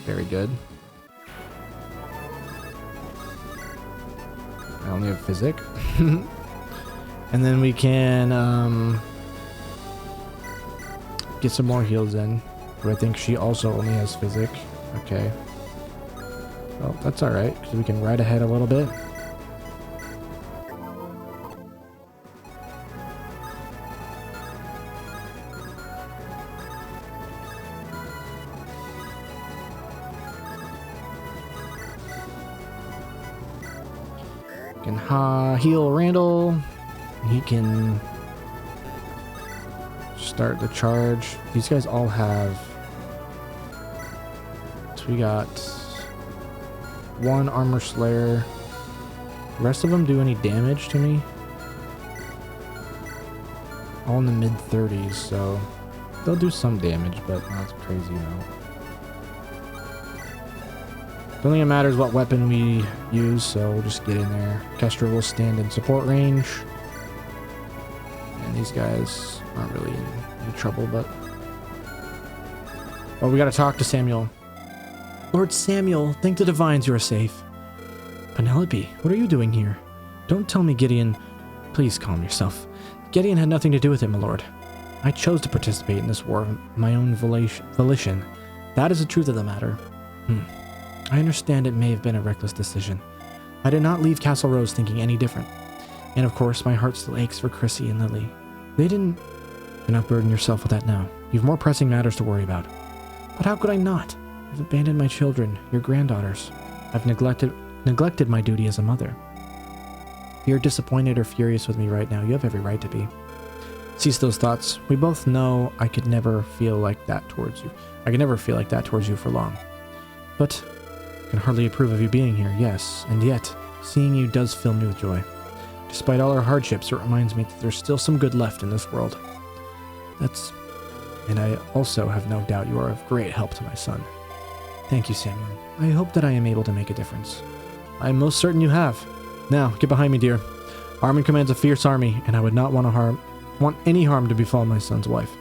Very good. I only have Physic. And then we can get some more heals in. But I think she also only has Physic. Okay. Well, that's alright, because we can ride ahead a little bit. Can heal Randall. He can start the charge. These guys all have... So we got... one Armor Slayer. The rest of them do any damage to me? All in the mid 30s, so they'll do some damage, but not crazy though. Only matters what weapon we use, so we'll just get in there. Kestra will stand in support range. And these guys aren't really in any trouble, but... Oh, we gotta talk to Samuel. Lord Samuel, thank the divines you are safe. Penelope, what are you doing here? Don't tell me Gideon... Please calm yourself. Gideon had nothing to do with it, my lord. I chose to participate in this war of my own volition. That is the truth of the matter. I understand it may have been a reckless decision. I did not leave Castle Rose thinking any different. And of course, my heart still aches for Chrissy and Lily. They didn't... Do not burden yourself with that now. You've more pressing matters to worry about. But how could I not? I've abandoned my children, your granddaughters. I've neglected my duty as a mother. If you're disappointed or furious with me right now, you have every right to be. Cease those thoughts. We both know I could never feel like that towards you. I could never feel like that towards you for long. But I can hardly approve of you being here, yes, and yet, seeing you does fill me with joy. Despite all our hardships, it reminds me that there's still some good left in this world. And I also have no doubt you are of great help to my son. Thank you, Samuel. I hope that I am able to make a difference. I am most certain you have. Now, get behind me, dear. Armond commands a fierce army, and I would not want any harm to befall my son's wife.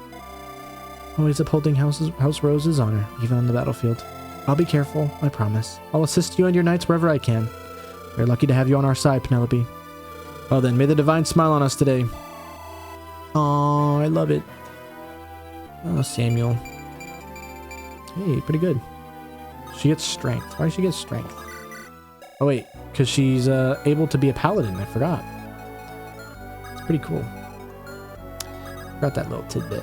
Always upholding House Rose's honor, even on the battlefield. I'll be careful, I promise. I'll assist you and your knights wherever I can. We're lucky to have you on our side, Penelope. Well then, may the divine smile on us today. Aww, I love it. Oh, Samuel. Hey, pretty good. She gets strength. Why does she get strength? Oh wait, because she's able to be a paladin. I forgot. It's pretty cool. Forgot that little tidbit.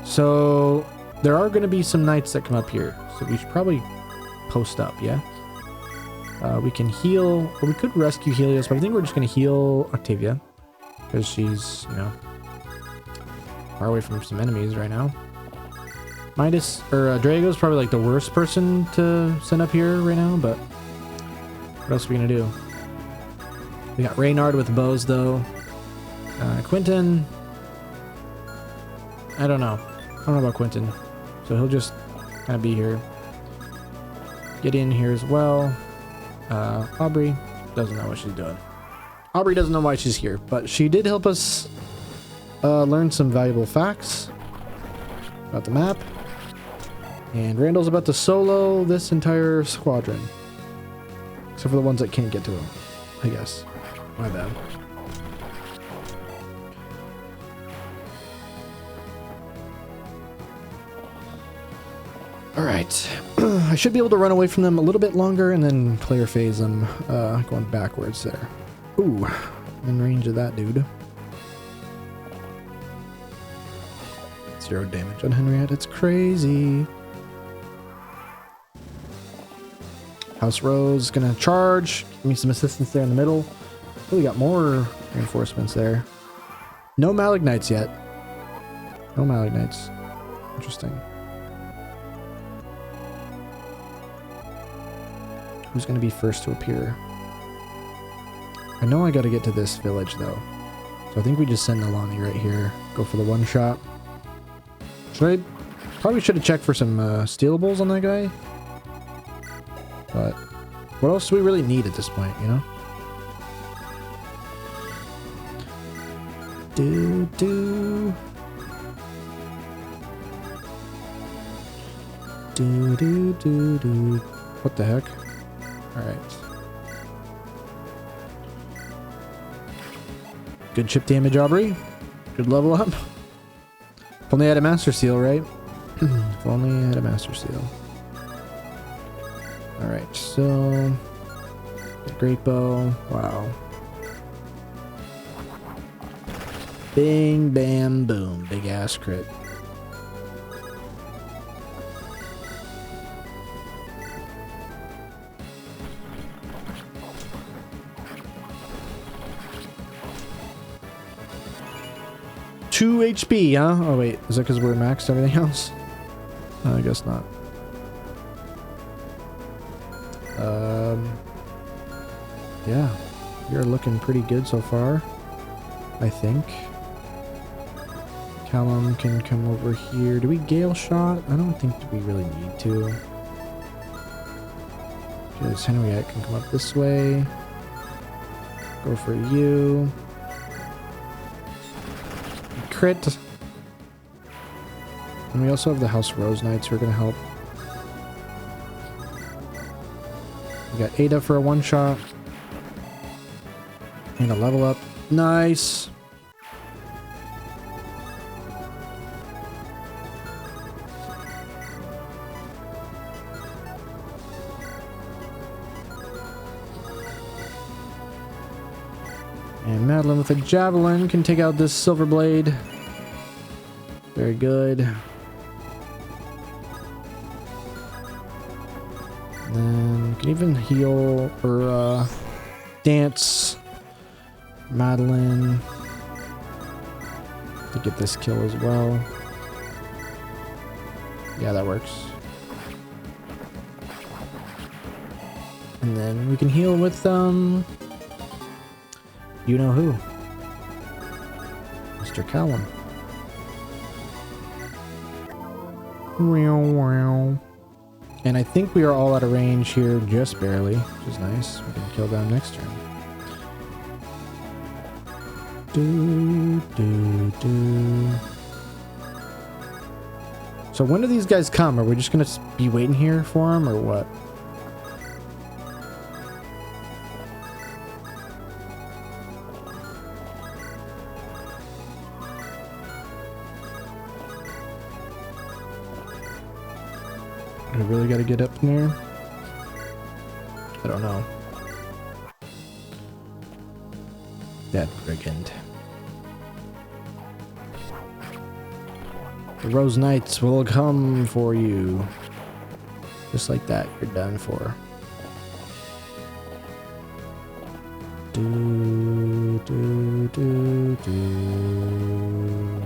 So there are going to be some knights that come up here, so we should probably post up. Yeah. We can heal, or we could rescue Helios, but I think we're just going to heal Octavia because she's, you know, far away from some enemies right now. Drago's probably like the worst person to send up here right now, but what else are we gonna do? We got Reynard with bows though. Quentin, I don't know about Quentin, so he'll just kind of be here. Get in here as well. Aubrey doesn't know what she's doing. Aubrey doesn't know why she's here, but she did help us learn some valuable facts about the map. And Randall's about to solo this entire squadron. Except for the ones that can't get to him, I guess. My bad. Alright. I should be able to run away from them a little bit longer and then player phase them going backwards there. Ooh, in range of that dude. 0 damage on Henriette. It's crazy. House Rose gonna charge. Give me some assistance there in the middle. Oh, we got more reinforcements there. No Malignites yet. No Malignites. Interesting. Who's gonna be first to appear? I know I gotta get to this village though. So I think we just send Alani right here. Go for the one shot. Probably should have checked for some stealables on that guy. But what else do we really need at this point, you know? Do. What the heck? Alright. Good chip damage, Aubrey. Good level up. If only I had a Master Seal, right? If only I had a Master Seal. Alright, so... Great bow. Wow. Bing, bam, boom. Big ass crit. Two HP, huh? Oh wait, is that because we're maxed everything else? No, I guess not. Yeah, you're looking pretty good so far, I think. Callum can come over here. Do we Gale Shot? I don't think we really need to. This Henriette can come up this way. Go for you. Crit. And we also have the House Rose Knights who are going to help. We got Ada for a one-shot. And a level up. Nice. And Madeline with a javelin can take out this silver blade. Very good. And then you can even heal or dance Madeline to get this kill as well. Yeah, that works. And then we can heal with you know who? Mr. Callum. And I think we are all out of range here, just barely, which is nice. We can kill them next turn. So when do these guys come? Are we just gonna be waiting here for them, or what? I really gotta get up in there? I don't know. That brigand. The Rose Knights will come for you. Just like that, you're done for. Do, do, do, do.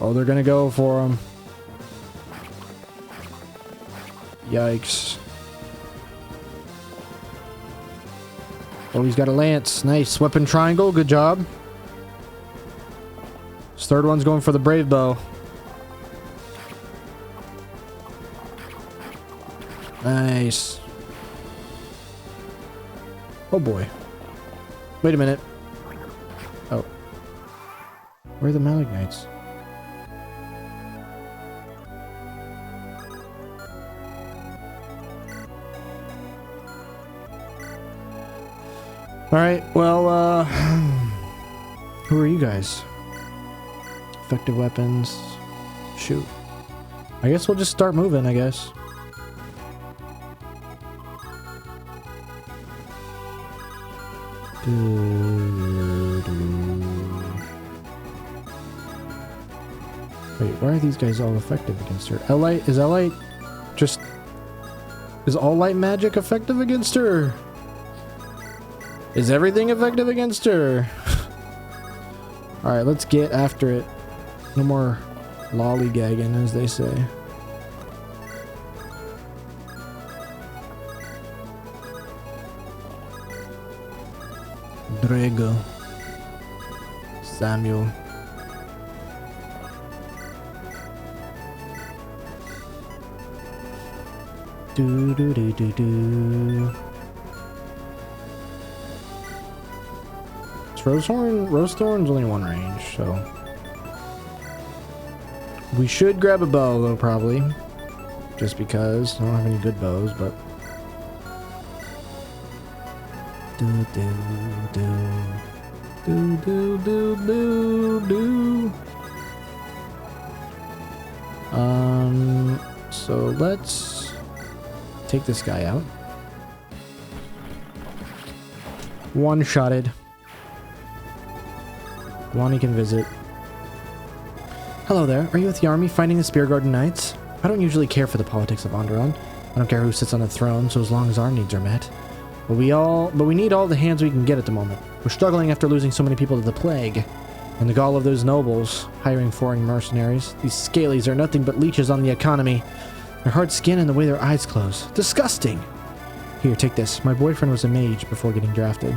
Oh, they're gonna go for him. Yikes. Oh, he's got a lance. Nice. Weapon triangle. Good job. This third one's going for the brave bow. Nice. Oh boy. Wait a minute. Oh. Where are the Malik Knights? Alright, well, who are you guys? Effective weapons. Shoot. I guess we'll just start moving, I guess. Wait, why are these guys all effective against her? Light, is Light just... Is all light magic effective against her? Is everything effective against her? Alright, let's get after it. No more lollygagging, as they say. Drago. Samuel. Do do do do do. Rosethorn's only one range, so we should grab a bow though, probably, just because I don't have any good bows. But do do do do do do do. So let's take this guy out. One-shotted. Wani can visit. Hello there. Are you with the army fighting the Speargarden Knights? I don't usually care for the politics of Onderon. I don't care who sits on the throne, so as long as our needs are met. But we need all the hands we can get at the moment. We're struggling after losing so many people to the plague. And the gall of those nobles, hiring foreign mercenaries. These scalies are nothing but leeches on the economy. Their hard skin and the way their eyes close. Disgusting! Here, take this. My boyfriend was a mage before getting drafted.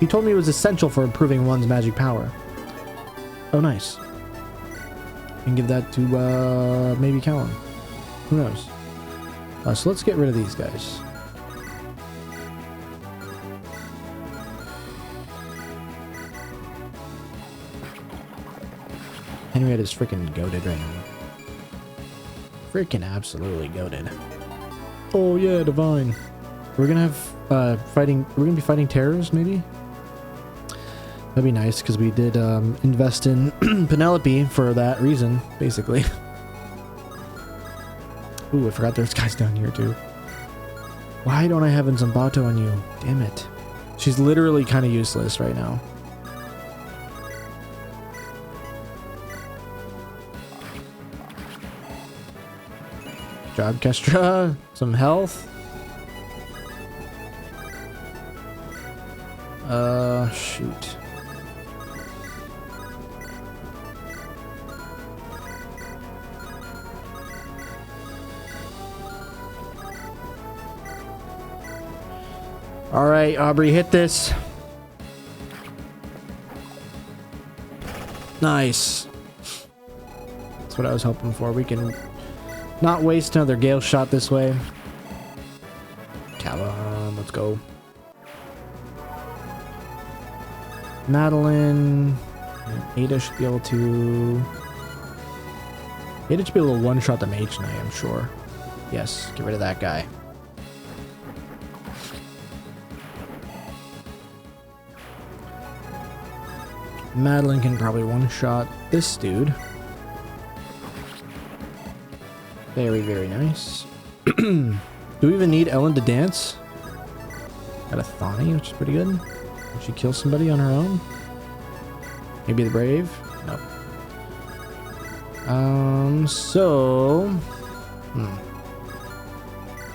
He told me it was essential for improving one's magic power. Oh, nice. And give that to, maybe Callum. Who knows? So let's get rid of these guys. Henriette is freaking goated right now. Freaking absolutely goated. Oh yeah, divine. We're gonna have fighting. We're gonna be fighting terrors, maybe. That'd be nice because we did invest in Penelope for that reason, basically. Ooh, I forgot there's guys down here too. Why don't I have Zambato on you? Damn it. She's literally kind of useless right now. Job, Kestra. Some health. Shoot. All right, Aubrey, hit this. Nice. That's what I was hoping for. We can not waste another Gale shot this way. Talon, let's go. Madeline. Ada should be able to... Ada should be able to one-shot the Mage Knight, I'm sure. Yes, get rid of that guy. Madeline can probably one-shot this dude. Very, very nice. Do we even need Ellen to dance? Got a Thani, which is pretty good. Did she kill somebody on her own? Maybe the Brave? Nope.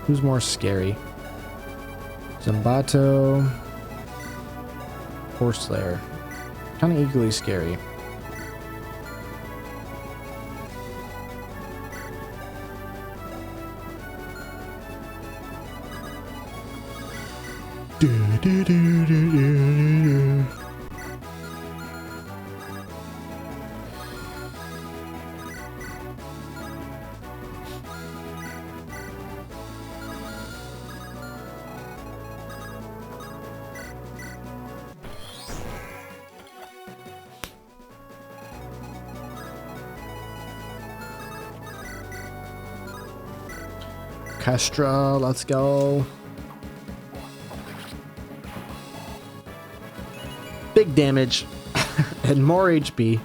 Who's more scary? Zambato or Slayer? Kind of equally scary. Kestra, let's go. Big damage and more HP.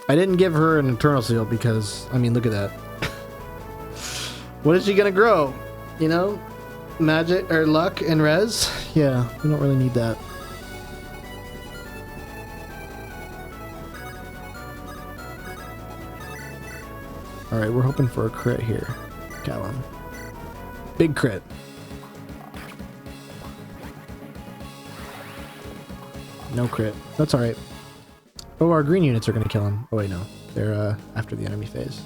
I didn't give her an Eternal Seal because, I mean, look at that. What is she gonna grow? You know? Magic or luck and res? Yeah, we don't really need that. Alright, we're hoping for a crit here. Callum. Big crit. No crit. That's alright. Oh, our green units are going to kill him. Oh, wait, no. They're after the enemy phase.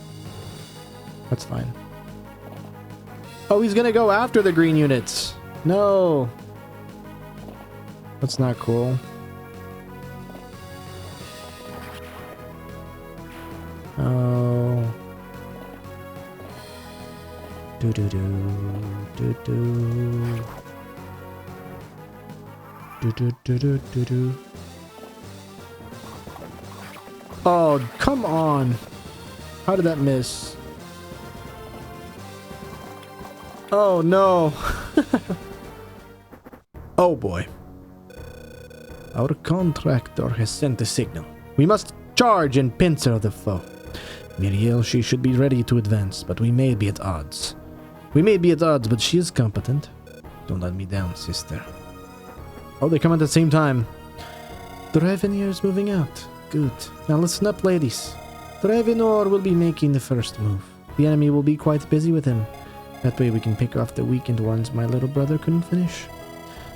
That's fine. Oh, he's going to go after the green units. No. That's not cool. Oh. Do-do-do. Do-do-do-do-do-do. Oh, come on. How did that miss? Oh, no. Oh, boy. Our contractor has sent a signal. We must charge and pincer the foe. Miriel, she should be ready to advance, but we may be at odds. But she is competent. Don't let me down, sister. Oh, they come at the same time. Dravenir is moving out. Good. Now listen up, ladies. Dravenor will be making the first move. The enemy will be quite busy with him. That way we can pick off the weakened ones my little brother couldn't finish.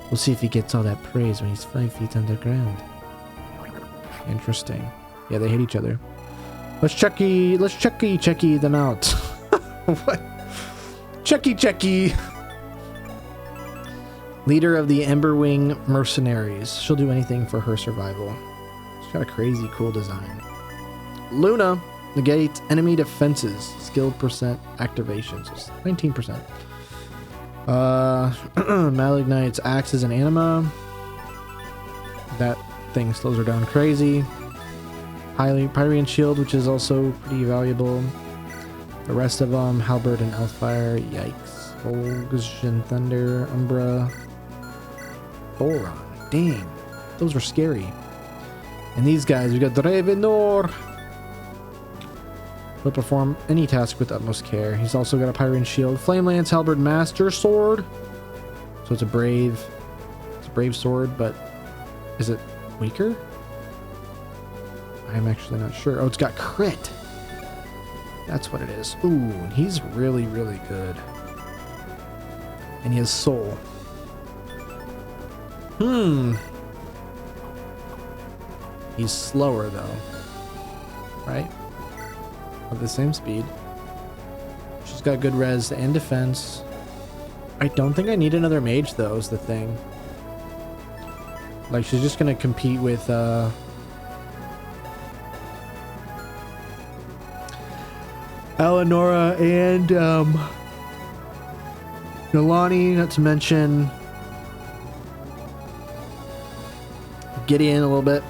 We'll see if he gets all that praise when he's 5 feet underground. Interesting. Yeah, they hate each other. Let's checky them out. What? Checky. Leader of the Emberwing Mercenaries. She'll do anything for her survival. She's got a crazy cool design. Luna. Negate enemy defenses. Skill percent activation. So 19%. Malignites axes and anima. That thing slows her down crazy. Pyrian shield, which is also pretty valuable. The rest of them, halberd and elfire. Yikes. Volgasian thunder, umbra, thoron. Dang, those are scary. And these guys, we got Dravenor. He'll perform any task with utmost care. He's also got a Pyrian shield, flame lance, halberd, master sword. So it's a brave sword, but is it weaker? I'm actually not sure. Oh, it's got crit. That's what it is. Ooh, he's really, really good. And he has soul. He's slower though. Right? Of the same speed. She's got good res and defense. I don't think I need another mage though, is the thing. Like, she's just gonna compete with Eleonora and Nolani, not to mention Gideon a little bit.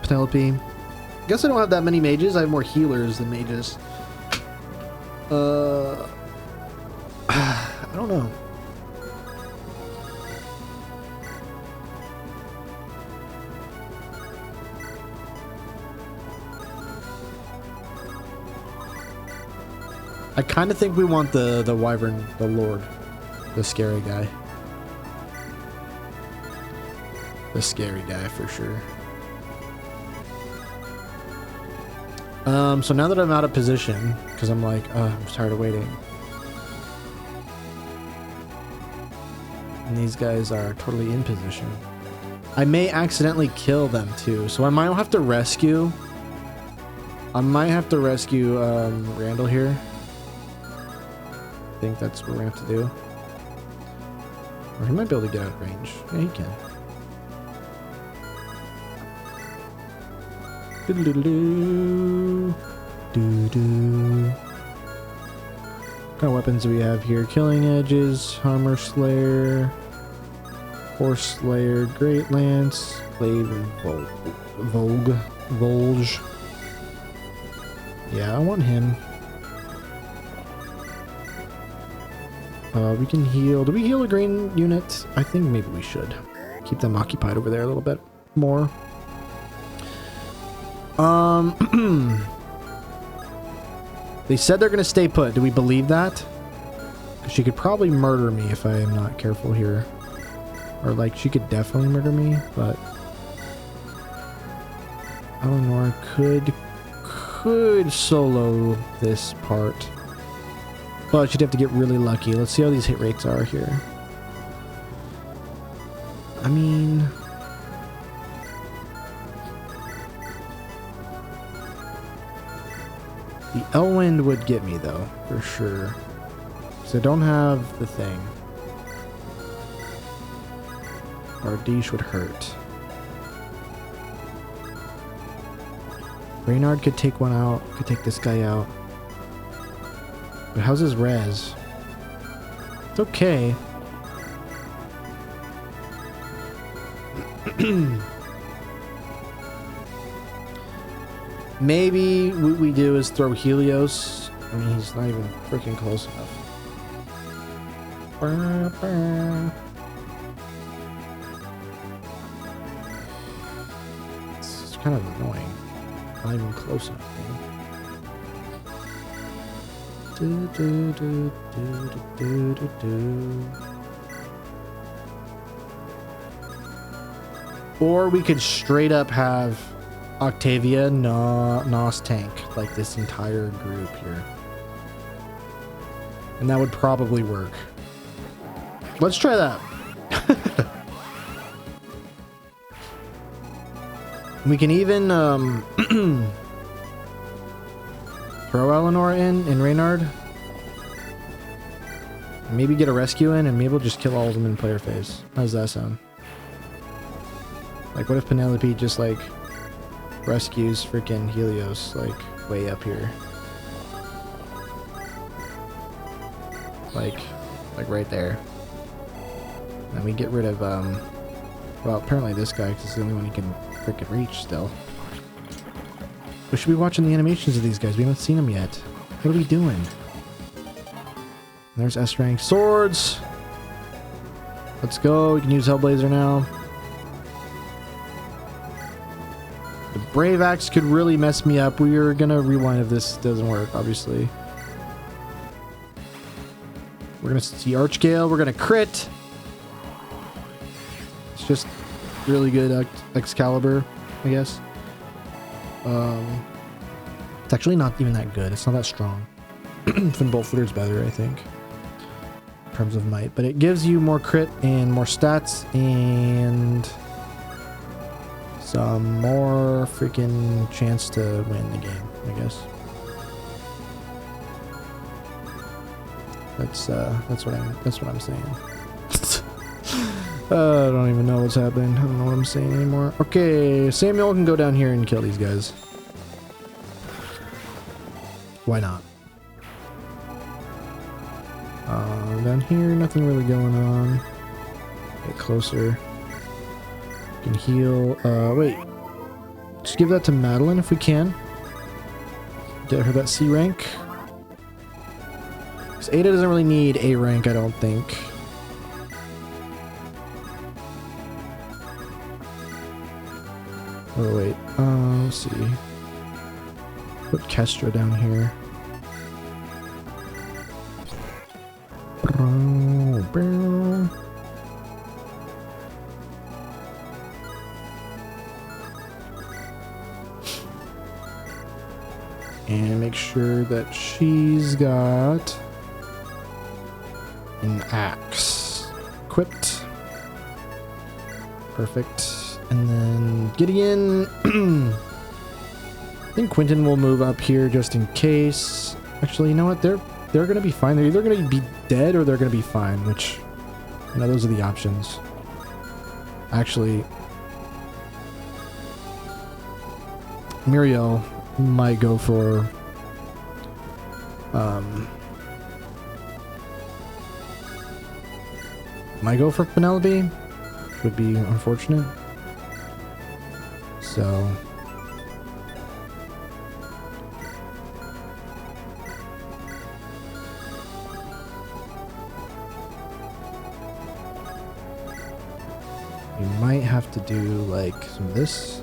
Penelope. I guess I don't have that many mages. I have more healers than mages. I don't know. I kind of think we want the wyvern, the lord, the scary guy. The scary guy for sure. So now that I'm out of position, because I'm like, I'm tired of waiting. And these guys are totally in position. I may accidentally kill them too, so I might have to rescue. Randall here. I think that's what we're gonna have to do. Or he might be able to get out of range. Yeah, he can. What kind of weapons do we have here? Killing Edges, Armor Slayer, Horse Slayer, Great Lance, Glaive, and Volge. Yeah, I want him. We can heal. Do we heal a green unit? I think maybe we should. Keep them occupied over there a little bit more. They said they're gonna stay put. Do we believe that? Because she could probably murder me if I am not careful here. Or like, she could definitely murder me, but Eleanor could solo this part. But she'd have to get really lucky. Let's see how these hit rates are here. I mean, the Elwind would get me though, for sure. So I don't have the thing. Ardish would hurt. Reynard could take one out, could take this guy out. But how's his res? It's okay. Maybe what we do is throw Helios. I mean, he's not even freaking close enough. It's kind of annoying. Not even close enough. Or we could straight up have Octavia Nos tank like this entire group here. And that would probably work. Let's try that. We can even throw Eleanor in and Reynard. Maybe get a rescue in and maybe we'll just kill all of them in player phase. How does that sound? Like, what if Penelope just like rescues freaking Helios? Like, way up here. Like right there. And we get rid of, well, apparently this guy, because it's the only one he can freaking reach still. We should be watching the animations of these guys. We haven't seen them yet. What are we doing? There's S rank swords. Let's go. We can use Hellblazer now. The Brave Axe could really mess me up. We are gonna rewind if this doesn't work, obviously. We're gonna see Archgale. We're gonna crit. It's just really good Excalibur, I guess. It's actually not even that good. It's not that strong. Finboltfooter's better, I think, in terms of might. But it gives you more crit and more stats and some more freaking chance to win the game, I guess. That's what I'm saying. I don't even know what's happening. I don't know what I'm saying anymore. Okay, Samuel can go down here and kill these guys. Why not? Down here, nothing really going on. Get closer. Can heal. Wait. Just give that to Madeline if we can. Get her that C rank. Because Ada doesn't really need A rank, I don't think. Oh, wait. Let's see. Put Kestra down here. And make sure that she's got an axe equipped. Perfect. And then Gideon. I think Quentin will move up here just in case. Actually, you know what? They're gonna be fine. They're either gonna be dead or they're gonna be fine, which, you know, those are the options. Actually, Muriel might go for Penelope, which would be unfortunate. So we might have to do like some of this.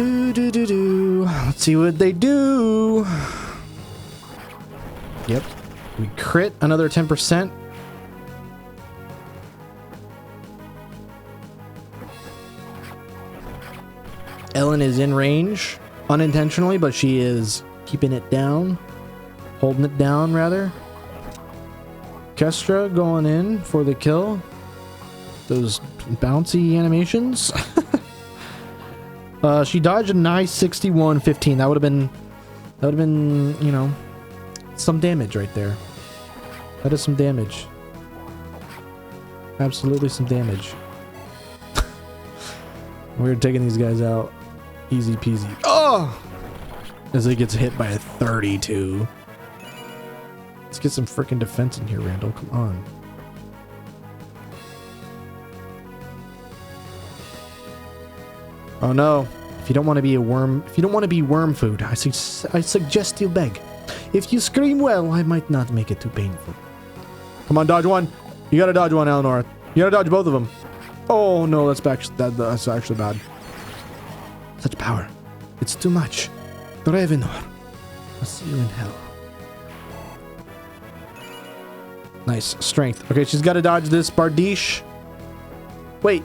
Let's see what they do. Yep. We crit another 10%. Ellen is in range unintentionally, but she is keeping it down. Holding it down, rather. Kestra going in for the kill. Those bouncy animations. She dodged a nice 61-15. That would have been, you know, some damage right there. That is some damage. Absolutely some damage. We're taking these guys out. Easy peasy. Oh! As it gets hit by a 32. Let's get some freaking defense in here, Randall. Come on. Oh no. If you don't want to be a worm, if you don't want to be worm food, I suggest you beg. If you scream well, I might not make it too painful. Come on, dodge one. You gotta dodge one, Eleanor. You gotta dodge both of them. Oh no, that's actually bad. Such power. It's too much. Dravenor. I'll see you in hell. Nice. Strength. Okay, she's gotta dodge this Bardiche. Wait.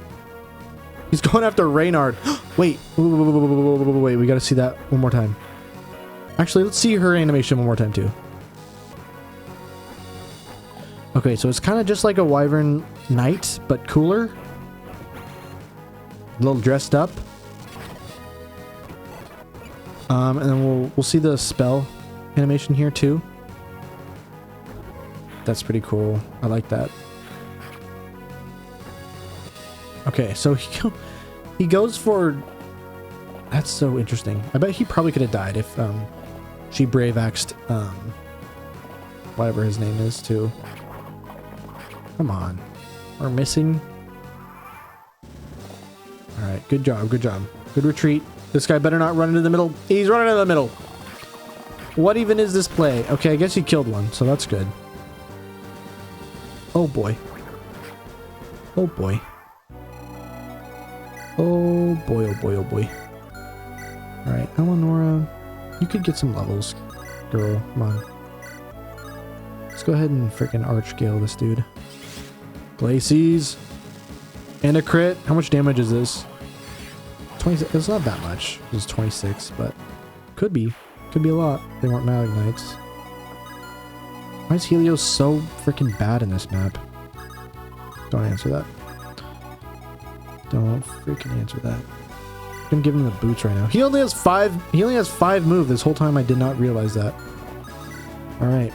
He's going after Reynard. Wait. Wait. We gotta see that one more time. Actually, let's see her animation one more time, too. Okay, so it's kind of just like a Wyvern Knight, but cooler. A little dressed up. And then we'll see the spell animation here, too. That's pretty cool. I like that. Okay, so he goes for... That's so interesting. I bet he probably could have died if she brave axed whatever his name is too. Come on. We're missing. Alright, good job, good job. Good retreat. This guy better not run into the middle. He's running into the middle. What even is this play? Okay, I guess he killed one, so that's good. Oh boy. Oh boy. Oh boy, oh boy, oh boy. Alright, Eleonora, you could get some levels, girl. Come on. Let's go ahead and freaking archgale this dude. Glacies. And a crit. How much damage is this? 26. It's not that much. It's 26, but could be. Could be a lot. They weren't Malagnites. Why is Helios so freaking bad in this map? Don't answer that. Don't freaking answer that. I'm gonna give him the boots right now. He only has 5 move. This whole time I did not realize that. Alright.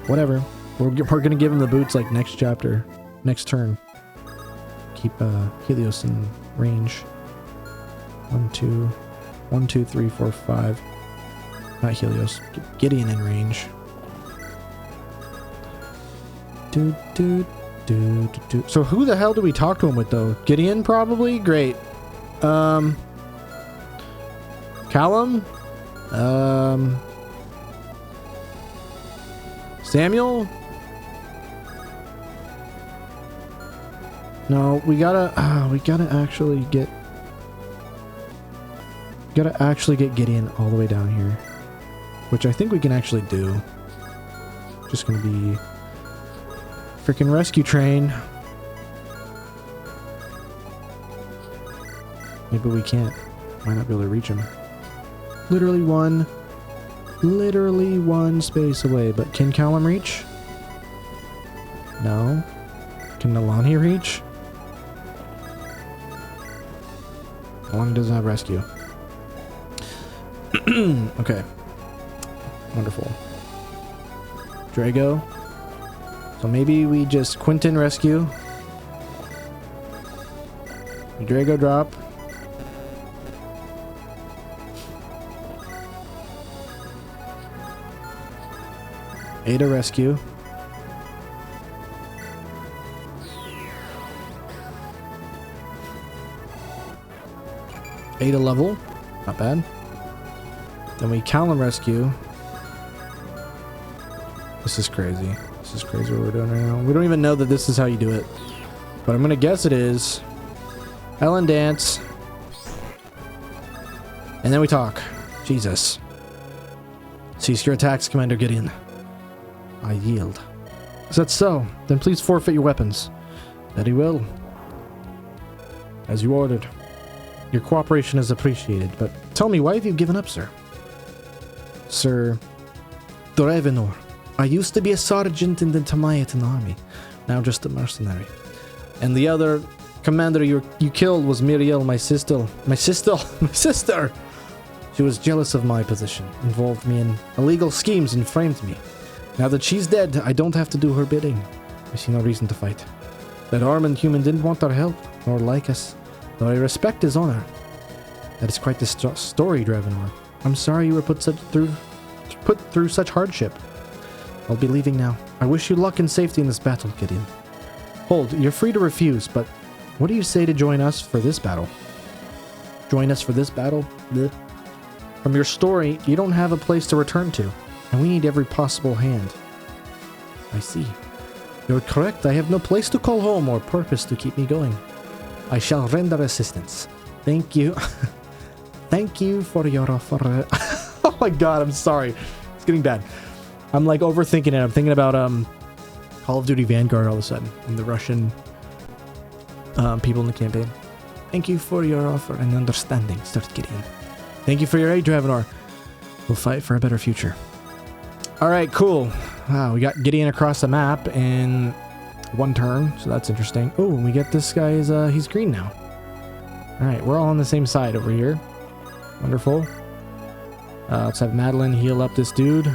Whatever. We're gonna give him the boots like next chapter. Next turn. Keep Helios in range. 1, 2, 3, 4, 5. Not Helios. Gideon in range. So who the hell do we talk to him with though? Gideon probably? Great. Callum? Samuel? No, we gotta actually get Gideon all the way down here, which I think we can actually do. Just gonna be freaking rescue train. Maybe we can't. Might not be able to reach him. Literally one space away. But can Callum reach? No. Can Nalani reach? Nalani doesn't have rescue. Okay. Wonderful. Drago. So maybe we just Quentin rescue. Drago drop. Ada rescue. Ada level. Not bad. Then we Callum rescue. This is crazy. This is crazy what we're doing right now. We don't even know that this is how you do it. But I'm gonna guess it is. Ellen dance. And then we talk. Jesus. Cease your attacks, Commander Gideon. I yield. Is that so? Then please forfeit your weapons. Very well. As you ordered. Your cooperation is appreciated, but tell me, why have you given up, sir? Sir Dorevenor. I used to be a sergeant in the Tamayatin army, now just a mercenary. And the other commander you killed was Miriel, my sister. My sister! She was jealous of my position, involved me in illegal schemes and framed me. Now that she's dead, I don't have to do her bidding. I see no reason to fight. That Armond human didn't want our help, nor like us, though I respect his honor. That is quite the story, Dravenor. I'm sorry you were put through such hardship. I'll be leaving now. I wish you luck and safety in this battle, Gideon. Hold, you're free to refuse, but what do you say to join us for this battle? Join us for this battle? Blech. From your story, you don't have a place to return to, and we need every possible hand. I see. You're correct. I have no place to call home or purpose to keep me going. I shall render assistance. Thank you. Thank you for your offer. Oh my god, I'm sorry. It's getting bad. I'm like overthinking it. I'm thinking about Call of Duty Vanguard all of a sudden, and the Russian people in the campaign. Thank you for your offer and understanding, Sir Gideon. Thank you for your aid, Dravenor. We'll fight for a better future. Alright, cool. Wow, we got Gideon across the map in one turn, so that's interesting. Oh, and we get this guy, he's green now. Alright, we're all on the same side over here. Wonderful. Let's have Madeline heal up this dude.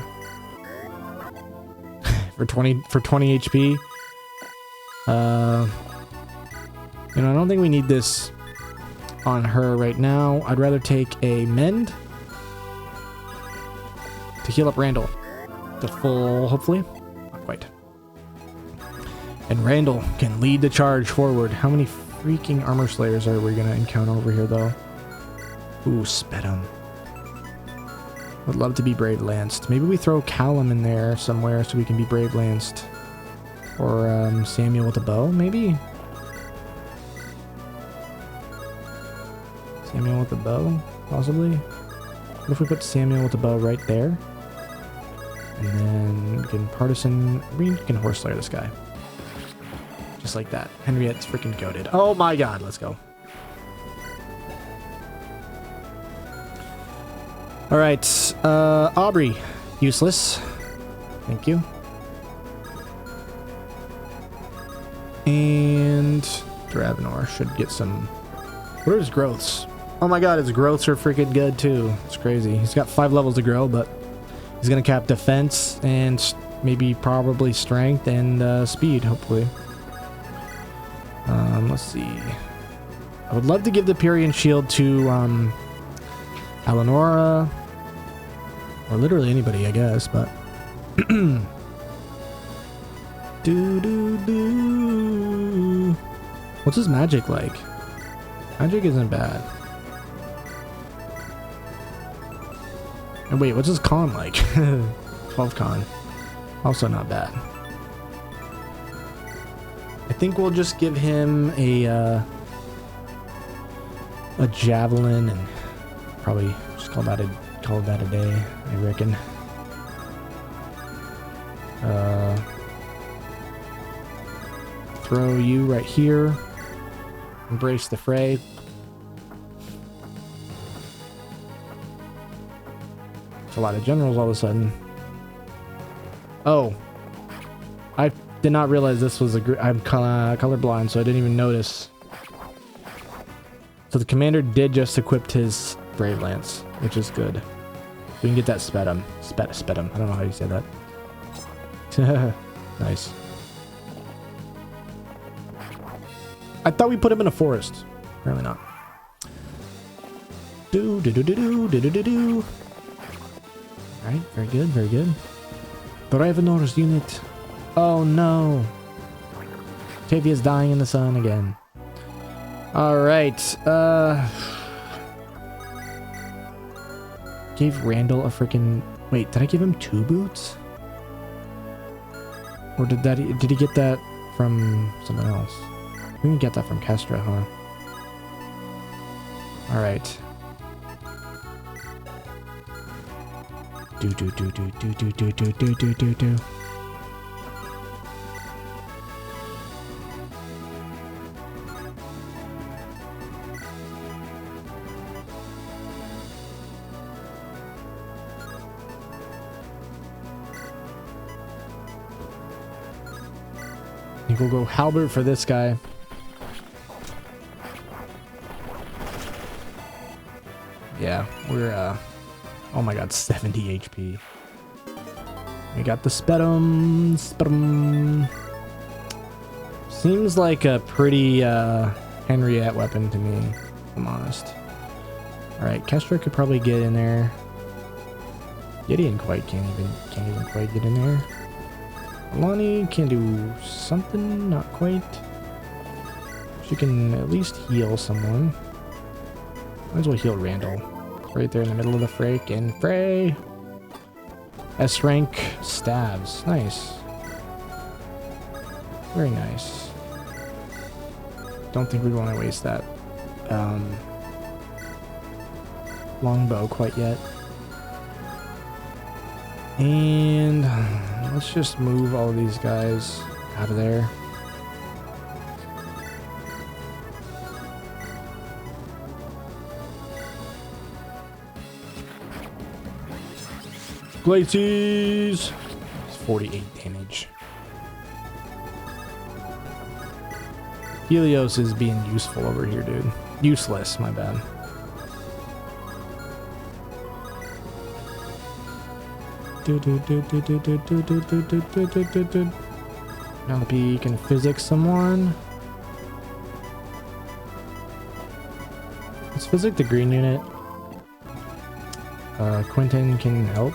for 20 HP. You know, I don't think we need this on her right now. I'd rather take a mend to heal up Randall. The full, hopefully. Not quite. And Randall can lead the charge forward. How many freaking armor slayers are we going to encounter over here, though? Ooh, sped him. Would love to be Brave Lanced. Maybe we throw Callum in there somewhere so we can be Brave Lanced. Or Samuel with a bow, maybe? Samuel with a bow, possibly? What if we put Samuel with a bow right there? And then we can partisan... We can horse slayer this guy. Just like that. Henriette's freaking goated. Oh my god, let's go. Alright, Aubrey. Useless. Thank you. And Dravenor should get some... What are his growths? Oh my god, his growths are freaking good too. It's crazy. He's got 5 levels to grow, but he's gonna cap defense and maybe probably strength and speed, hopefully. Let's see. I would love to give the Pyrean Shield to Eleonora, or literally anybody, I guess, but What's his magic like? Magic isn't bad. And wait, what's his con like? 12 con. Also not bad. I think we'll just give him a javelin and probably just call that a day, I reckon. Throw you right here. Embrace the fray. It's a lot of generals all of a sudden. Oh. I did not realize this was I'm colorblind, so I didn't even notice. So the commander did just equip his Brave Lance, which is good. We can get that spedum. Spedum. I don't know how you say that. Nice. I thought we put him in a forest. Apparently not. Alright, very good, very good. Dravenor's unit. Oh no. Tavia's dying in the sun again. Alright, gave Randall a freaking... Wait, did I give him 2 boots? Or did he get that from something else? We can get that from Kestra, huh? Alright. Do. I think we'll go halberd for this guy. Yeah, we're, oh my god, 70 HP. We got the spedum. Seems like a pretty, Henriette weapon to me, if I'm honest. Alright, Kestra could probably get in there. Gideon can't even quite get in there. Lonnie can do something, not quite. She can at least heal someone. Might as well heal Randall. Right there in the middle of the freaking fray. S rank stabs. Nice. Very nice. Don't think we want to waste that longbow quite yet. And let's just move all of these guys out of there. Glacies! It's 48 damage. Helios is being useful over here, dude. Useless, my bad. Penelope can physics someone. Let's physic the green unit. Quentin can help.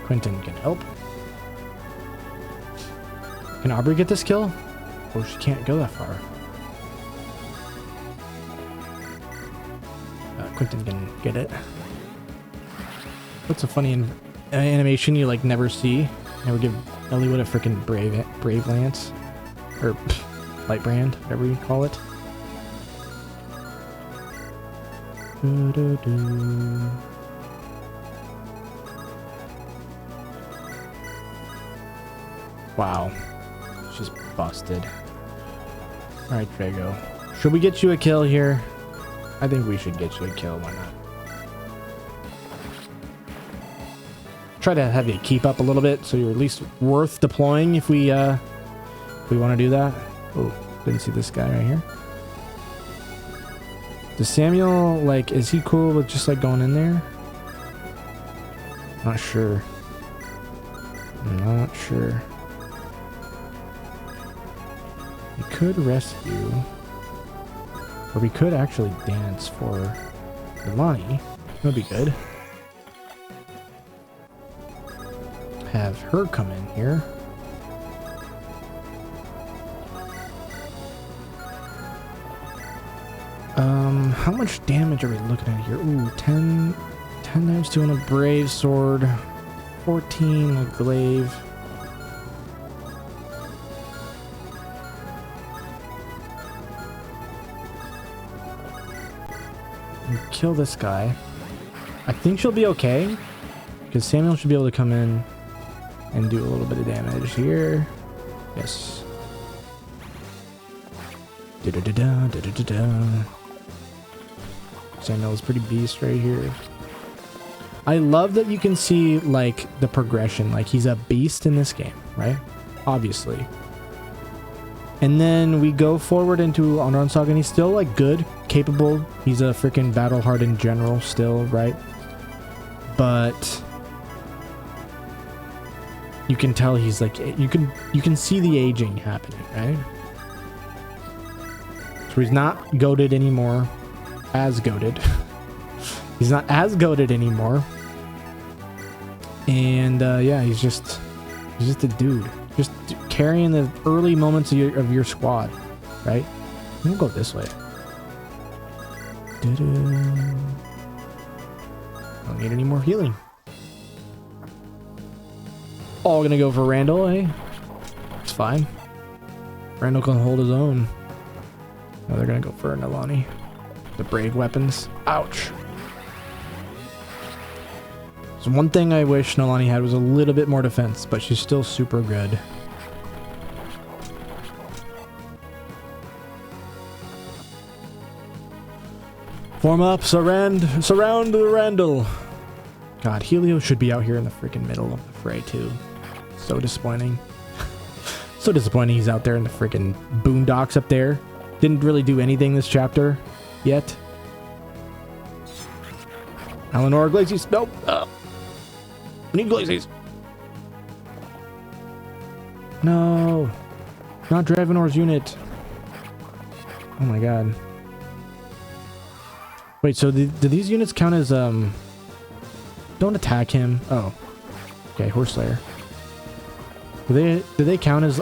Quentin can help. Can Aubrey get this kill? Oh, she can't go that far. Quentin can get it. What's a funny animation you like never see? Never give Eliwood a freaking brave lance, or light brand, whatever you call it. Wow, she's busted. All right, Drago, should we get you a kill here? I think we should get you a kill. Why not? Try to have you keep up a little bit, so you're at least worth deploying if we want to do that. Oh, didn't see this guy right here. Does Samuel, like, is he cool with just like going in there? Not sure. I'm not sure. We could rescue, or we could actually dance for Lonnie. That'd be good. Have her come in here. How much damage are we looking at here? Ooh, 10 times 2 on a brave sword, 14 a glaive. And kill this guy. I think she'll be okay, because Samuel should be able to come in and do a little bit of damage here. Yes. Samuel's pretty beast right here. I love that you can see like the progression. Like he's a beast in this game, right? Obviously. And then we go forward into Rebellion Saga and he's still like good, capable. He's a freaking battle hardened general still, right? But you can tell he's like, you can see the aging happening, right? So he's not goated anymore. As goated. He's not as goated anymore. And yeah, he's just a dude. Just carrying the early moments of your squad, right? We'll go this way. Don't need any more healing. All gonna go for Randall, eh? It's fine. Randall can hold his own. No, they're gonna go for Nalani. The brave weapons. Ouch. So one thing I wish Nalani had was a little bit more defense, but she's still super good. Form up, surround the Randall. God, Helio should be out here in the freaking middle of the fray too. So disappointing. So disappointing he's out there in the freaking boondocks up there. Didn't really do anything this chapter yet. Eleanor Glacius. Nope. We need Glacius. No. Not Dravenor's unit. Oh my god. Wait, so do these units count as don't attack him? Oh. Okay, Horseslayer. Do they count as...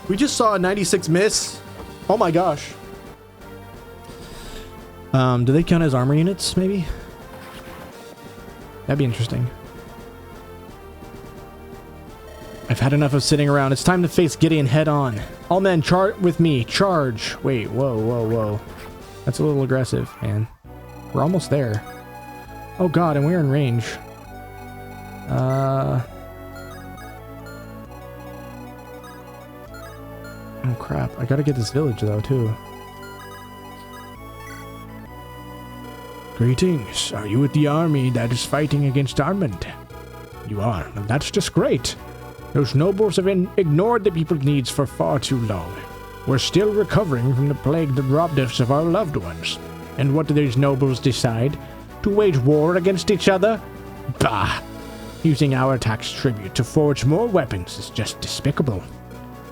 We just saw a 96 miss. Oh my gosh. Do they count as armor units, maybe? That'd be interesting. I've had enough of sitting around. It's time to face Gideon head on. All men, charge with me. Charge. Wait, whoa. That's a little aggressive, man. We're almost there. Oh god, and we're in range. Oh crap, I gotta get this village though, too. Greetings. Are you with the army that is fighting against Armond? You are. That's just great. Those nobles have ignored the people's needs for far too long. We're still recovering from the plague that robbed us of our loved ones. And what do these nobles decide? To wage war against each other? Bah! Using our tax tribute to forge more weapons is just despicable.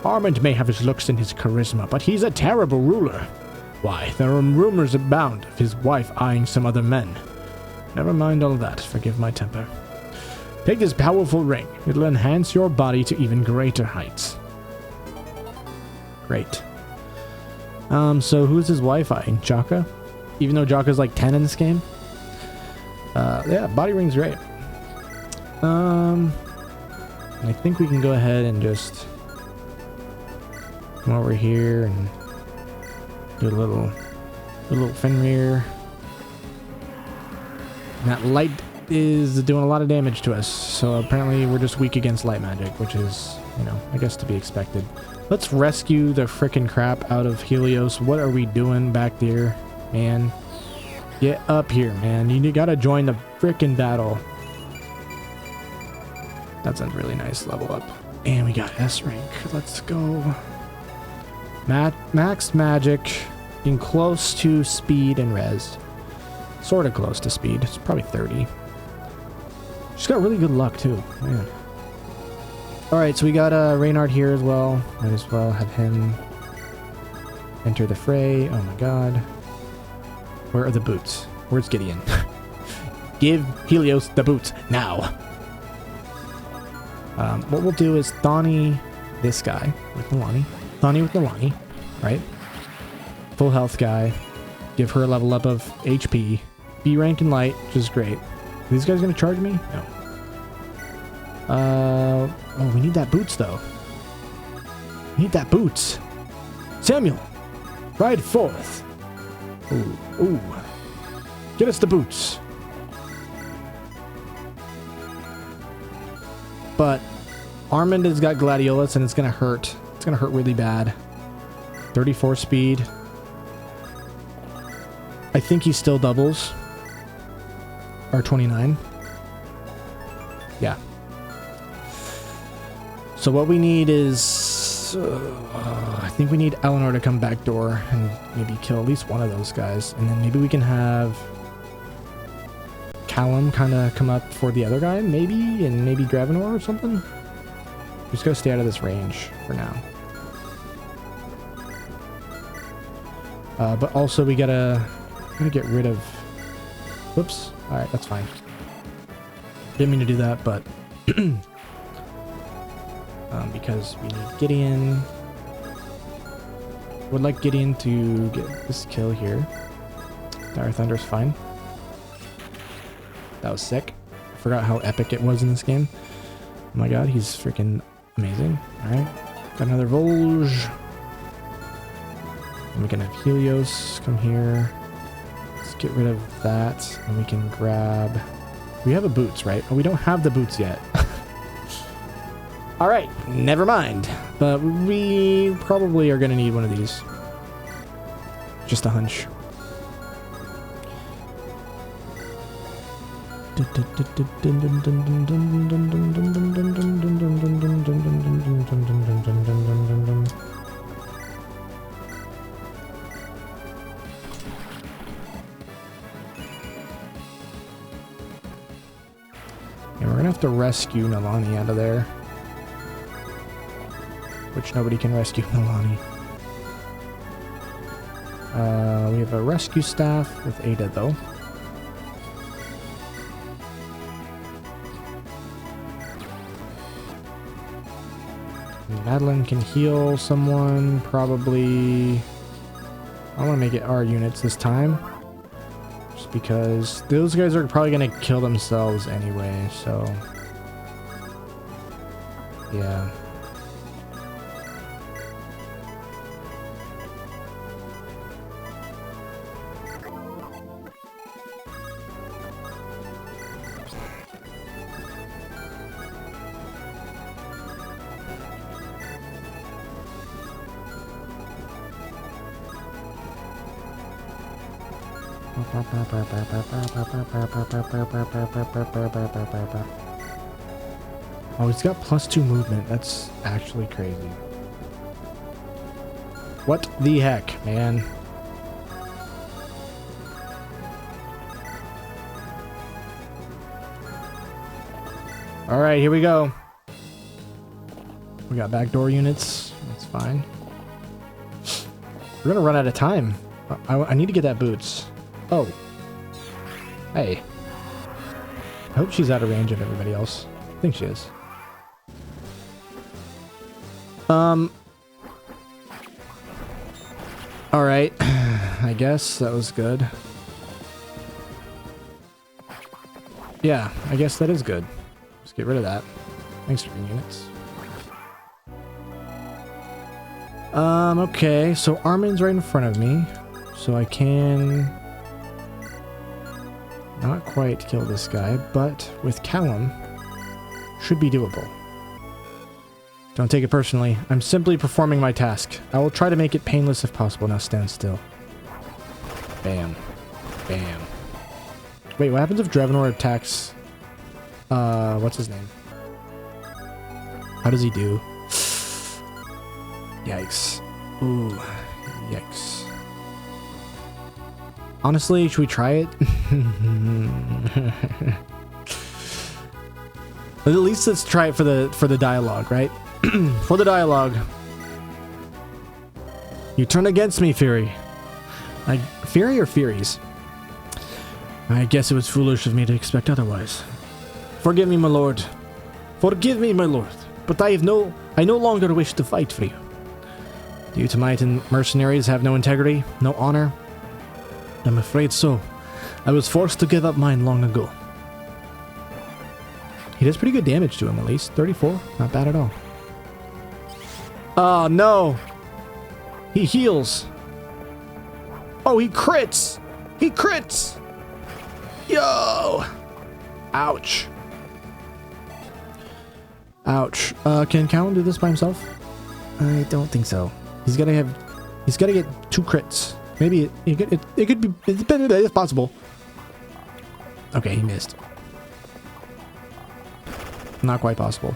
Armond may have his looks and his charisma, but he's a terrible ruler. Why, there are rumors abound of his wife eyeing some other men. Never mind all that, forgive my temper. Take this powerful ring. It'll enhance your body to even greater heights. Great. So who's his wife eyeing? Jaka? Even though Jaka's like 10 in this game? Yeah, body ring's great. I think we can go ahead and just come over here and do a little Fenrir. And that light is doing a lot of damage to us, so apparently we're just weak against light magic, which is, you know, I guess to be expected. Let's rescue the frickin' crap out of Helios. What are we doing back there, man? Get up here, man. You gotta join the frickin' battle. That's a really nice level up. And we got S rank. Let's go. Max magic. Being close to speed and res. Sort of close to speed. It's probably 30. She's got really good luck too, man. Alright, so we got Reynard here as well. Might as well have him enter the fray. Oh my god. Where are the boots? Where's Gideon? Give Helios the boots now. What we'll do is Thani this guy with Nalani. Thani with Nalani, right? Full health guy. Give her a level up of HP. B rank in light, which is great. Are these guys gonna charge me? No. Oh, we need that boots though. We need that boots. Samuel, ride forth. Ooh. Get us the boots. But Armond has got Gladiolus and it's gonna hurt. It's gonna hurt really bad. 34 speed. I think he still doubles. Or 29. Yeah. So what we need is... I think we need Eleanor to come back door and maybe kill at least one of those guys. And then maybe we can have Callum kind of come up for the other guy, maybe? And maybe Gravenor or something? We just gotta stay out of this range for now. But also we gotta get rid of... Whoops. Alright, that's fine. Didn't mean to do that, but... because we need Gideon. Would like Gideon to get this kill here. Dire Thunder's fine. That was sick. I forgot how epic it was in this game. Oh my god, he's freaking amazing. Alright. Got another Volge. And we can have Helios come here. Let's get rid of that. And we can grab... We have a boots, right? Oh, we don't have the boots yet. Alright, never mind. But we probably are going to need one of these. Just a hunch. And we're going to have to rescue Nalani out of there. Which nobody can rescue Nalani. We have a rescue staff with Ada though. Madeline can heal someone, probably. I want to make it our units this time. Just because those guys are probably going to kill themselves anyway, so. Yeah. Oh, he's got +2 movement. That's actually crazy. What the heck, man? Alright, here we go. We got backdoor units. That's fine. We're gonna run out of time. I need to get that boots. Oh. Hey. I hope she's out of range of everybody else. I think she is. Alright. I guess that was good. Yeah, I guess that is good. Let's get rid of that. Thanks for the units. Okay, so Armond's right in front of me. So I can not quite kill this guy, but with Callum, should be doable. Don't take it personally. I'm simply performing my task. I will try to make it painless if possible. Now stand still. Bam. Bam. Wait, what happens if Drevenor attacks... what's his name? How does he do? Yikes. Ooh. Yikes. Honestly, should we try it? At least let's try it for the dialogue, right? For the dialogue. You turn against me, Fury. Like, Fury or Furies? I guess it was foolish of me to expect otherwise. Forgive me, my lord. Forgive me, my lord. But I no longer wish to fight for you. The Utamite mercenaries have no integrity, no honor. I'm afraid so. I was forced to give up mine long ago. He does pretty good damage to him, at least. 34. Not bad at all. Oh, no. He heals. Oh, he crits. He crits. Yo. Ouch. Ouch. Can Callum do this by himself? I don't think so. He's gotta get 2 crits. Maybe it could be, it's possible. Okay, he missed. Not quite possible.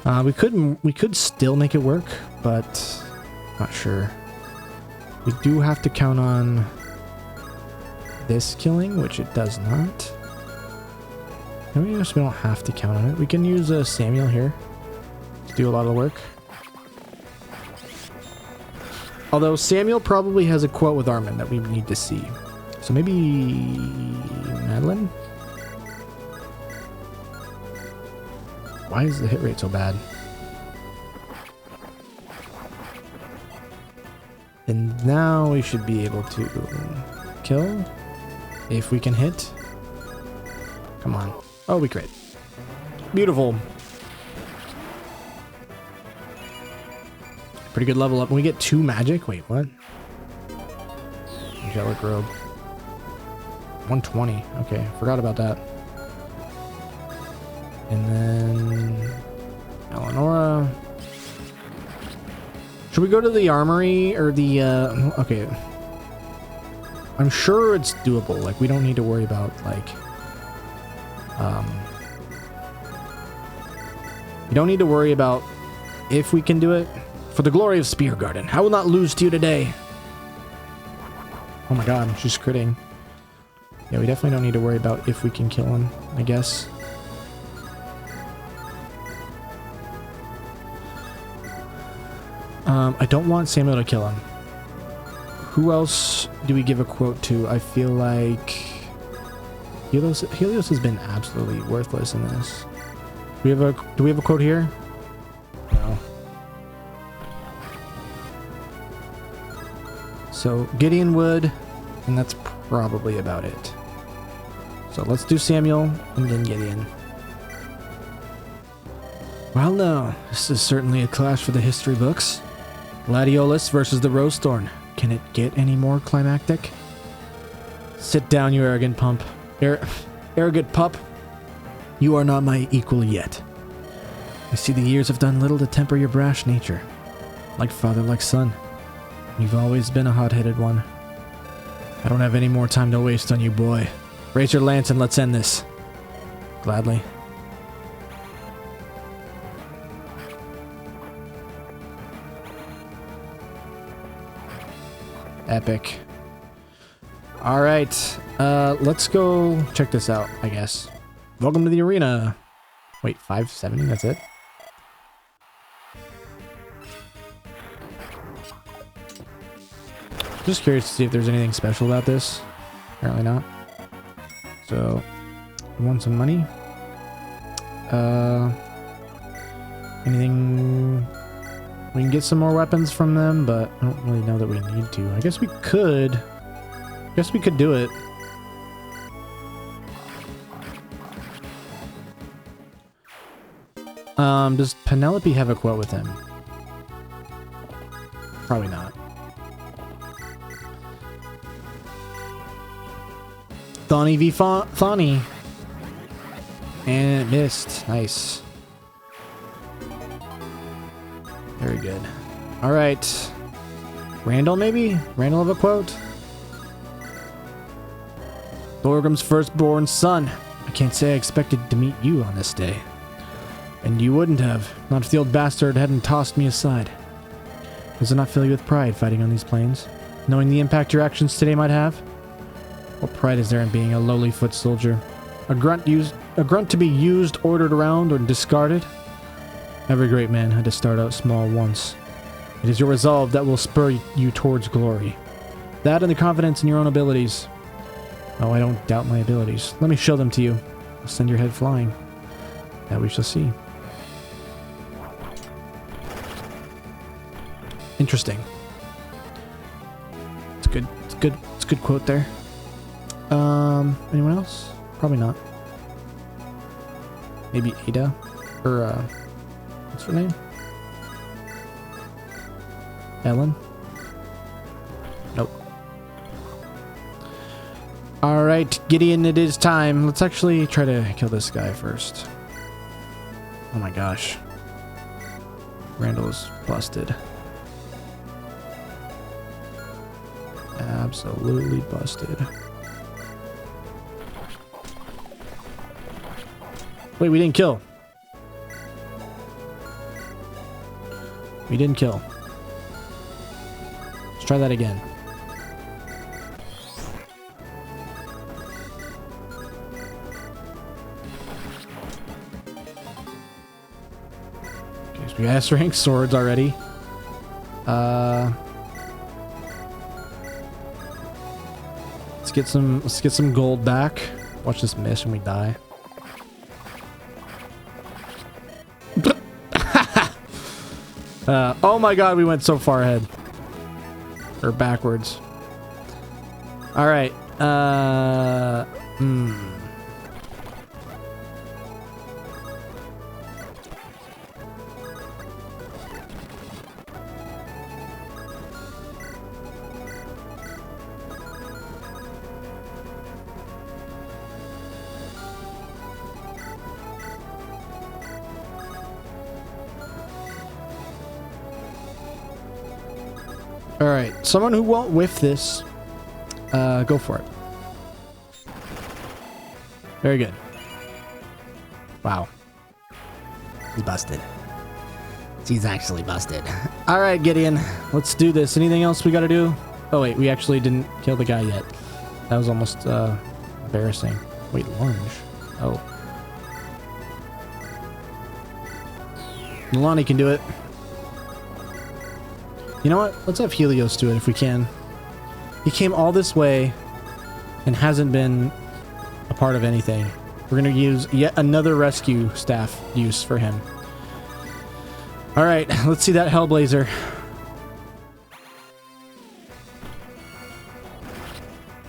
We could still make it work, but not sure. We do have to count on this killing, which it does not. Maybe we don't have to count on it. We can use Samuel here to do a lot of the work. Although Samuel probably has a quote with Armond that we need to see. So maybe Madeline? Why is the hit rate so bad? And now we should be able to kill if we can hit. Come on. Oh, we crit. Beautiful. Pretty good level up. When we get 2 magic. Wait, what? Angelic robe. 120. Okay, forgot about that. And then Eleonora. Should we go to the armory or the okay. I'm sure it's doable. Like, we don't need to worry about like we don't need to worry about if we can do it. For the glory of Speargarden, I will not lose to you today. Oh my god, she's critting. Yeah, we definitely don't need to worry about if we can kill him, I guess. I don't want Samuel to kill him. Who else do we give a quote to? I feel like Helios has been absolutely worthless in this. Do we have a quote here? No. So Gideon would, and that's probably about it. So let's do Samuel and then Gideon. Well, no, this is certainly a clash for the history books. Gladiolus versus the Rosethorn. Can it get any more climactic? Sit down, you arrogant pump. Arrogant pup. You are not my equal yet. I see the years have done little to temper your brash nature. Like father, like son. You've always been a hot-headed one. I don't have any more time to waste on you, boy. Raise your lance and let's end this. Gladly. Epic. Alright, let's go check this out, I guess. Welcome to the arena. Wait, 570? That's it? Just curious to see if there's anything special about this. Apparently not. So, we want some money. Anything... We can get some more weapons from them, but I don't really know that we need to. I guess we could. I guess we could do it. Does Penelope have a quote with him? Probably not. Thawny v. Thawny. And it missed. Nice. Very good. Alright. Randall, maybe? Randall have a quote? Thorgrim's firstborn son. I can't say I expected to meet you on this day. And you wouldn't have. Not if the old bastard hadn't tossed me aside. Does it not fill you with pride fighting on these plains? Knowing the impact your actions today might have? What pride is there in being a lowly foot soldier? A grunt to be used, ordered around, or discarded? Every great man had to start out small once. It is your resolve that will spur you towards glory. That and the confidence in your own abilities. Oh, I don't doubt my abilities. Let me show them to you. I'll send your head flying. That we shall see. Interesting. It's good. It's good. It's a good quote there. Anyone else? Probably not. Maybe Ada? Or, what's her name? Ellen? Nope. Alright, Gideon, it is time. Let's actually try to kill this guy first. Oh my gosh. Randall is busted. Absolutely busted. Wait, we didn't kill. We didn't kill. Let's try that again. Okay, so we got S-rank swords already. Let's get some gold back. Watch this miss when we die. Oh my god, we went so far ahead. Or backwards. Alright. Alright, someone who won't whiff this, go for it. Very good. Wow. He's busted. He's actually busted. Alright, Gideon, let's do this. Anything else we gotta do? Oh wait, we actually didn't kill the guy yet. That was almost, embarrassing. Wait, lunge. Oh. Milani can do it. You know what? Let's have Helios do it if we can. He came all this way and hasn't been a part of anything. We're going to use yet another rescue staff use for him. Alright, let's see that Hellblazer.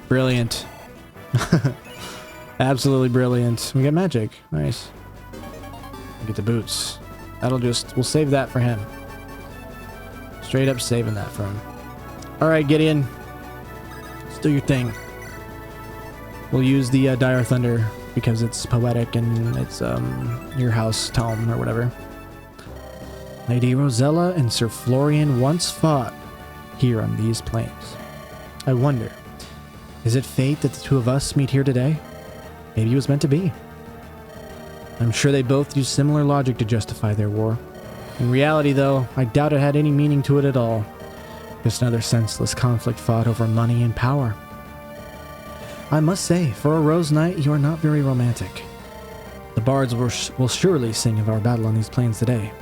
Brilliant. Absolutely brilliant. We got magic. Nice. We get the boots. We'll save that for him. Straight up saving that for him. Alright, Gideon. Let's do your thing. We'll use the Dire Thunder because it's poetic and it's your house tome or whatever. Lady Rosella and Sir Florian once fought here on these plains. I wonder, is it fate that the two of us meet here today? Maybe it was meant to be. I'm sure they both used similar logic to justify their war. In reality, though, I doubt it had any meaning to it at all. Just another senseless conflict fought over money and power. I must say, for a Rose Knight, you are not very romantic. The bards will surely sing of our battle on these plains today.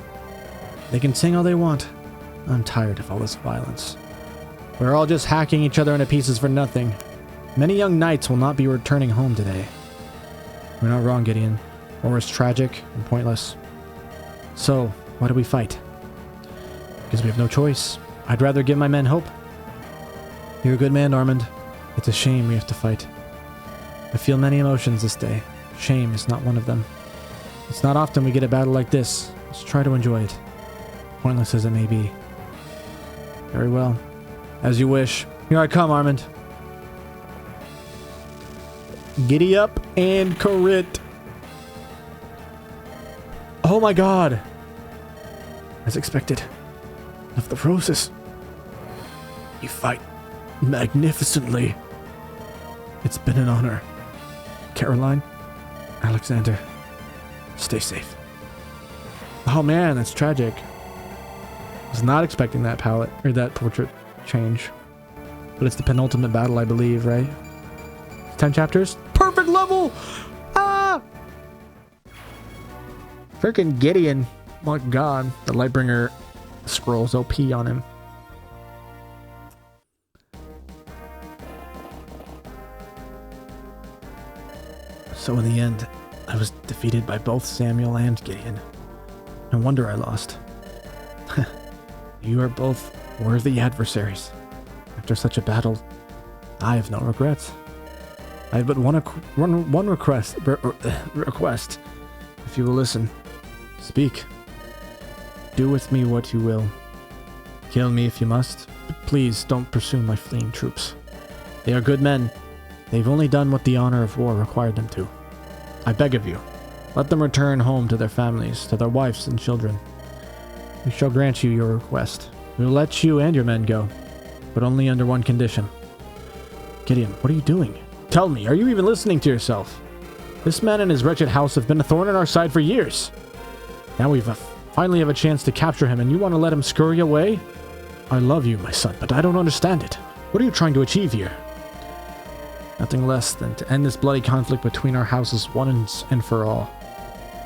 They can sing all they want. I'm tired of all this violence. We're all just hacking each other into pieces for nothing. Many young knights will not be returning home today. We're not wrong, Gideon. War is tragic and pointless. So, why do we fight? Because we have no choice. I'd rather give my men hope. You're a good man, Armond. It's a shame we have to fight. I feel many emotions this day. Shame is not one of them. It's not often we get a battle like this. Let's try to enjoy it. Pointless as it may be. Very well. As you wish. Here I come, Armond. Giddy up and crit. Oh my god. As expected. Of the process. You fight magnificently. It's been an honor. Caroline, Alexander, stay safe. Oh man, that's tragic. Was not expecting that palette or that portrait change. But it's the penultimate battle, I believe, right? 10 chapters? Perfect level! Ah! Freaking Gideon. My god. The Lightbringer scrolls OP on him. So in the end, I was defeated by both Samuel and Gideon. No wonder I lost. You are both worthy adversaries. After such a battle, I have no regrets. I have but one request. If you will listen, speak. Do with me what you will. Kill me if you must, but please don't pursue my fleeing troops. They are good men. They've only done what the honor of war required them to. I beg of you, let them return home to their families, to their wives and children. We shall grant you your request. We will let you and your men go, but only under one condition. Gideon, what are you doing? Tell me, are you even listening to yourself? This man and his wretched house have been a thorn in our side for years. Now we finally have a chance to capture him, and you want to let him scurry away? I love you, my son, but I don't understand it. What are you trying to achieve here? Nothing less than to end this bloody conflict between our houses once and for all.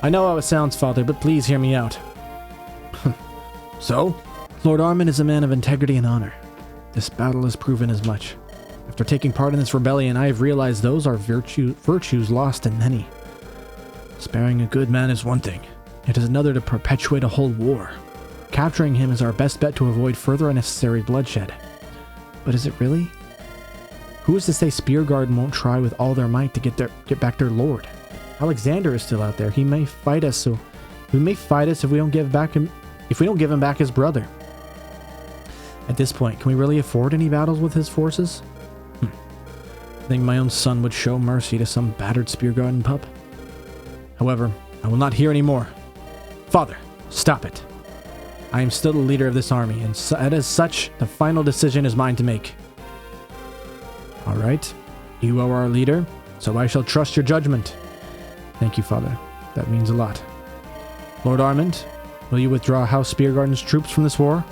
I know how it sounds, Father, but please hear me out. So? Lord Armond is a man of integrity and honor. This battle has proven as much. After taking part in this rebellion, I have realized those are virtues lost in many. Sparing a good man is one thing. It is another to perpetuate a whole war. Capturing him is our best bet to avoid further unnecessary bloodshed. But is it really? Who is to say Speargarden won't try with all their might to get back their lord? Alexander is still out there. He may fight us, if we don't give him back his brother. At this point, can we really afford any battles with his forces? I think my own son would show mercy to some battered Speargarden pup. However, I will not hear any more. Father, stop it. I am still the leader of this army, and as such, the final decision is mine to make. All right, you are our leader, so I shall trust your judgment. Thank you, Father. That means a lot. Lord Armond, will you withdraw House Speargarden's troops from this war?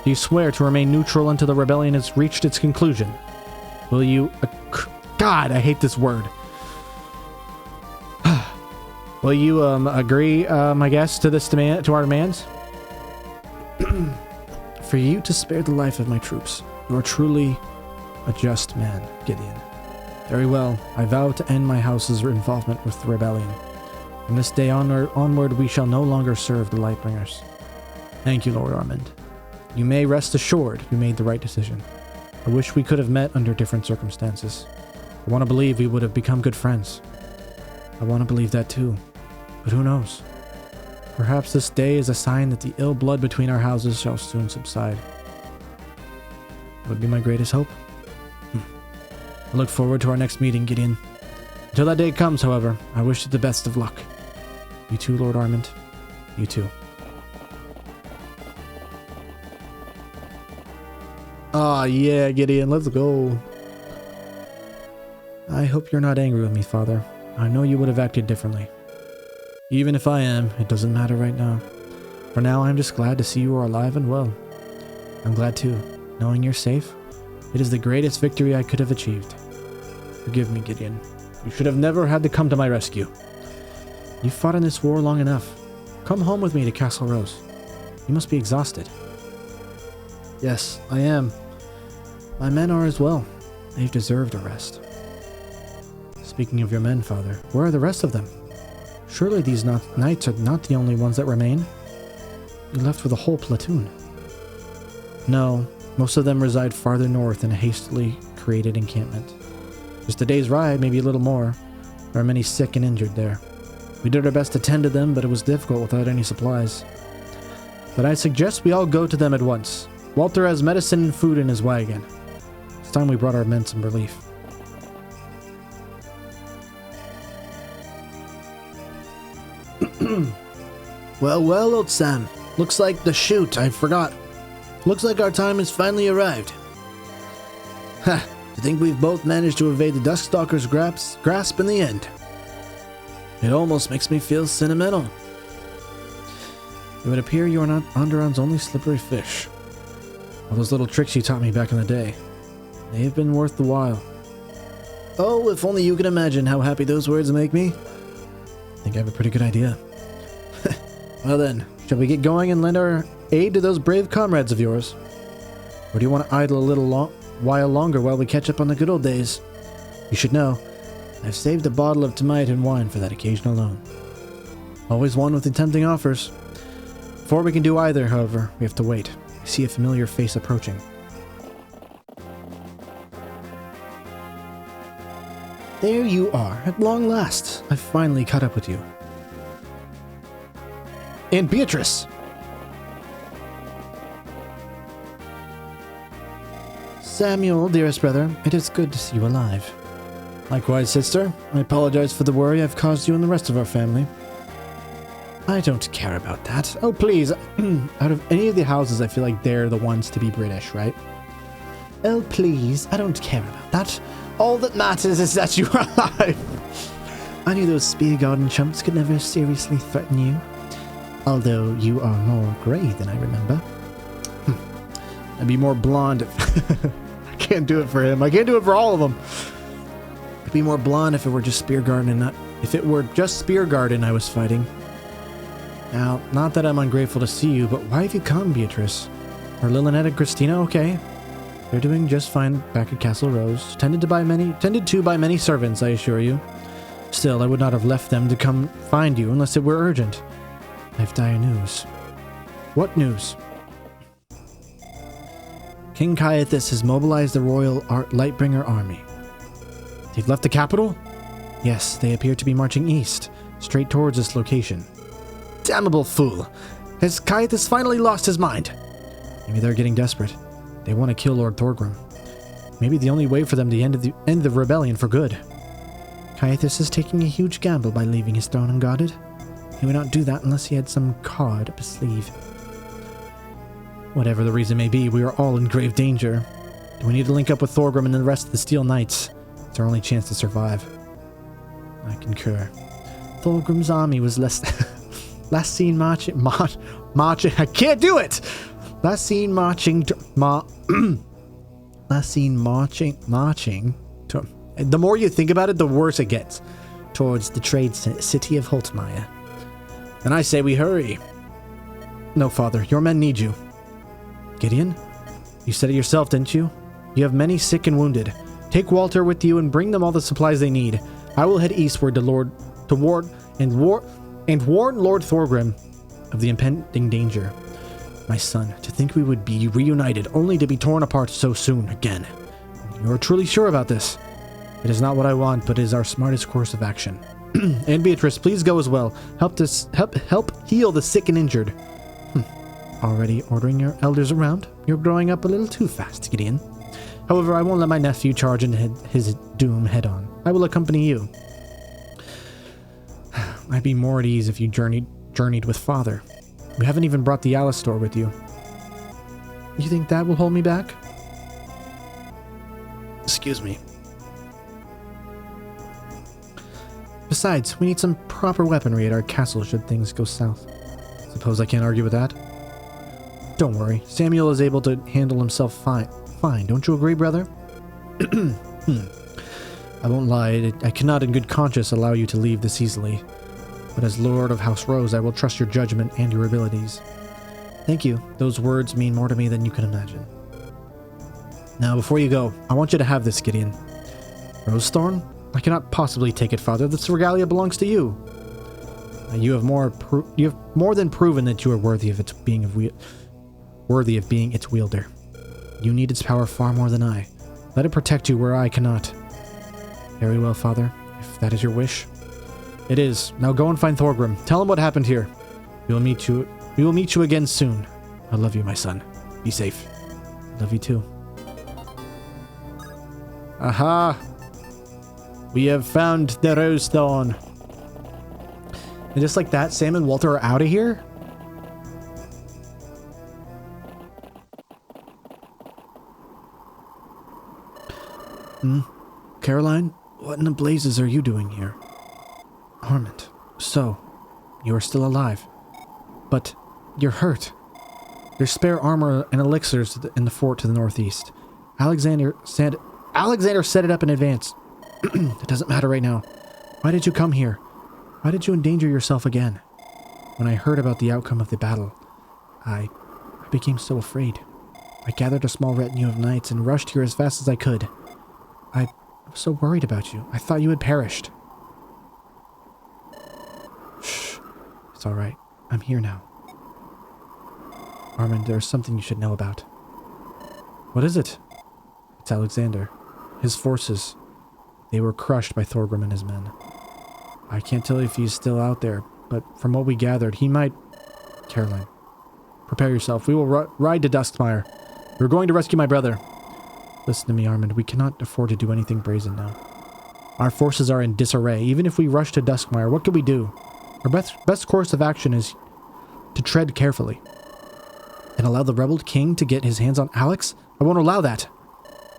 Do you swear to remain neutral until the rebellion has reached its conclusion? Will you... God, I hate this word. Will you agree, I guess, to our demands? For you to spare the life of my troops, you are truly a just man, Gideon. Very well, I vow to end my house's involvement with the rebellion. From this day onward, we shall no longer serve the Lightbringers. Thank you, Lord Armond. You may rest assured you made the right decision. I wish we could have met under different circumstances. I want to believe we would have become good friends. I want to believe that too. But who knows? Perhaps this day is a sign that the ill blood between our houses shall soon subside. That would be my greatest hope. I look forward to our next meeting, Gideon. Until that day comes, however, I wish you the best of luck. You too, Lord Armond. You too. Ah, yeah, Gideon, let's go. I hope you're not angry with me, Father. I know you would have acted differently. Even if I am, it doesn't matter right now. For now, I'm just glad to see you are alive and well. I'm glad too, knowing you're safe. It is the greatest victory I could have achieved. Forgive me, Gideon. You should have never had to come to my rescue. You've fought in this war long enough. Come home with me to Castle Rose. You must be exhausted. Yes, I am. My men are as well. They've deserved a rest. Speaking of your men, Father, where are the rest of them? Surely these knights are not the only ones that remain. You left with a whole platoon. No, most of them reside farther north in a hastily created encampment. Just a day's ride, maybe a little more. There are many sick and injured there. We did our best to tend to them, but it was difficult without any supplies. But I suggest we all go to them at once. Walter has medicine and food in his wagon. It's time we brought our men some relief. Well, old Sam. Looks like I forgot. Looks like our time has finally arrived. Ha! To think we've both managed to evade the Duskstalker's grasp in the end. It almost makes me feel sentimental. It would appear you are not Onderon's only slippery fish. All those little tricks you taught me back in the day. They have been worth the while. Oh, if only you could imagine how happy those words make me. I think I have a pretty good idea. Well then, shall we get going and lend our aid to those brave comrades of yours? Or do you want to idle a little while longer while we catch up on the good old days? You should know, I've saved a bottle of Tamiatin wine for that occasion alone. Always one with the tempting offers. Before we can do either, however, we have to wait. I see a familiar face approaching. There you are, at long last. I've finally caught up with you. And Beatrice! Samuel, dearest brother, it is good to see you alive. Likewise, sister. I apologize for the worry I've caused you and the rest of our family. I don't care about that. Oh, please. Out of any of the houses, I feel like they're the ones to be British, right? Oh, please. I don't care about that. All that matters is that you are alive. I knew those Speargarden chumps could never seriously threaten you. Although you are more grey than I remember. I'd be more blonde if... I can't do it for him. I can't do it for all of them. I'd be more blonde if it were just Speargarden and not... If it were just Speargarden I was fighting. Now, not that I'm ungrateful to see you, but why have you come, Beatrice? Are Lillinette and Christina okay? They're doing just fine back at Castle Rose. Tended to by many servants, I assure you. Still, I would not have left them to come find you unless it were urgent. I have dire news. What news? King Caiathas has mobilized the royal Lightbringer army. They've left the capital? Yes, they appear to be marching east, straight towards this location. Damnable fool! Has Caiathas finally lost his mind? Maybe they're getting desperate. They want to kill Lord Thorgrim. Maybe the only way for them to end the rebellion for good. Caiathas is taking a huge gamble by leaving his throne unguarded. He would not do that unless he had some card up his sleeve. Whatever the reason may be, we are all in grave danger. We need to link up with Thorgrim and the rest of the Steel Knights. It's our only chance to survive. I concur. Thorgrim's army was last seen marching. I can't do it! Last seen marching. Last seen marching. The more you think about it, the worse it gets. Towards the trade city of Holtmire. Then I say we hurry. No, Father, your men need you. Gideon? You said it yourself, didn't you? You have many sick and wounded. Take Walter with you and bring them all the supplies they need. I will head eastward to warn Lord Thorgrim of the impending danger. My son, to think we would be reunited only to be torn apart so soon again. You are truly sure about this? It is not what I want, but it is our smartest course of action. And Beatrice, please go as well. Help heal the sick and injured. Already ordering your elders around? You're growing up a little too fast, Gideon. However, I won't let my nephew charge into his doom head on. I will accompany you. I'd be more at ease if you journeyed with Father. You haven't even brought the Alistor with you. You think that will hold me back? Excuse me. Besides, we need some proper weaponry at our castle should things go south. Suppose I can't argue with that? Don't worry, Samuel is able to handle himself fine. Don't you agree, brother? I won't lie, I cannot in good conscience allow you to leave this easily. But as Lord of House Rose, I will trust your judgment and your abilities. Thank you. Those words mean more to me than you can imagine. Now, before you go, I want you to have this, Gideon. Rosethorn? I cannot possibly take it, Father. This regalia belongs to you. You have more than proven that you are worthy of being its wielder. You need its power far more than I. Let it protect you where I cannot. Very well, Father. If that is your wish. It is. Now go and find Thorgrim. Tell him what happened here. We will meet you again soon. I love you, my son. Be safe. Love you too. Aha! We have found the Rosethorn. And just like that, Sam and Walter are out of here? Caroline? What in the blazes are you doing here? Armond. So, you are still alive. But, you're hurt. There's spare armor and elixirs in the fort to the northeast. Alexander set it up in advance. It doesn't matter right now. Why did you come here? Why did you endanger yourself again? When I heard about the outcome of the battle, I became so afraid. I gathered a small retinue of knights and rushed here as fast as I could. I was so worried about you. I thought you had perished. Shh. It's all right. I'm here now. Armond, there's something you should know about. What is it? It's Alexander. His forces. They were crushed by Thorgrim and his men. I can't tell if he's still out there, but from what we gathered, he might... Caroline, prepare yourself. We will ride to Duskmire. We're going to rescue my brother. Listen to me, Armond. We cannot afford to do anything brazen now. Our forces are in disarray. Even if we rush to Duskmire, what can we do? Our best course of action is to tread carefully. And allow the rebel king to get his hands on Alex? I won't allow that.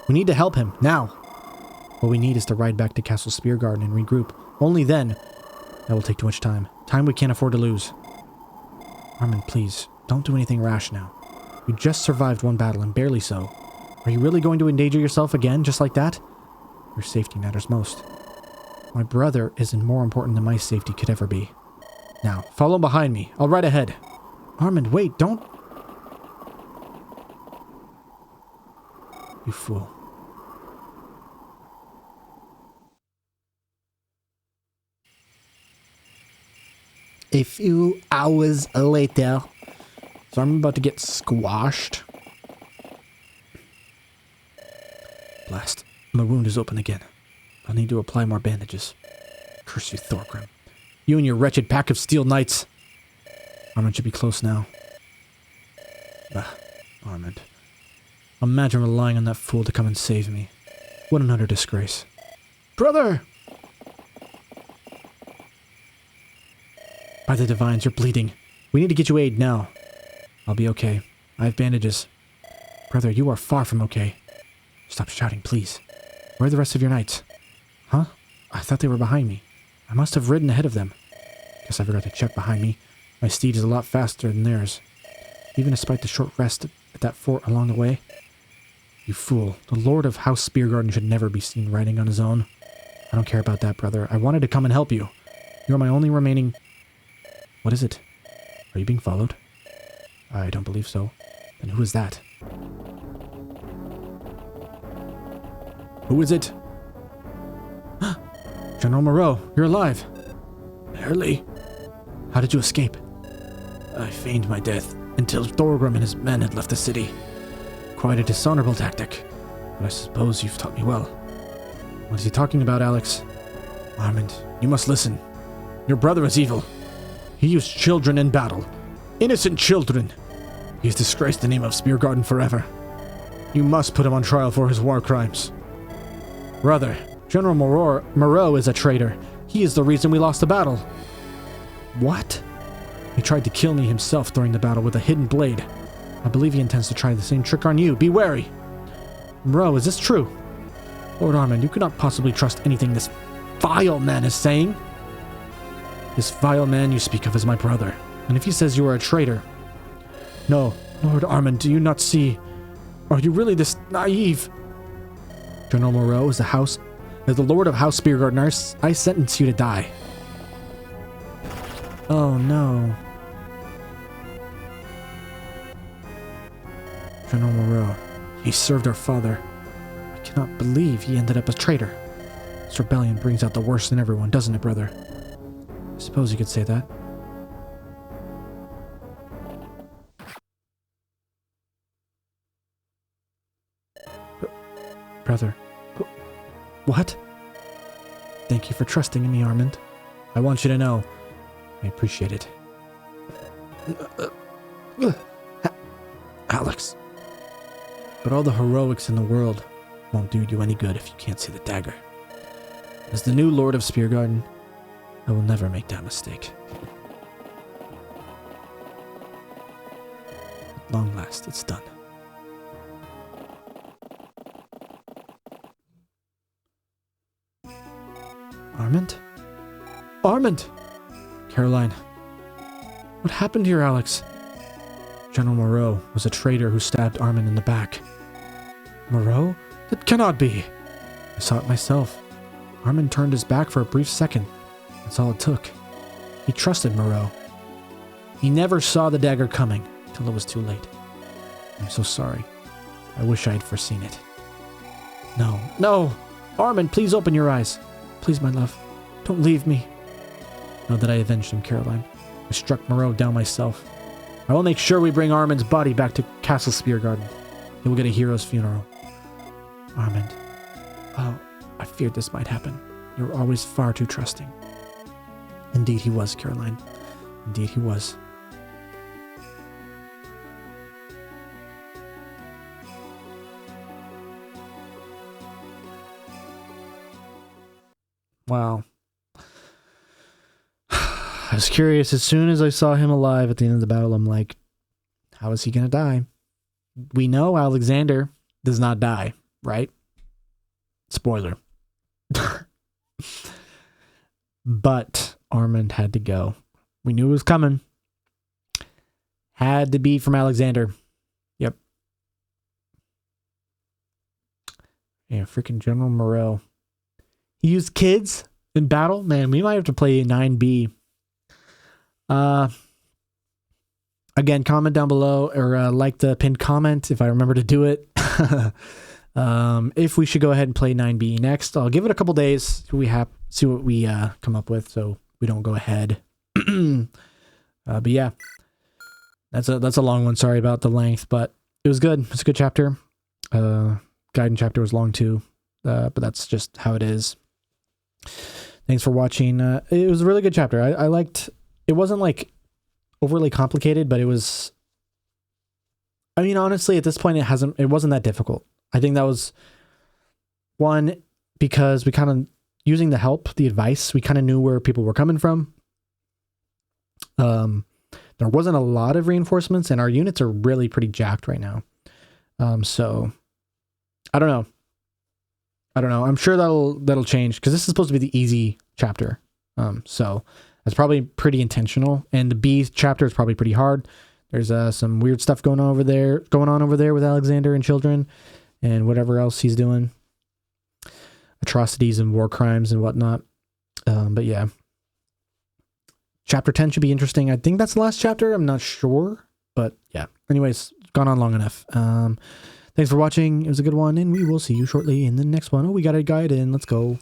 We need to help him, now. What we need is to ride back to Castle Speargarden and regroup. Only then. That will take too much time. Time we can't afford to lose. Armond, please, don't do anything rash now. You just survived one battle, and barely so. Are you really going to endanger yourself again, just like that? Your safety matters most. My brother isn't more important than my safety could ever be. Now, follow behind me. I'll ride ahead. Armond, wait, don't... You fool. A few hours later. So I'm about to get squashed. Blast. My wound is open again. I'll need to apply more bandages. Curse you, Thorgrim. You and your wretched pack of steel knights. Armond should be close now. Armond. Imagine relying on that fool to come and save me. What an utter disgrace. Brother! By the divines, you're bleeding. We need to get you aid now. I'll be okay. I have bandages. Brother, you are far from okay. Stop shouting, please. Where are the rest of your knights? Huh? I thought they were behind me. I must have ridden ahead of them. Guess I forgot to check behind me. My steed is a lot faster than theirs. Even despite the short rest at that fort along the way. You fool. The Lord of House Speargarden should never be seen riding on his own. I don't care about that, brother. I wanted to come and help you. You are my only remaining... What is it? Are you being followed? I don't believe so. Then who is that? Who is it? General Moreau, you're alive. Barely. How did you escape? I feigned my death until Thorgrim and his men had left the city. Quite a dishonorable tactic, but I suppose you've taught me well. What is he talking about, Alex? Armond, you must listen. Your brother is evil. He used children in battle. Innocent children. He has disgraced the name of Speargarden forever. You must put him on trial for his war crimes. Brother, General Moreau is a traitor. He is the reason we lost the battle. What? He tried to kill me himself during the battle with a hidden blade. I believe he intends to try the same trick on you. Be wary. Moreau, is this true? Lord Armond, you could not possibly trust anything this vile man is saying. This vile man you speak of is my brother. And if he says you are a traitor... No, Lord Armond, do you not see? Are you really this naive? General Moreau is the Lord of House Speargarden. I sentence you to die. Oh no. General Moreau. He served our father. I cannot believe he ended up a traitor. This rebellion brings out the worst in everyone, doesn't it, brother? I suppose you could say that. Brother. What? Thank you for trusting in me, Armond. I want you to know, I appreciate it. Alex. But all the heroics in the world won't do you any good if you can't see the dagger. As the new Lord of Speargarden, I will never make that mistake. At long last, it's done. Armond? Armond! Caroline. What happened here, Alex? General Moreau was a traitor who stabbed Armond in the back. Moreau? That cannot be! I saw it myself. Armond turned his back for a brief second. That's all it took. He trusted Moreau. He never saw the dagger coming till it was too late. I'm so sorry. I wish I had foreseen it. No, no! Armond, please open your eyes. Please, my love. Don't leave me. Know that I avenged him, Caroline. I struck Moreau down myself. I will make sure we bring Armond's body back to Castle Speargarden. He will get a hero's funeral. Armond. Oh, I feared this might happen. You were always far too trusting. Indeed he was, Caroline. Indeed he was. Wow. I was curious. As soon as I saw him alive at the end of the battle, I'm like, how is he going to die? We know Alexander does not die, right? Spoiler. But Armond had to go. We knew it was coming. Had to be from Alexander. Yep. Yeah, freaking General Moreau. He used kids in battle? Man, we might have to play 9B. Again, comment down below or like the pinned comment if I remember to do it. If we should go ahead and play 9B next. I'll give it a couple days. See what we come up with so we don't go ahead. But yeah, that's a long one. Sorry about the length, but it was good. It's a good chapter. Guidance chapter was long too, but that's just how it is. Thanks for watching. It was a really good chapter. I liked. It wasn't like overly complicated, but it was. I mean, honestly, at this point, it wasn't that difficult. I think that was one because we kind of using the advice, we kind of knew where people were coming from. There wasn't a lot of reinforcements, and our units are really pretty jacked right now. So I don't know. I'm sure that'll change because this is supposed to be the easy chapter. So that's probably pretty intentional. And the B chapter is probably pretty hard. There's some weird stuff going on over there with Alexander and children and whatever else he's doing. Atrocities and war crimes and whatnot. But yeah. Chapter 10 should be interesting. I think that's the last chapter. I'm not sure. But yeah. Anyways, gone on long enough. Thanks for watching. It was a good one, and we will see you shortly in the next one. Oh, we got a guide in. Let's go.